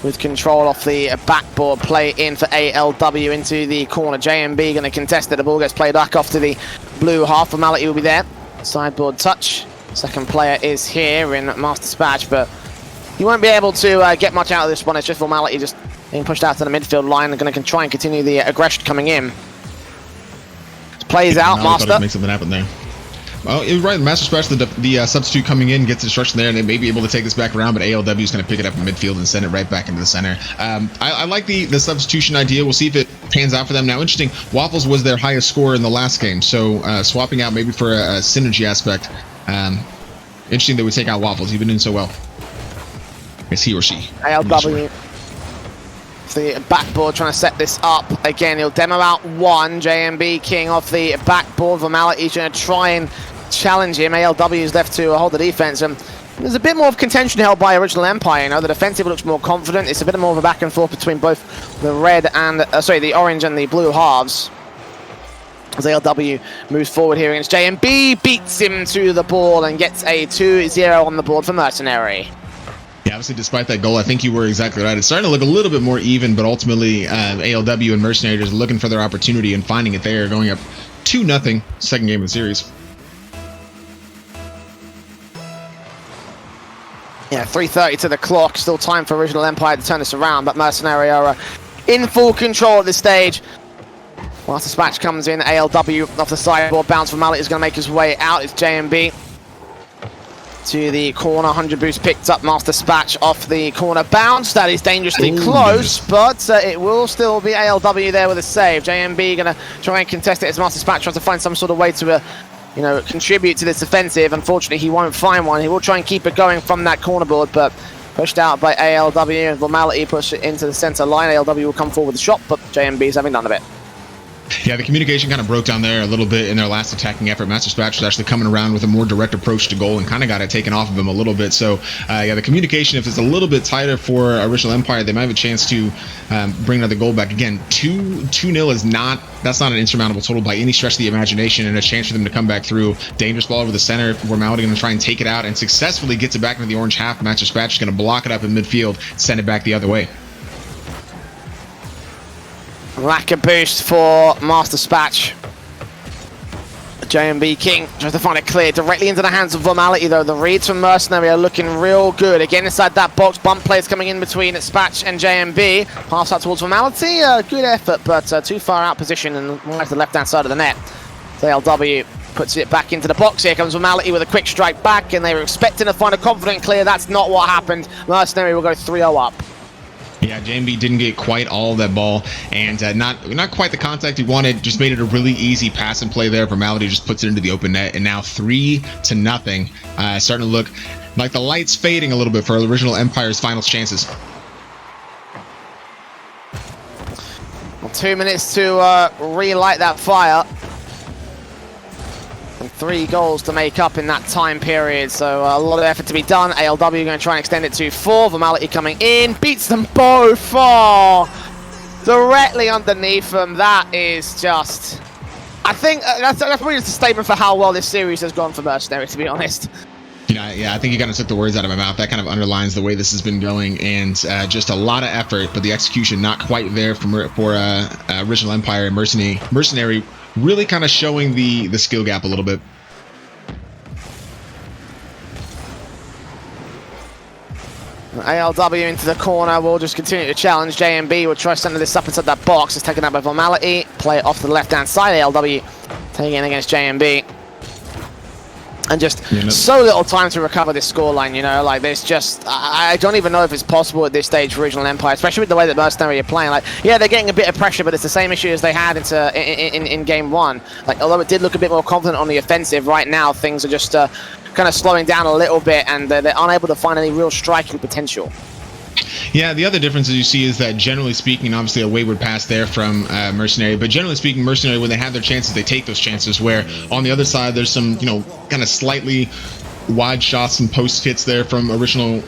with control off the backboard, play in for ALW into the corner. JMB going to contest it. The ball gets played back off to the blue half. Vormalit will be there. Sideboard touch. Second player is here in Master Spatch, but he won't be able to get much out of this one. It's just Vormalit just being pushed out to the midfield line. They're going to try and continue the aggression coming in. Plays out, Master. Make something happen there. Well, you're right. Master Spatch, the substitute coming in, gets instruction there, and they may be able to take this back around, but ALW is going to pick it up in midfield and send it right back into the center. I like the substitution idea. We'll see if it pans out for them. Now, interesting, Waffles was their highest scorer in the last game, so swapping out maybe for a synergy aspect. Interesting that we take out Waffles. He's been doing so well. It's he or she. ALW. The backboard trying to set this up again. He'll demo out one. JMB king off the backboard. Vormalit is going to try and challenge him. ALW is left to hold the defense. There's a bit more of contention held by Original Empire. You know, the defensive looks more confident. It's a bit more of a back and forth between both the red and the orange and the blue halves. As ALW moves forward here against JMB, beats him to the ball and gets a 2-0 on the board for Mercenary. Yeah, obviously, despite that goal, I think you were exactly right. It's starting to look a little bit more even, but ultimately, ALW and Mercenary just looking for their opportunity and finding it there, going up 2-0, second game of the series. Yeah, 3:30 to the clock. Still time for Original Empire to turn this around, but Mercenary are in full control at this stage. Master Spatch comes in. ALW off the sideboard bounce. Vormalit is going to make his way out. It's JMB. to the corner. 100 boost picked up. Master Spatch off the corner bounce. That is dangerously close, but it will still be ALW there with a save. JMB going to try and contest it as Master Spatch tries to find some sort of way to contribute to this offensive. Unfortunately, he won't find one. He will try and keep it going from that corner board, but pushed out by ALW. Normality push it into the center line. ALW will come forward with the shot, but JMB is having none of it. Yeah, the communication kind of broke down there a little bit in their last attacking effort. Master Spatch was actually coming around with a more direct approach to goal and kind of got it taken off of him a little bit. So, yeah, the communication, if it's a little bit tighter for Original Empire, they might have a chance to bring another goal back. Again, 2-0 is that's not an insurmountable total by any stretch of the imagination, and a chance for them to come back through. Dangerous ball over the center. Formality going to try and take it out and successfully gets it back into the orange half. Master Spatch is going to block it up in midfield, send it back the other way. Lack of boost for Master Spatch. JMB King tries to find it clear directly into the hands of Formality, though. The reads from Mercenary are looking real good. Again, inside that box, bump plays coming in between Spatch and JMB. Pass out towards Formality. Good effort, but too far out position and right to the left-hand side of the net. ALW puts it back into the box. Here comes Formality with a quick strike back, and they were expecting to find a confident clear. That's not what happened. Mercenary will go 3-0 up. Yeah, JMB didn't get quite all of that ball, and not quite the contact he wanted. Just made it a really easy pass and play there. Formality just puts it into the open net, and now 3-0. Starting to look like the light's fading a little bit for Original Empire's final chances. Well, 2 minutes to relight that fire. And 3 goals to make up in that time period, so a lot of effort to be done. ALW going to try and extend it to 4. Formality coming in, beats them both far, directly underneath them. That is just, I think that's probably just a statement for how well this series has gone for Mercenary, to be honest. Yeah, I think you kind of took the words out of my mouth. That kind of underlines the way this has been going, and just a lot of effort, but the execution not quite there for Original Empire and Mercenary. Really kind of showing the skill gap a little bit. ALW into the corner will just continue to challenge. JMB will try sending this up inside that box. It's taken out by Formality. Play it off to the left-hand side. ALW taking in against JMB. And just so little time to recover this scoreline, like there's just, I don't even know if it's possible at this stage for Original Empire, especially with the way that Mercenary are playing. Like, yeah, they're getting a bit of pressure, but it's the same issue as they had in game 1. Like, although it did look a bit more confident on the offensive, right now things are just kind of slowing down a little bit, and they're unable to find any real striking potential. Yeah, the other difference you see is that generally speaking, obviously a wayward pass there from Mercenary, but generally speaking, Mercenary, when they have their chances, they take those chances, where on the other side, there's some, kind of slightly wide shots and post hits there from Original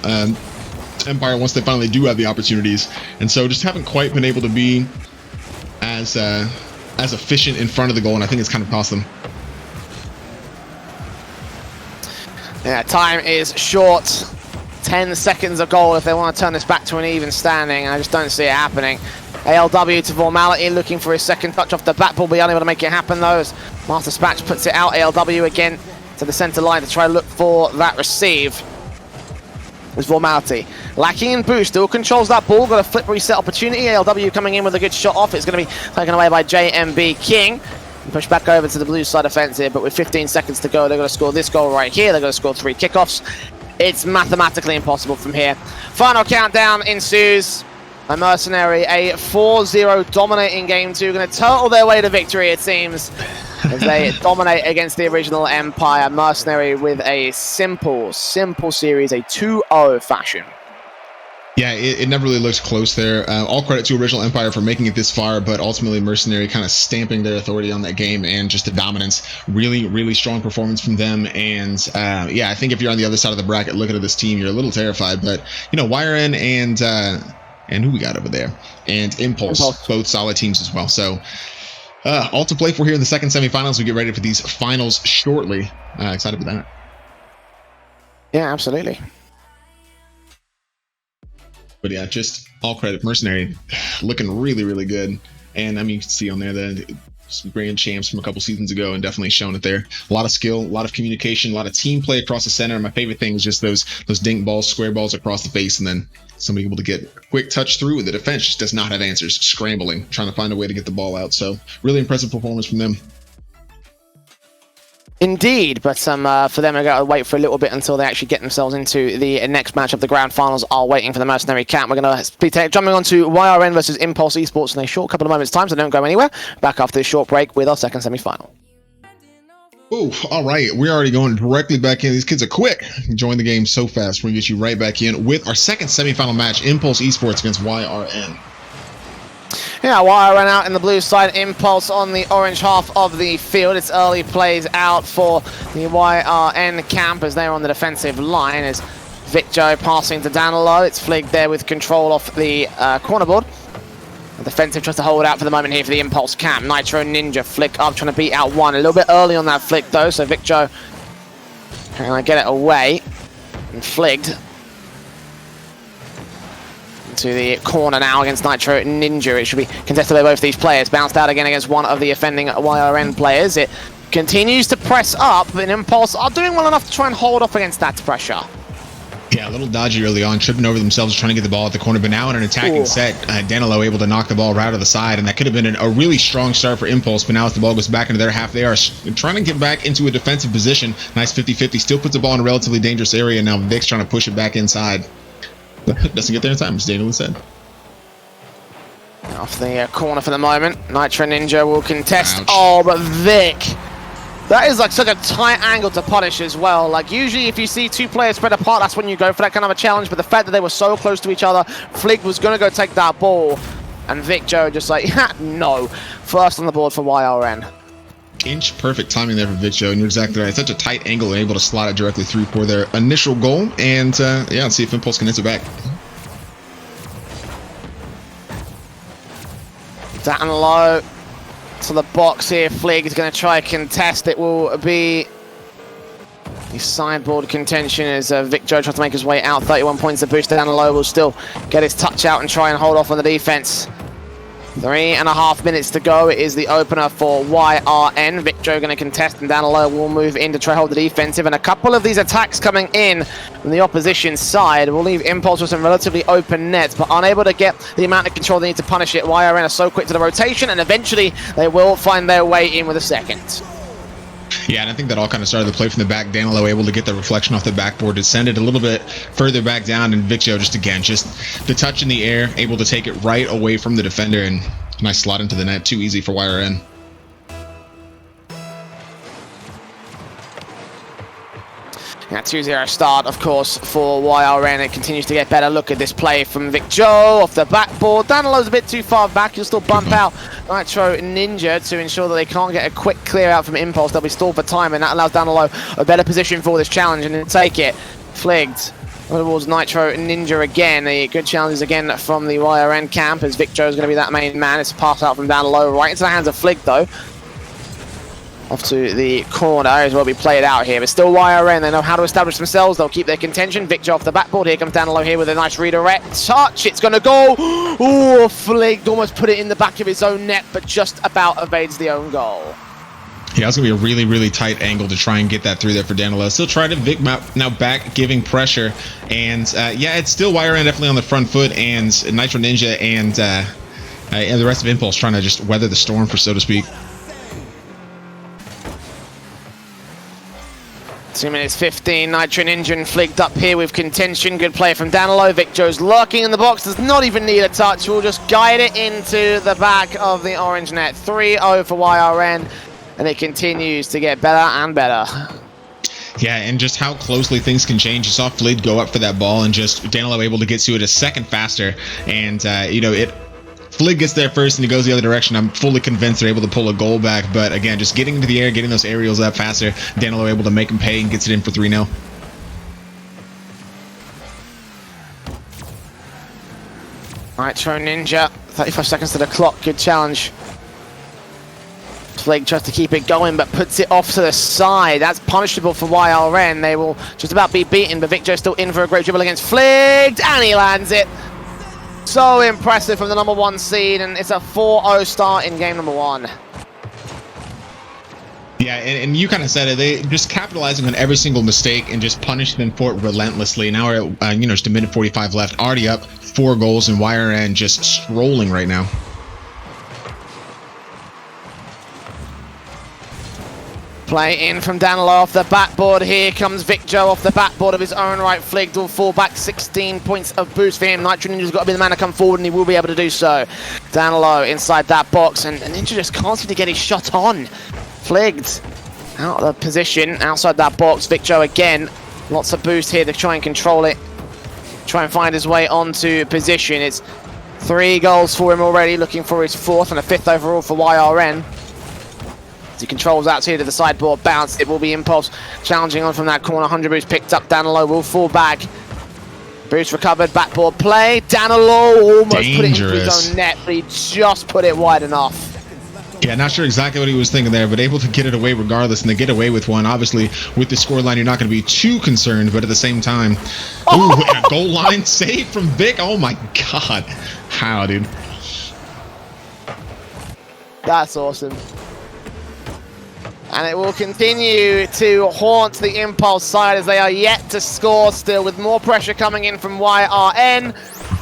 Empire once they finally do have the opportunities. And so just haven't quite been able to be as efficient in front of the goal, and I think it's kind of cost them. Yeah, time is short. 10 seconds of goal if they want to turn this back to an even standing, and I just don't see it happening. ALW to Formality, looking for his second touch off the bat ball, be unable to make it happen though, as Master Spatch puts it out. ALW again to the center line to try to look for that receive. There's Formality lacking in boost, still controls that ball, got a flip reset opportunity. ALW coming in with a good shot off. It's going to be taken away by JMB King. Push back over to the blue side offensive, but with 15 seconds to go, they're going to score this goal right here. They're going to score 3 kickoffs. It's mathematically impossible from here. Final countdown ensues. A Mercenary, a 4-0 dominating game 2. Going to turtle their way to victory, it seems, as they dominate against the Original Empire. Mercenary with a simple series, a 2-0 fashion. Yeah, it never really looks close there. All credit to Original Empire for making it this far, but ultimately Mercenary kind of stamping their authority on that game and just the dominance. Really, really strong performance from them. And yeah, I think if you're on the other side of the bracket looking at this team, you're a little terrified. But, Wiren and who we got over there? And Impulse, both solid teams as well. So all to play for here in the second semifinals. We get ready for these finals shortly. Excited for that. Yeah, absolutely. But yeah, just all credit. Mercenary looking really, really good. And I mean, you can see on there that some grand champs from a couple seasons ago, and definitely shown it there. A lot of skill, a lot of communication, a lot of team play across the center. And my favorite thing is just those dink balls, square balls across the face, and then somebody able to get a quick touch through. The defense just does not have answers, scrambling, trying to find a way to get the ball out. So really impressive performance from them. Indeed, but for them, I got to wait for a little bit until they actually get themselves into the next match of the grand finals. Are waiting for the mercenary camp. We're going to be jumping on to YRN versus Impulse Esports in a short couple of moments' time, so don't go anywhere. Back after this short break with our second semi-final. Oh, all right. We're already going directly back in. These kids are quick. Join the game so fast. We're going to get you right back in with our second semi-final match, Impulse Esports against YRN. Yeah, YRN out in the blue side, Impulse on the orange half of the field. It's early plays out for the YRN camp as they're on the defensive line as Vicjo passing to Danilo. It's Flig there with control off the corner board. The defensive tries to hold out for the moment here for the Impulse camp. Nitro Ninja flick up, trying to beat out one. A little bit early on that flick though, so Vicjo can get it away and fligged to the corner now against Nitro Ninja. It should be contested by both these players. Bounced out again against one of the offending YRN players. It continues to press up, but Impulse are doing well enough to try and hold off against that pressure. Yeah, a little dodgy early on, tripping over themselves, trying to get the ball at the corner, but now in an attacking set, Danilo able to knock the ball right to the side, and that could have been a really strong start for Impulse, but now as the ball goes back into their half, they are trying to get back into a defensive position. Nice 50-50, still puts the ball in a relatively dangerous area, now Vic's trying to push it back inside. Doesn't get there in time, as Daniel said. Off the corner for the moment. Nitro Ninja will contest. Ouch. Oh, but Vic. That is like such a tight angle to punish as well. Like usually if you see two players spread apart, that's when you go for that kind of a challenge. But the fact that they were so close to each other, Flig was going to go take that ball. And Vicjo just like, no. First on the board for YRN. Inch perfect timing there for Vicjo, and you're exactly right. Such a tight angle, able to slot it directly through for their initial goal, and yeah, let's see if Impulse can hit it back. Down low to the box here. Flig is going to try contest. It will be the sideboard contention as Vicjo tries to make his way out. 31 points to boost. Down low will still get his touch out and try and hold off on the defense. 3.5 minutes to go. It is the opener for YRN. Vicjo going to contest, and Danilo will move in to try hold the defensive. And a couple of these attacks coming in from the opposition side will leave Impulse with some relatively open nets, but unable to get the amount of control they need to punish it. YRN are so quick to the rotation, and eventually they will find their way in with a second. Yeah, and I think that all kind of started the play from the back. Danilo able to get the reflection off the backboard to send it a little bit further back down, and Vicjo just the touch in the air, able to take it right away from the defender, and nice slot into the net. Too easy for YRN. Yeah, 2-0 start, of course, for YRN. It continues to get better. Look at this play from Vicjo off the backboard. Danilo's a bit too far back. He'll still bump out Nitro Ninja to ensure that they can't get a quick clear out from Impulse. They'll be stalled for time, and that allows Danilo a better position for this challenge, and then take it. Fligged towards Nitro Ninja again. A good challenge again from the YRN camp as Vicjo is going to be that main man. It's a pass out from Danilo right into the hands of Flig, though. Off to the corner as well be played out here, but still YRN, they know how to establish themselves. They'll keep their contention. Vicjo off the backboard. Here comes Danilo here with a nice redirect touch. It's going to go. Oh, Flig almost put it in the back of his own net, but just about evades the own goal. Yeah, it's going to be a really, really tight angle to try and get that through there for Danilo. Still try to Vic now back, giving pressure. And yeah, it's still YRN definitely on the front foot, and Nitro Ninja and the rest of Impulse trying to just weather the storm, for so to speak. 2 minutes 15, Nitro Ninja flicked up here with contention. Good play from Danilo. Vicjo's lurking in the box, does not even need a touch. We'll just guide it into the back of the orange net. 3-0 for YRN, and it continues to get better and better. Yeah, and just how closely things can change. You saw Flig go up for that ball, and just Danilo able to get to it a second faster. And, you know, Flig gets there first and he goes the other direction. I'm fully convinced they're able to pull a goal back, but again, just getting into the air, getting those aerials up faster. Danilo able to make him pay and gets it in for 3-0. Nitro Ninja, 35 seconds to the clock. Good challenge. Flig tries to keep it going, but puts it off to the side. That's punishable for YRN. They will just about be beaten, but Vicjo's still in for a great dribble against Flig, and he lands it. So impressive from the number 1 seed, and it's a 4-0 start in game number 1. Yeah, and you kind of said it. They just capitalizing on every single mistake and just punishing them for it relentlessly. Now we're at, just a minute 45 left, already up 4 goals, and YRN just strolling right now. Play in from Danilo off the backboard. Here comes Vic Joe off the backboard of his own right. Fligged will fall back. 16 points of boost for him. Nitro Ninja's got to be the man to come forward, and he will be able to do so. Danilo inside that box, and Ninja just can't seem to get his shot on. Fligged out of the position, outside that box. Vic Joe again. Lots of boost here to try and control it. Try and find his way onto position. It's 3 goals for him already, looking for his 4th and a 5th overall for YRN. As he controls out here to the sideboard bounce, it will be Impulse challenging on from that corner. 100 boost picked up. Danilo will fall back. Boost recovered. Backboard play. Danilo almost put it into his own net, but he just put it wide enough. Yeah, not sure exactly what he was thinking there, but able to get it away regardless, and to get away with one. Obviously, with the scoreline, you're not going to be too concerned, but at the same time, ooh, and a goal line save from Vic. Oh my God, how, dude? That's awesome. And it will continue to haunt the Impulse side as they are yet to score still, with more pressure coming in from YRN.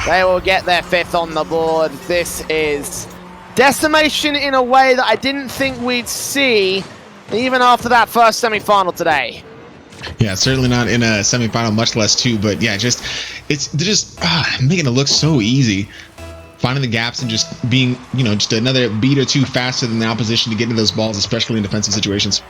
They will get their 5th on the board. This is decimation in a way that I didn't think we'd see even after that first semi-final today. Yeah, certainly not in a semi-final, much less 2, but yeah, they're just making it look so easy. Finding the gaps and just being, you know, just another beat or 2 faster than the opposition to get into those balls, especially in defensive situations.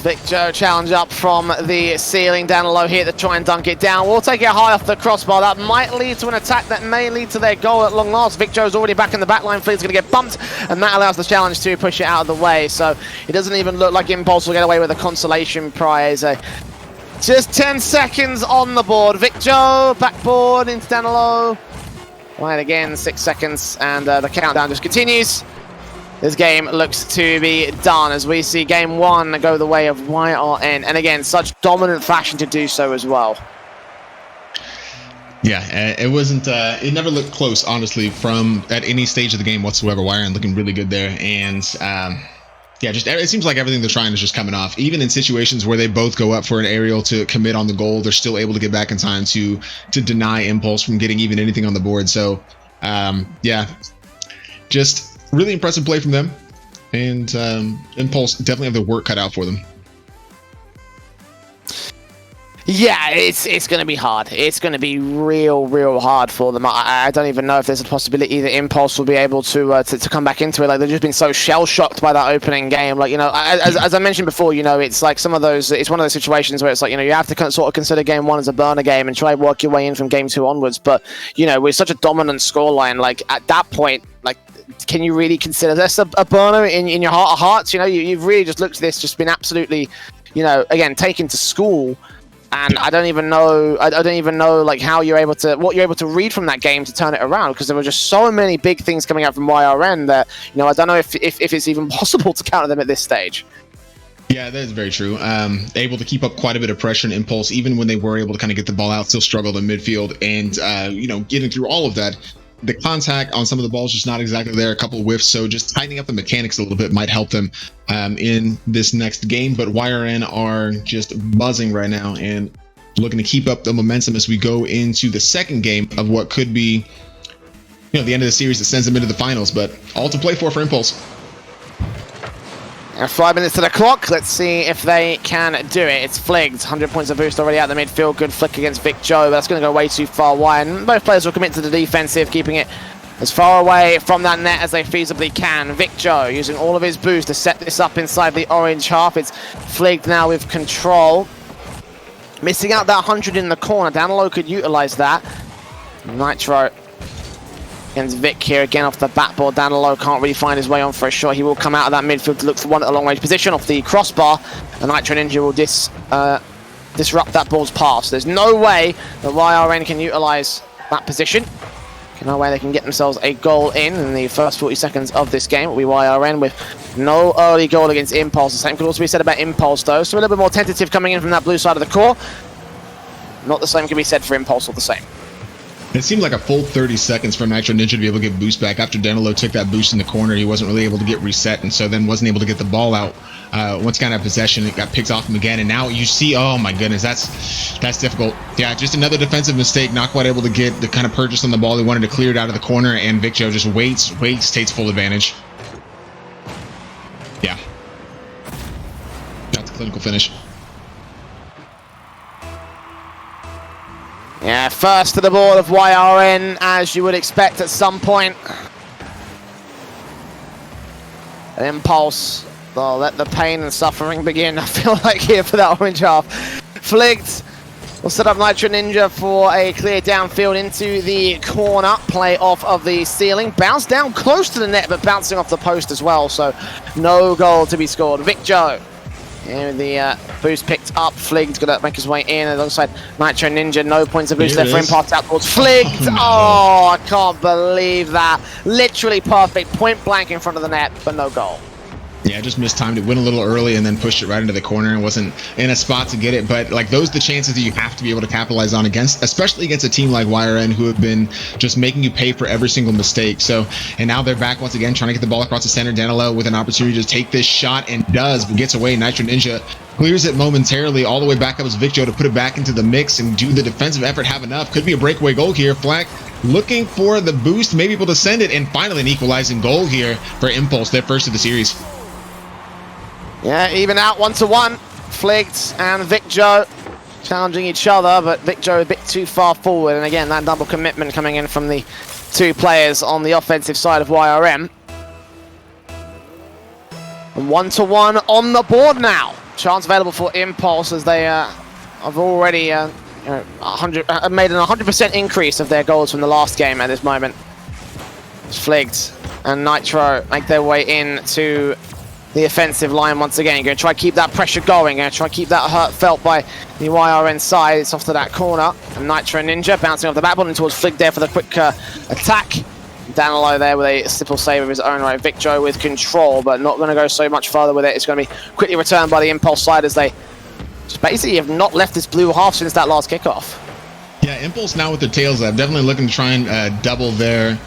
Vic Joe challenge up from the ceiling. Danilo here to try and dunk it down. We'll take it high off the crossbar. That might lead to an attack that may lead to their goal at long last. Vic Joe's already back in the back line. Fleet's going to get bumped, and that allows the challenge to push it out of the way. So it doesn't even look like Impulse will get away with a consolation prize. Just 10 seconds on the board. Vic Joe, backboard into Danilo. Right again, 6 seconds, and the countdown just continues. This game looks to be done as we see game 1 go the way of YRN. And again, such dominant fashion to do so as well. Yeah, it wasn't, it never looked close, honestly, from at any stage of the game whatsoever. YRN looking really good there. And yeah, just it seems like everything they're trying is just coming off. Even in situations where they both go up for an aerial to commit on the goal, they're still able to get back in time to deny Impulse from getting even anything on the board. So, yeah, just really impressive play from them. And Impulse definitely have the work cut out for them. Yeah, it's going to be hard. It's going to be real hard for them. I don't even know if there's a possibility that Impulse will be able to come back into it. Like, they've just been so shell-shocked by that opening game. Like, you know, as I mentioned before, you know, it's like some of those, it's one of those situations where it's like, you know, you have to sort of consider game 1 as a burner game and try and work your way in from game 2 onwards. But, you know, with such a dominant scoreline, like, at that point, like, can you really consider this a burner in your heart of hearts? You know, you've really just looked at this, just been absolutely, you know, again, taken to school. And I don't even know like how you're able to, what you're able to read from that game to turn it around, because there were just so many big things coming out from YRN that, you know, I don't know if it's even possible to counter them at this stage. Yeah, that is very true. Able to keep up quite a bit of pressure and Impulse, even when they were able to kind of get the ball out, still struggled in midfield. And, you know, getting through all of that, the contact on some of the balls just not exactly there, a couple of whiffs, so just tightening up the mechanics a little bit might help them in this next game. But YRN are just buzzing right now and looking to keep up the momentum as we go into the second game of what could be, you know, the end of the series that sends them into the finals. But all to play for Impulse. 5 minutes to the clock. Let's see if they can do it. It's fligged. 100 points of boost already out the midfield. Good flick against Vic Joe, but that's going to go way too far wide. And both players will commit to the defensive, keeping it as far away from that net as they feasibly can. Vic Joe using all of his boost to set this up inside the orange half. It's fligged now with control. Missing out that 100 in the corner. Danilo could utilize that. Nitro against Vic here again off the backboard. Danilo can't really find his way on for a shot. He will come out of that midfield to look for one at a long range position off the crossbar. And Nitro Ninja will disrupt that ball's pass. There's no way that YRN can utilize that position. No way they can get themselves a goal in the first 40 seconds of this game. It will be YRN with no early goal against Impulse. The same could also be said about Impulse though. So a little bit more tentative coming in from that blue side of the core. Not the same can be said for Impulse or the same. It seemed like a full 30 seconds for Nitro Ninja to be able to get boost back. After Danilo took that boost in the corner, he wasn't really able to get reset, and so then wasn't able to get the ball out. Once he got out of possession, it got picked off him again, and now you see, oh my goodness, that's difficult. Yeah, just another defensive mistake, not quite able to get the kind of purchase on the ball. He wanted to clear it out of the corner, and Vic Joe just waits, takes full advantage. Yeah. That's a clinical finish. Yeah, first to the board of YRN, as you would expect at some point. An impulse. They'll let the pain and suffering begin, I feel like, here for that orange half. Fligged will set up Nitro Ninja for a clear downfield into the corner. Play off of the ceiling. Bounce down close to the net, but bouncing off the post as well. So no goal to be scored. Vic Joe. And the boost picked up. Fligged gonna make his way in alongside Nitro Ninja. No points of boost there for him. Pass out towards Fligged. Oh, I can't believe that. Literally perfect. Point blank in front of the net, but no goal. Yeah, just mistimed it, went a little early and then pushed it right into the corner and wasn't in a spot to get it. But like those are the chances that you have to be able to capitalize on against, especially against a team like YRN who have been just making you pay for every single mistake. So, and now they're back once again trying to get the ball across the center. Danilo with an opportunity to take this shot and does, but gets away. Nitro Ninja clears it momentarily all the way back up as Vicjo to put it back into the mix and do the defensive effort, have enough. Could be a breakaway goal here. Flack looking for the boost, maybe able to send it, and finally an equalizing goal here for Impulse, their first of the series. Yeah, even out 1-1. Fligged and Vic Joe challenging each other, but Vic Joe a bit too far forward. And again, that double commitment coming in from the two players on the offensive side of YRM. And 1-1 on the board now. Chance available for Impulse as they have already made an 100% increase of their goals from the last game at this moment. Fligged and Nitro make their way into the offensive line once again. Going to try to keep that pressure going. Going to try to keep that hurt felt by the YRN side. It's off to that corner. And Nitro Ninja bouncing off the backboard and towards Flick there for the quick attack. Danilo there with a simple save of his own right. Vic Joe with control, but not going to go so much further with it. It's going to be quickly returned by the Impulse side as they just basically have not left this blue half since that last kickoff. Yeah, Impulse now with their tails up. Definitely looking to try and double their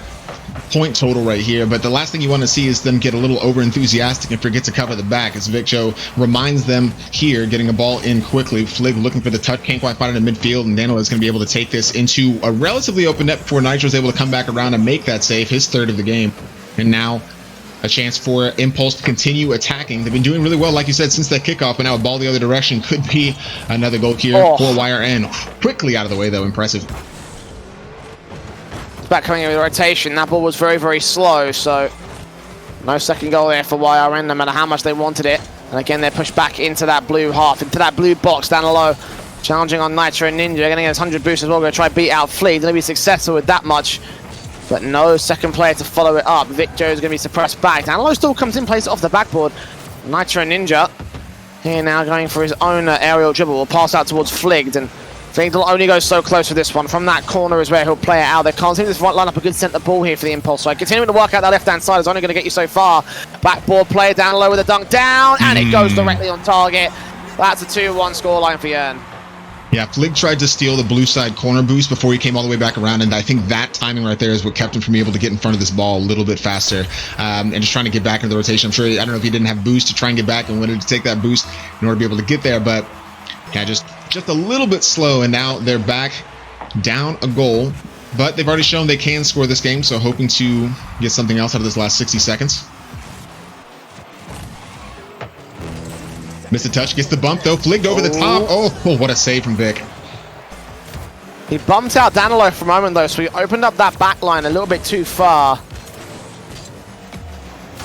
point total right here, but the last thing you want to see is them get a little over enthusiastic and forget to cover the back, as Vicjo reminds them here, getting a ball in quickly. Flig looking for the touch, can't quite find it in midfield, and Danilo is going to be able to take this into a relatively open net before Nitro is able to come back around and make that save, his third of the game. And now a chance for Impulse to continue attacking. They've been doing really well, like you said, since that kickoff, but now a ball the other direction could be another goal here for YRN. Quickly out of the way though, impressive. Back coming in with a rotation. That ball was very, very slow, so no second goal there for YRN, no matter how much they wanted it. And again, they're pushed back into that blue half, into that blue box down low. Challenging on Nitro and Ninja, getting his 100 boost as well. Going to try to beat out Flea. Going to be successful with that much, but no second player to follow it up. Victor is going to be suppressed back. Danilo still comes in, plays it off the backboard. Nitro Ninja here now going for his own aerial dribble. Will pass out towards Fligged, and Fligged will only go so close for this one. From that corner is where he'll play it out. They can't seem to line up a good centre ball here for the Impulse side. Continuing to work out that left-hand side is only going to get you so far. Backboard play down low with a dunk down, and it goes directly on target. That's a 2-1 scoreline for Jörn. Yeah, Flig tried to steal the blue side corner boost before he came all the way back around, and I think that timing right there is what kept him from being able to get in front of this ball a little bit faster, and just trying to get back into the rotation. I'm sure, I don't know if he didn't have boost to try and get back and wanted to take that boost in order to be able to get there, but yeah, just a little bit slow, and now they're back down a goal, but they've already shown they can score this game, so hoping to get something else out of this last 60 seconds. Missed the touch, gets the bump though, flicked over the top. Oh, what a save from Vic. He bumped out Danilo for a moment though, so he opened up that back line a little bit too far.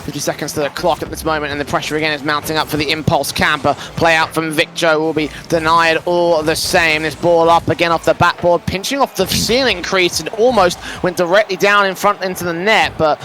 50 seconds to the clock at this moment, and the pressure again is mounting up for the Impulse camper. Play out from Vicjo will be denied all the same. This ball up again off the backboard, pinching off the ceiling crease, and almost went directly down in front into the net, but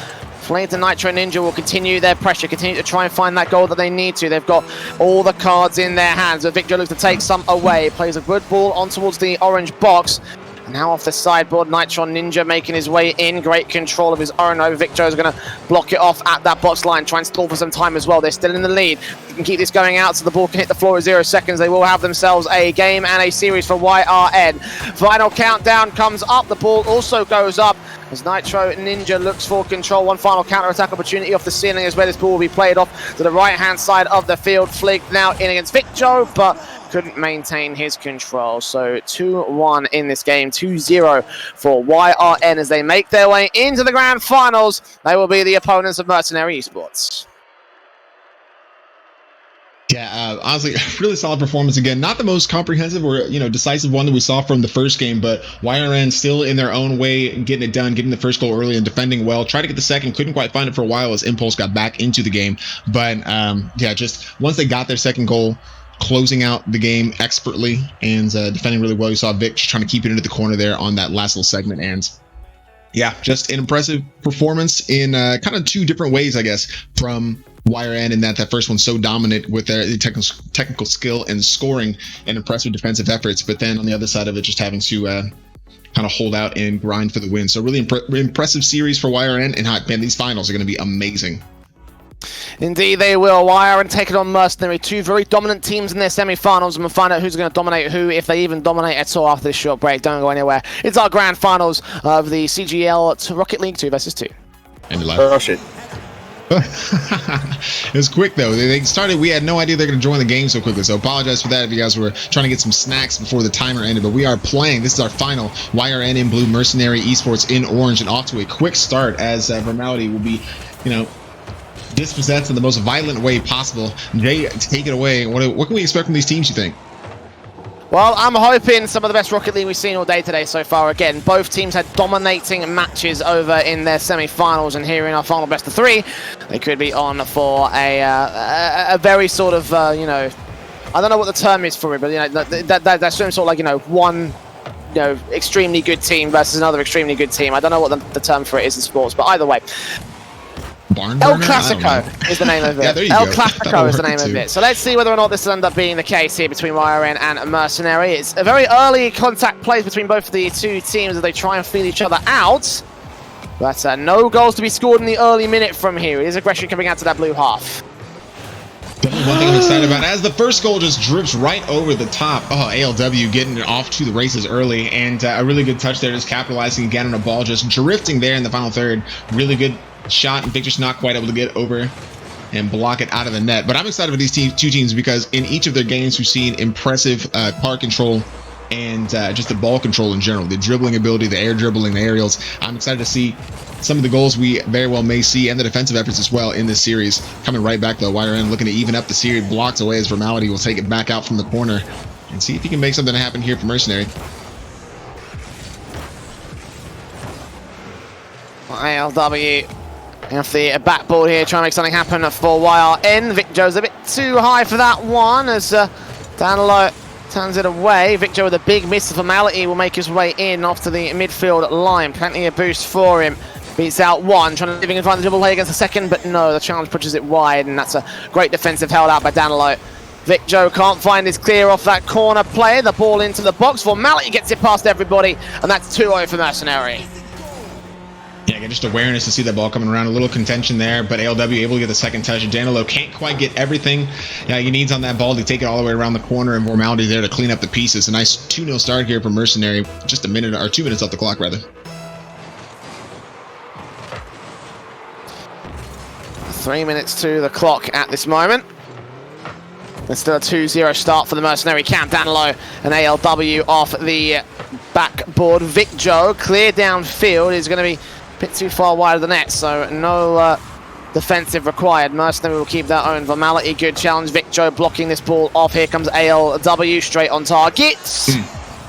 Flames and Nitro Ninja will continue their pressure, continue to try and find that goal that they need to. They've got all the cards in their hands, but Vicjo looks to take some away. Plays a good ball on towards the orange box. Now off the sideboard, Nitro Ninja making his way in. Great control of his own over. Vicjo is going to block it off at that box line, try and stall for some time as well. They're still in the lead. You can keep this going out so the ball can hit the floor in 0 seconds. They will have themselves a game and a series for YRN. Final countdown comes up. The ball also goes up as Nitro Ninja looks for control. One final counter-attack opportunity off the ceiling is where this ball will be played off to the right-hand side of the field. Flick now in against Vicjo, but couldn't maintain his control. So 2-1 in this game, 2-0 for YRN as they make their way into the grand finals. They will be the opponents of Mercenary Esports. Yeah, honestly, really solid performance again. Not the most comprehensive or decisive one that we saw from the first game, but YRN still in their own way, getting it done, getting the first goal early and defending well. Tried to get the second, couldn't quite find it for a while as Impulse got back into the game. But yeah, just once they got their second goal, closing out the game expertly and defending really well. You saw Vic just trying to keep it into the corner there on that last little segment, and yeah, just an impressive performance in kind of two different ways, I guess, from YRN, in that first one's so dominant with their technical skill and scoring and impressive defensive efforts, but then on the other side of it, just having to kind of hold out and grind for the win. So really impressive series for YRN, and man, these finals are going to be amazing. Indeed, they will. YRN taking on Mercenary, two very dominant teams in their semi-finals, and we'll find out who's going to dominate who, if they even dominate at all after this short break. Don't go anywhere. It's our grand finals of the CGL to Rocket League 2 vs 2. And Crush it. It was quick though. They started. We had no idea they're going to join the game so quickly. So apologize for that if you guys were trying to get some snacks before the timer ended. But we are playing. This is our final. YRN in blue, Mercenary Esports in orange, and off to a quick start as Vermality will be, dispossessed in the most violent way possible. Jay, take it away. What can we expect from these teams, you think? Well, I'm hoping some of the best Rocket League we've seen all day today so far. Again, both teams had dominating matches over in their semi-finals, and here in our final best of three, they could be on for a very sort of, I don't know what the term is for it, but that's sort of like, one extremely good team versus another extremely good team. I don't know what the term for it is in sports, but either way. El Clasico is the name of it. Yeah, El Clasico is the name of it. So let's see whether or not this will end up being the case here between YRN and Mercenary. It's a very early contact plays between both of the two teams as they try and feel each other out. But no goals to be scored in the early minute from here. It is aggression coming out to that blue half. Definitely one thing I'm excited about, as the first goal just drips right over the top. Oh, ALW getting it off to the races early, and a really good touch there, just capitalizing again on a ball, just drifting there in the final third. Really good shot, and Vic just not quite able to get over and block it out of the net. But I'm excited for these two teams because in each of their games we've seen impressive car control and just the ball control in general, the dribbling ability, the air dribbling, the aerials. I'm excited to see some of the goals we very well may see, and the defensive efforts as well in this series. Coming right back though, YRN looking to even up the series, blocks away as Vermality will take it back out from the corner and see if he can make something happen here for Mercenary. ALW off the backboard here, trying to make something happen for YRN. Vic Joe's a bit too high for that one as down low turns it away. Vic Joe with a big miss. Formality will make his way in off to the midfield line. Plenty of boost for him. Beats out one, trying to living in front of the double play against the second, but no, the challenge pushes it wide, and that's a great defensive held out by Danilo. Vic Joe can't find his clear off that corner play. The ball into the box. Formality gets it past everybody, and that's 2-0 for Mercenary. Yeah, again, just awareness to see that ball coming around. A little contention there, but ALW able to get the second touch. Danilo can't quite get everything he needs on that ball to take it all the way around the corner, and Formality there to clean up the pieces. A nice 2-0 start here for Mercenary. Just a minute, or 2 minutes off the clock, rather. 3 minutes to the clock at this moment. There's still a 2-0 start for the Mercenary camp. Danilo and ALW off the backboard. Vic Joe clear downfield is going to be a bit too far wide of the net, so no defensive required. Mercenary will keep their own. Formality, good challenge. Vic Joe blocking this ball off. Here comes ALW straight on target.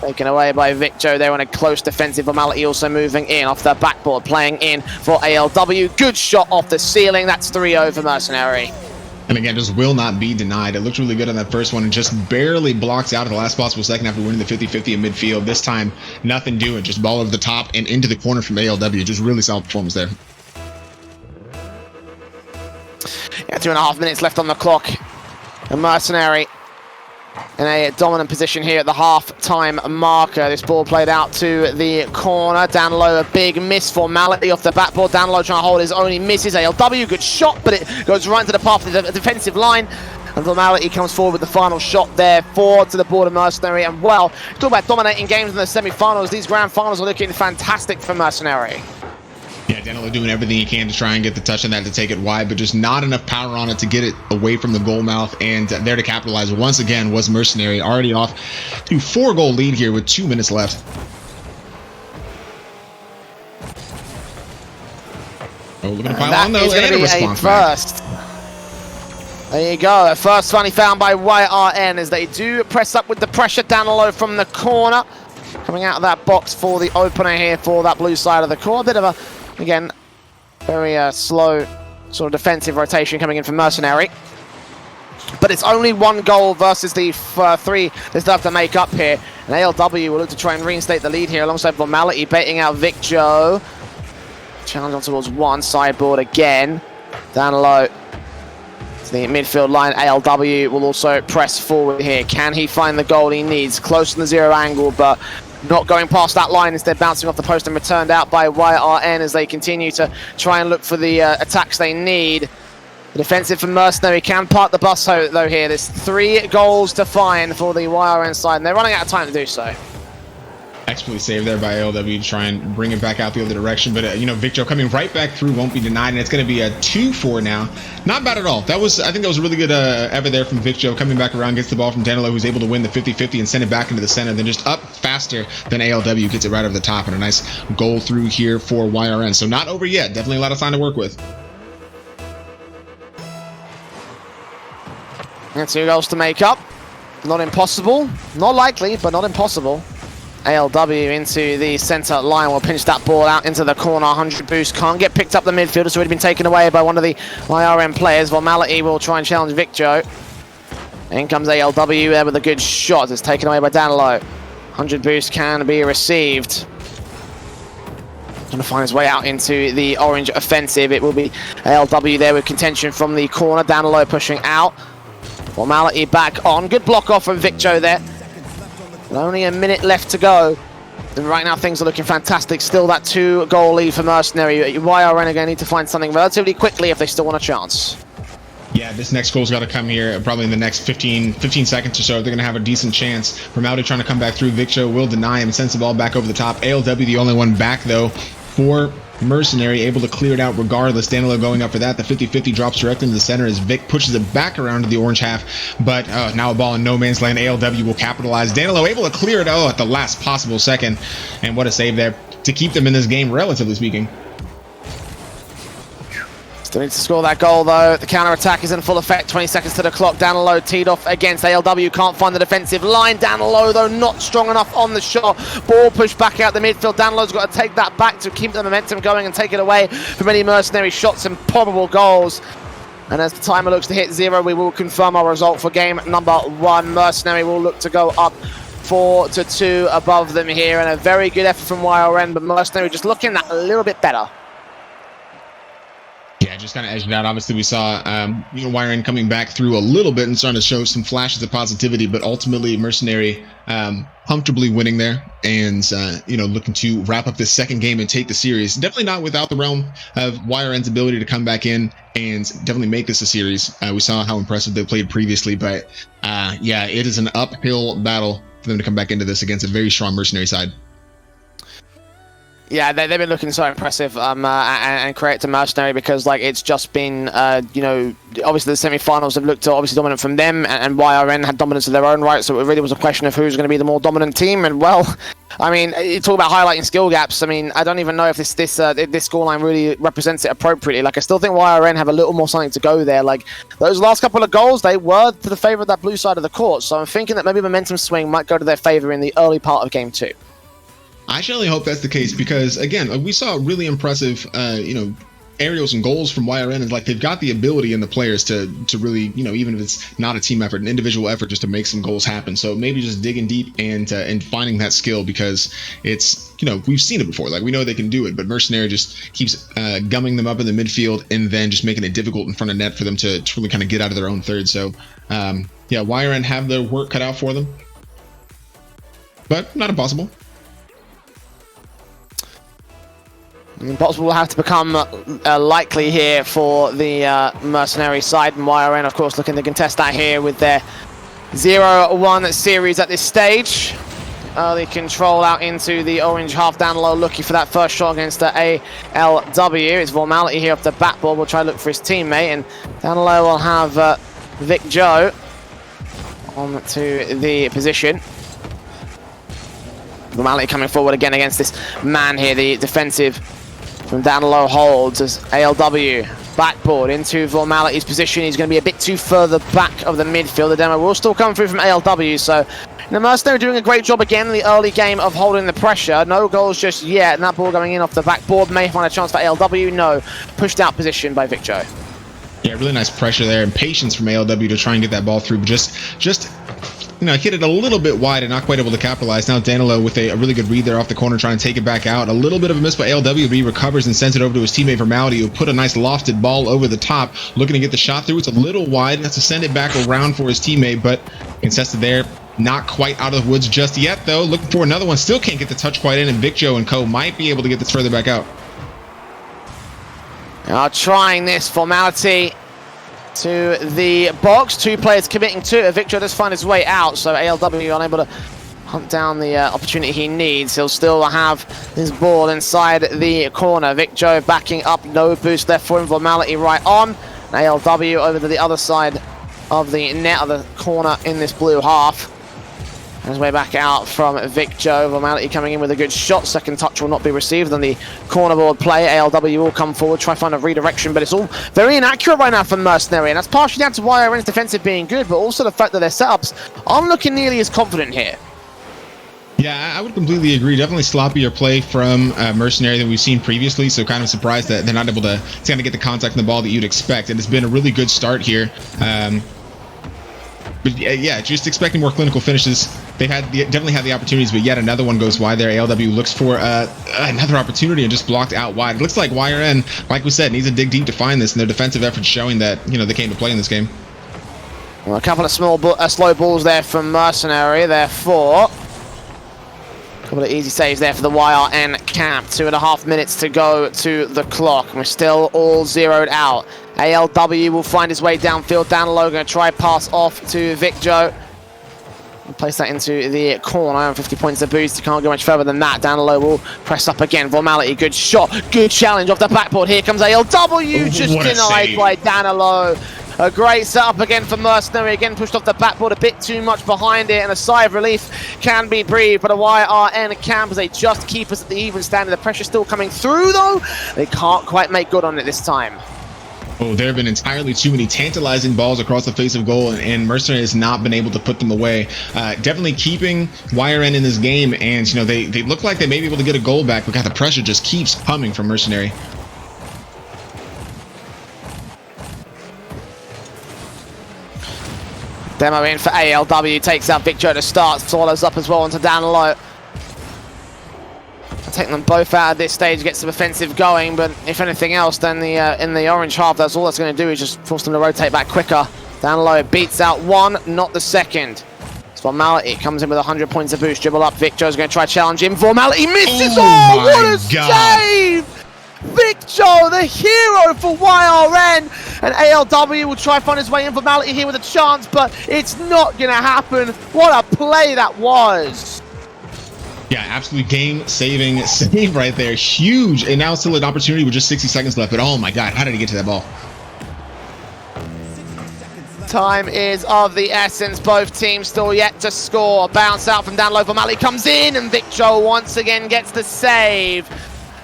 Taken away by Vic Joe there on a close defensive. Formality also moving in off the backboard, playing in for ALW. Good shot off the ceiling. That's 3-0 for Mercenary. And again, just will not be denied. It looked really good on that first one and just barely blocks out at the last possible second after winning the 50-50 in midfield. This time, nothing doing. Just ball over the top and into the corner from ALW. Just really solid performance there. Yeah, 2.5 minutes left on the clock. A Mercenary in a dominant position here at the half-time marker. This ball played out to the corner. Danilo, a big miss. Formality off the backboard. Danilo trying to hold his own. He misses. ALW, good shot, but it goes right into the path of the defensive line. And Formality comes forward with the final shot there. 4 to the board of Mercenary. And well, talk about dominating games in the semi-finals. These grand finals are looking fantastic for Mercenary. Yeah, Danilo doing everything he can to try and get the touch on that to take it wide, but just not enough power on it to get it away from the goal mouth, and there to capitalize once again was Mercenary, already off to 4-goal lead here with 2 minutes left. Oh, looking to pile on though, and a response back. There you go. First funny found by YRN as they do press up with the pressure down low from the corner. Coming out of that box for the opener here for that blue side of the court. A bit of a, again, very slow sort of defensive rotation coming in from Mercenary. But it's only one goal versus the three they still have to make up here. And ALW will look to try and reinstate the lead here alongside Formality, baiting out Vic Joe. Challenge on towards one, sideboard again. Down low to the midfield line. ALW will also press forward here. Can he find the goal he needs? Close to the zero angle, but not going past that line, instead bouncing off the post and returned out by YRN as they continue to try and look for the attacks they need. The defensive from Mercenary can park the bus though here. There's 3 goals to find for the YRN side, and they're running out of time to do so. Expertly saved there by ALW to try and bring it back out the other direction, but you know, Victor coming right back through won't be denied, and it's going to be a 2-4 now. Not bad at all. I think that was a really good effort there from Victor, coming back around, gets the ball from Danilo, who's able to win the 50-50 and send it back into the center, then just up faster than ALW, gets it right over the top, and a nice goal through here for YRN. So not over yet. Definitely a lot of time to work with. And 2 goals to make up. Not impossible. Not likely, but not impossible. ALW into the center line will pinch that ball out into the corner. 100 boost can't get picked up. The midfield has already been taken away by one of the YRN players. Formality will try and challenge Vic Joe. In comes ALW there with a good shot. It's taken away by Danilo. 100 boost can be received. Trying to find his way out into the orange offensive. It will be ALW there with contention from the corner. Danilo pushing out. Formality back on. Good block off from Vic Joe there. Only a minute left to go. And right now things are looking fantastic. Still that 2-goal lead for Mercenary. YRN are going to need to find something relatively quickly if they still want a chance. Yeah, this next goal's got to come here probably in the next 15 seconds or so. They're going to have a decent chance. Formality trying to come back through. Victor will deny him and sends the ball back over the top. ALW the only one back though for Mercenary, able to clear it out regardless. Danilo going up for that. The 50-50 drops directly into the center as Vic pushes it back around to the orange half. But now a ball in no man's land. ALW will capitalize. Danilo able to clear it at the last possible second. And what a save there to keep them in this game, relatively speaking. Still need to score that goal though. The counter-attack is in full effect. 20 seconds to the clock. Down low, teed off against ALW. Can't find the defensive line. Down low though, not strong enough on the shot. Ball pushed back out the midfield. Down low's got to take that back to keep the momentum going and take it away from any Mercenary shots and probable goals. And as the timer looks to hit 0, we will confirm our result for game number 1. Mercenary will look to go up 4-2 above them here, and a very good effort from YRN, but Mercenary just looking that a little bit better. Yeah, just kind of edged it out. Obviously, we saw YRN coming back through a little bit and starting to show some flashes of positivity, but ultimately Mercenary comfortably winning there and looking to wrap up this second game and take the series. Definitely not without the realm of YRN's ability to come back in and definitely make this a series. We saw how impressive they played previously, but yeah, it is an uphill battle for them to come back into this against a very strong Mercenary side. Yeah, they've been looking so impressive and credit to Mercenary because it's just been, obviously the semi-finals have looked obviously dominant from them and YRN had dominance of their own right, so it really was a question of who's going to be the more dominant team. And well, I mean, you talk about highlighting skill gaps. I mean, I don't even know if this scoreline really represents it appropriately. I still think YRN have a little more something to go there. Those last couple of goals, they were to the favor of that blue side of the court, so I'm thinking that maybe momentum swing might go to their favor in the early part of game 2. I surely hope that's the case because, again, we saw really impressive, aerials and goals from YRN. And they've got the ability and the players to really, even if it's not a team effort, an individual effort, just to make some goals happen. So maybe just digging deep and finding that skill because it's, we've seen it before. We know they can do it, but Mercenary just keeps gumming them up in the midfield and then just making it difficult in front of net for them to really kind of get out of their own third. So, yeah, YRN have their work cut out for them, but not impossible. Impossible will have to become likely here for the Mercenary side, and YRN of course looking to contest that here with their 0-1 series at this stage. Early control out into the orange half, down low looking for that first shot against the ALW. It's Formality here off the back ball, will try to look for his teammate, and down low we'll have Vic Joe on to the position. Formality coming forward again against this man here, the defensive from down low holds as ALW backboard into Formality's position. He's going to be a bit too further back of the midfield. The demo will still come through from ALW, so the Mercenary doing a great job again in the early game of holding the pressure. No goals just yet, and that ball going in off the backboard may find a chance for ALW. No, pushed out position by Vicjo. Yeah, really nice pressure there and patience from ALW to try and get that ball through. But just you know, hit it a little bit wide and not quite able to capitalize. Now Danilo with a really good read there off the corner, trying to take it back out. A little bit of a miss by ALW, but he recovers and sends it over to his teammate Formality, who put a nice lofted ball over the top, looking to get the shot through. It's a little wide, and has to send it back around for his teammate, but contested there. Not quite out of the woods just yet, though. Looking for another one. Still can't get the touch quite in, and Vicjo and co might be able to get this further back out. Trying this. Formality to the box. Two players committing to it. Vicjo does find his way out, so ALW unable to hunt down the opportunity he needs. He'll still have his ball inside the corner. Vicjo backing up. No boost left for him. Formality right on. ALW over to the other side of the net, of the corner in this blue half. His way back out from Vicjo. Formality coming in with a good shot. Second touch will not be received on the cornerboard play. ALW will come forward, try to find a redirection, but it's all very inaccurate right now for Mercenary, and that's partially down to YRN's defensive being good, but also the fact that their setups aren't looking nearly as confident here. Yeah, I would completely agree. Definitely sloppier play from Mercenary than we've seen previously, so kind of surprised that they're not able to kind of get the contact in the ball that you'd expect, and it's been a really good start here. But yeah, just expecting more clinical finishes. They've definitely had the opportunities, but yet another one goes wide there. ALW looks for another opportunity and just blocked out wide. It looks like YRN, like we said, needs to dig deep to find this, and their defensive efforts showing that, you know, they came to play in this game. Well, a couple of slow balls there from Mercenary, therefore. A couple of easy saves there for the YRN camp. 2.5 minutes to go to the clock, and we're still all zeroed out. ALW will find his way downfield. Danilo going to try pass off to Vicjo. Place that into the corner. 50 points of boost. He can't go much further than that. Danilo will press up again. Formality, good shot. Good challenge off the backboard. Here comes ALW. Just denied by Danilo. A great setup again for Mercenary. Again pushed off the backboard, a bit too much behind it, and a sigh of relief can be breathed. But a YRN camp as they just keep us at the even standing. The pressure still coming through, though. They can't quite make good on it this time. Oh, there have been entirely too many tantalizing balls across the face of goal, and Mercenary has not been able to put them away. Definitely keeping YRN in this game, and you know they look like they may be able to get a goal back, but God, the pressure just keeps coming from Mercenary. Demo in for ALW, takes out Vicjo to start, swallows up as well onto Danilo. Taking them both out at this stage, gets some offensive going, but if anything else, then in the orange half, that's all that's going to do is just force them to rotate back quicker. Danilo beats out one, not the second. Formality comes in with 100 points of boost, dribble up. Vicjo's going to try to challenge him. Formality misses. Oh, what a save! Vicjo, the hero for YRN, and ALW will try to find his way in. Formality here with a chance, but it's not going to happen. What a play that was. Yeah, absolute game-saving save right there. Huge. And now still an opportunity with just 60 seconds left. But oh my God, how did he get to that ball? Time is of the essence. Both teams still yet to score. Bounce out from Danilo. Formality comes in, and Vicjo once again gets the save.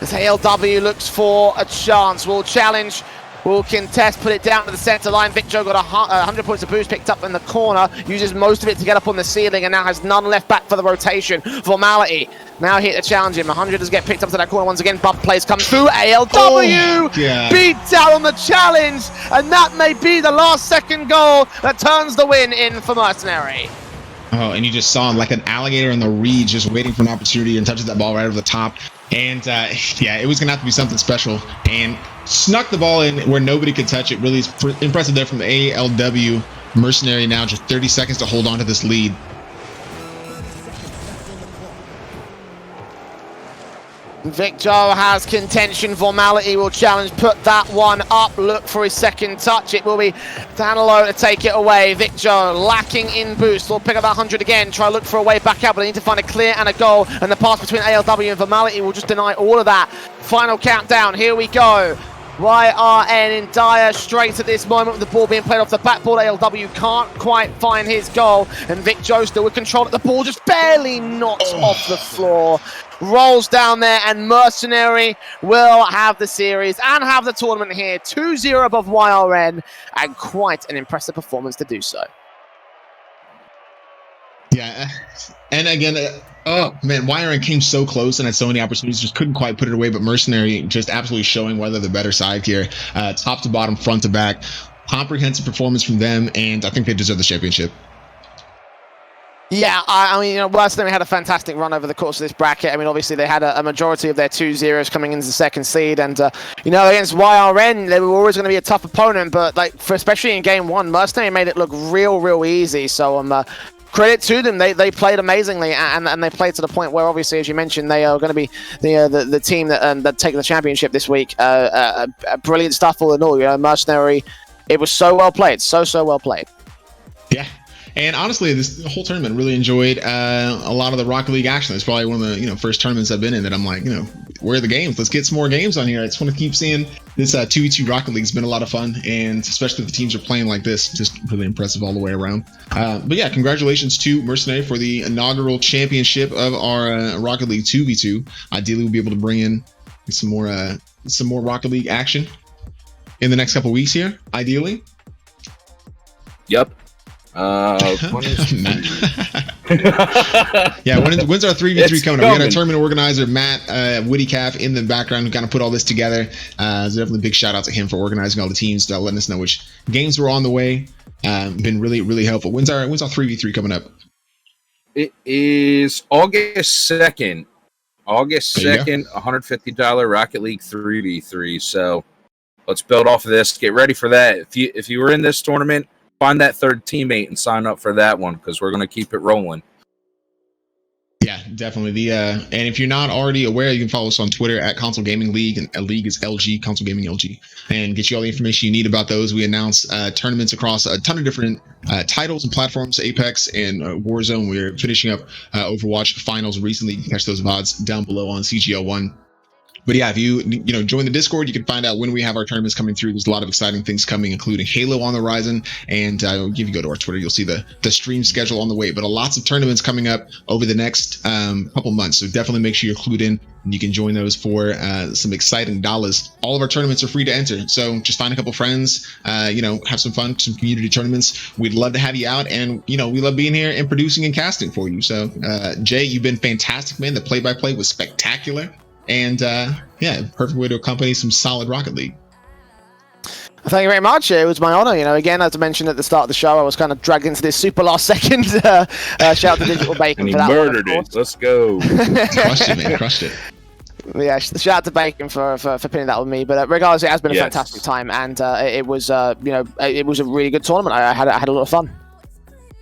As ALW looks for a chance. Will challenge. Will contest, put it down to the center line. Vicjo got 100 points of boost picked up in the corner, uses most of it to get up on the ceiling, and now has none left back for the rotation. Formality now here to challenge him. 100 does get picked up to that corner once again. Bump plays come through. ALW beats out on the challenge, and that may be the last second goal that turns the win in for Mercenary. Oh, and you just saw him like an alligator in the reeds, just waiting for an opportunity, and touches that ball right over the top. And yeah, it was gonna have to be something special, and snuck the ball in where nobody could touch it. Really impressive there from the ALW. Mercenary now just 30 seconds to hold on to this lead. Vicjo has contention. Formality will challenge, put that one up, look for his second touch. It will be Danilo to take it away. Vicjo lacking in boost. Will pick up that 100 again, try to look for a way back out, but they need to find a clear and a goal, and the pass between ALW and Formality will just deny all of that. Final countdown, here we go. YRN in dire straits at this moment with the ball being played off the backboard. ALW can't quite find his goal, and Vic Joe still with control at the ball, just barely knocks off the floor. Rolls down there, and Mercenary will have the series and have the tournament here. 2-0 above YRN, and quite an impressive performance to do so. Yeah, and again, oh man, YRN came so close and had so many opportunities, just couldn't quite put it away. But Mercenary just absolutely showing whether the better side here, top to bottom, front to back, comprehensive performance from them, and I think they deserve the championship. Yeah, I mean, you know, Mercenary had a fantastic run over the course of this bracket. I mean, obviously they had a majority of their 2-0s coming into the second seed, and you know, against YRN, they were always going to be a tough opponent, but like, especially in game one, Mercenary made it look real easy. So credit to them, they played amazingly, and they played to the point where, obviously, as you mentioned, they are going to be the team that take the championship this week. Brilliant stuff all in all. You know, Mercenary, it was so well played, so well played. Yeah. And honestly, this whole tournament really enjoyed a lot of the Rocket League action. It's probably one of the first tournaments I've been in that I'm like, where are the games? Let's get some more games on here. I just want to keep seeing this 2v2 Rocket League. Has been a lot of fun, and especially if the teams are playing like this, just really impressive all the way around. But yeah, congratulations to Mercenary for the inaugural championship of our Rocket League 2v2. Ideally, we'll be able to bring in some more Rocket League action in the next couple weeks here. Ideally. Yep. Yeah, when's our 3v3 coming up? We got our tournament organizer Matt Whittycalf in the background who kind of put all this together. So definitely a big shout out to him for organizing all the teams, letting us know which games were on the way. Been really helpful. When's our 3v3 coming up? It is August 2nd. August 2nd, $150 Rocket League 3v3. So let's build off of this. Get ready for that. If you were in this tournament, find that third teammate and sign up for that one, because we're going to keep it rolling. Yeah, definitely. And if you're not already aware, you can follow us on Twitter at Console Gaming League, and League is LG, Console Gaming LG, and get you all the information you need about those. We announce tournaments across a ton of different titles and platforms, Apex and Warzone. We're finishing up Overwatch finals recently. You can catch those VODs down below on CGL1. But yeah, if you join the Discord, you can find out when we have our tournaments coming through. There's a lot of exciting things coming, including Halo on the horizon. And if you go to our Twitter, you'll see the stream schedule on the way. But lots of tournaments coming up over the next couple months. So definitely make sure you're clued in, and you can join those for some exciting dollars. All of our tournaments are free to enter. So just find a couple friends, have some fun, some community tournaments. We'd love to have you out. And, we love being here and producing and casting for you. So Jay, you've been fantastic, man. The play-by-play was spectacular. And yeah, perfect way to accompany some solid Rocket League. Thank you very much. It was my honor. Again, as I mentioned at the start of the show, I was kind of dragged into this super last second. Shout out to Digital Bacon and for that. Murdered it. Let's go. Crushed it, man. Crushed it. Yeah, shout out to Bacon for pinning that with me. But regardless, it has been a fantastic time, and it was it was a really good tournament. I had a lot of fun.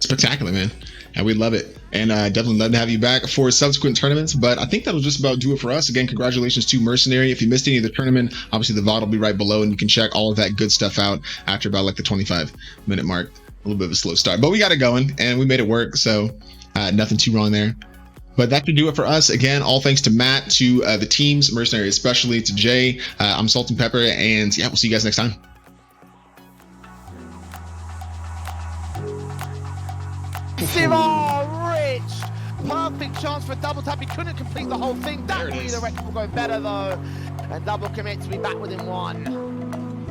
Spectacular, man. And we love it. And definitely love to have you back for subsequent tournaments. But I think that'll just about do it for us. Again, congratulations to Mercenary. If you missed any of the tournament, obviously the VOD will be right below, and you can check all of that good stuff out after about like the 25-minute mark. A little bit of a slow start, but we got it going and we made it work. So nothing too wrong there. But that should do it for us. Again, all thanks to Matt, to the teams, Mercenary especially, to Jay. I'm Sultan Pepper, and yeah, we'll see you guys next time. Rich! Perfect chance for a double tap. He couldn't complete the whole thing. That redirect will go better though. And double commit to be back within one.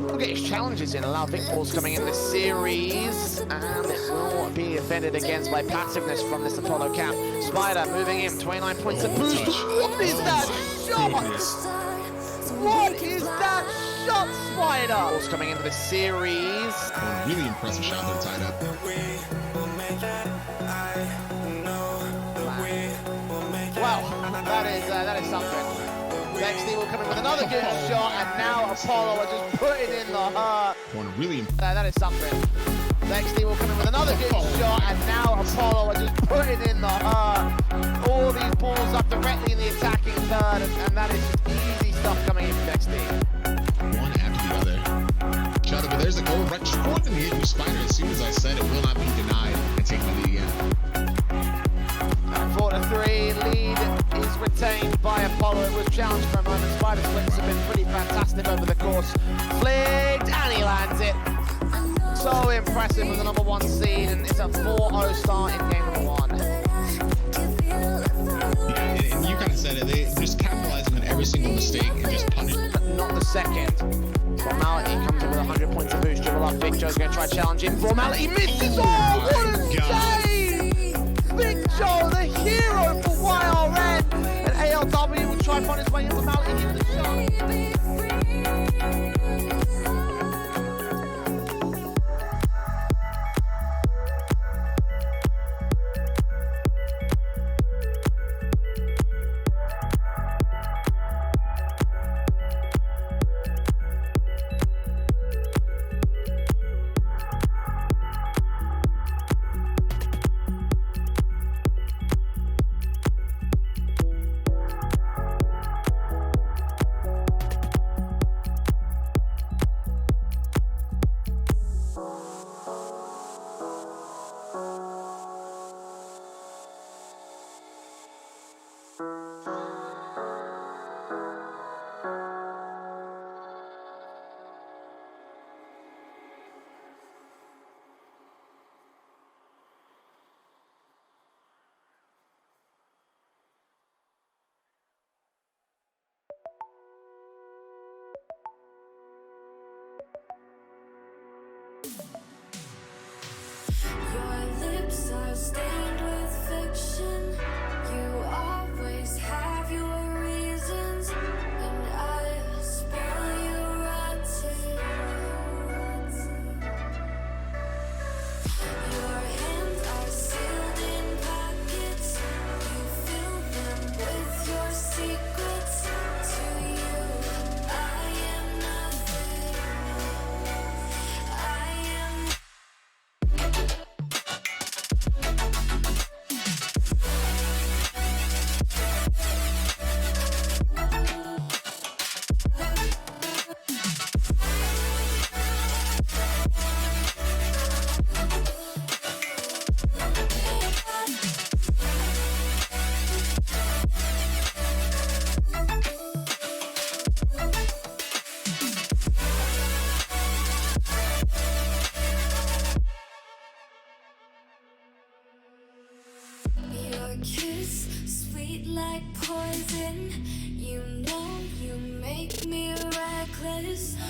We'll get his challenges in, allow Vic balls coming in this series. And it will be defended against by passiveness from this Apollo cap. Spider moving in, 29 points of boost. What is that shot? What is that shot, Spider? Balls coming into the series. Really impressive shot that tied up. Wow, that is something. XD will come in with another good shot, and now Apollo are just putting in the heart. That is something. XD will come in with another good shot, and now Apollo are just putting in the heart. All these balls up directly in the attacking third, and that is just easy stuff coming in from XD. One after the other. Shout out, but there's the goal right toward the hit you Spider. As soon as I said it will not be denied and take the lead again. 4-3 lead is retained by Apollo. It was challenged for a moment. Spider's flips have been pretty fantastic over the course course. Flicked, and he lands it. So impressive with the number 1 seed, and it's a 4-0 start in game number 1. Yeah, and you kind of said it. They just capitalizing on every single mistake and just punishing. Not the second. Formality comes in with 100 points of boost. Dribble up. Big Joe's going to try challenging. Formality misses. Oh, what a save! Big Joe, the hero for YRN. And ALW will try to find his way in. Formality hits the shot. Your lips are stained with fiction. You always have your reasons, and I spoil you rotten. Your hands are sealed in pockets. You fill them with your secrets. To you, I am nothing. I am. Your kiss, sweet like poison. You know you make me reckless.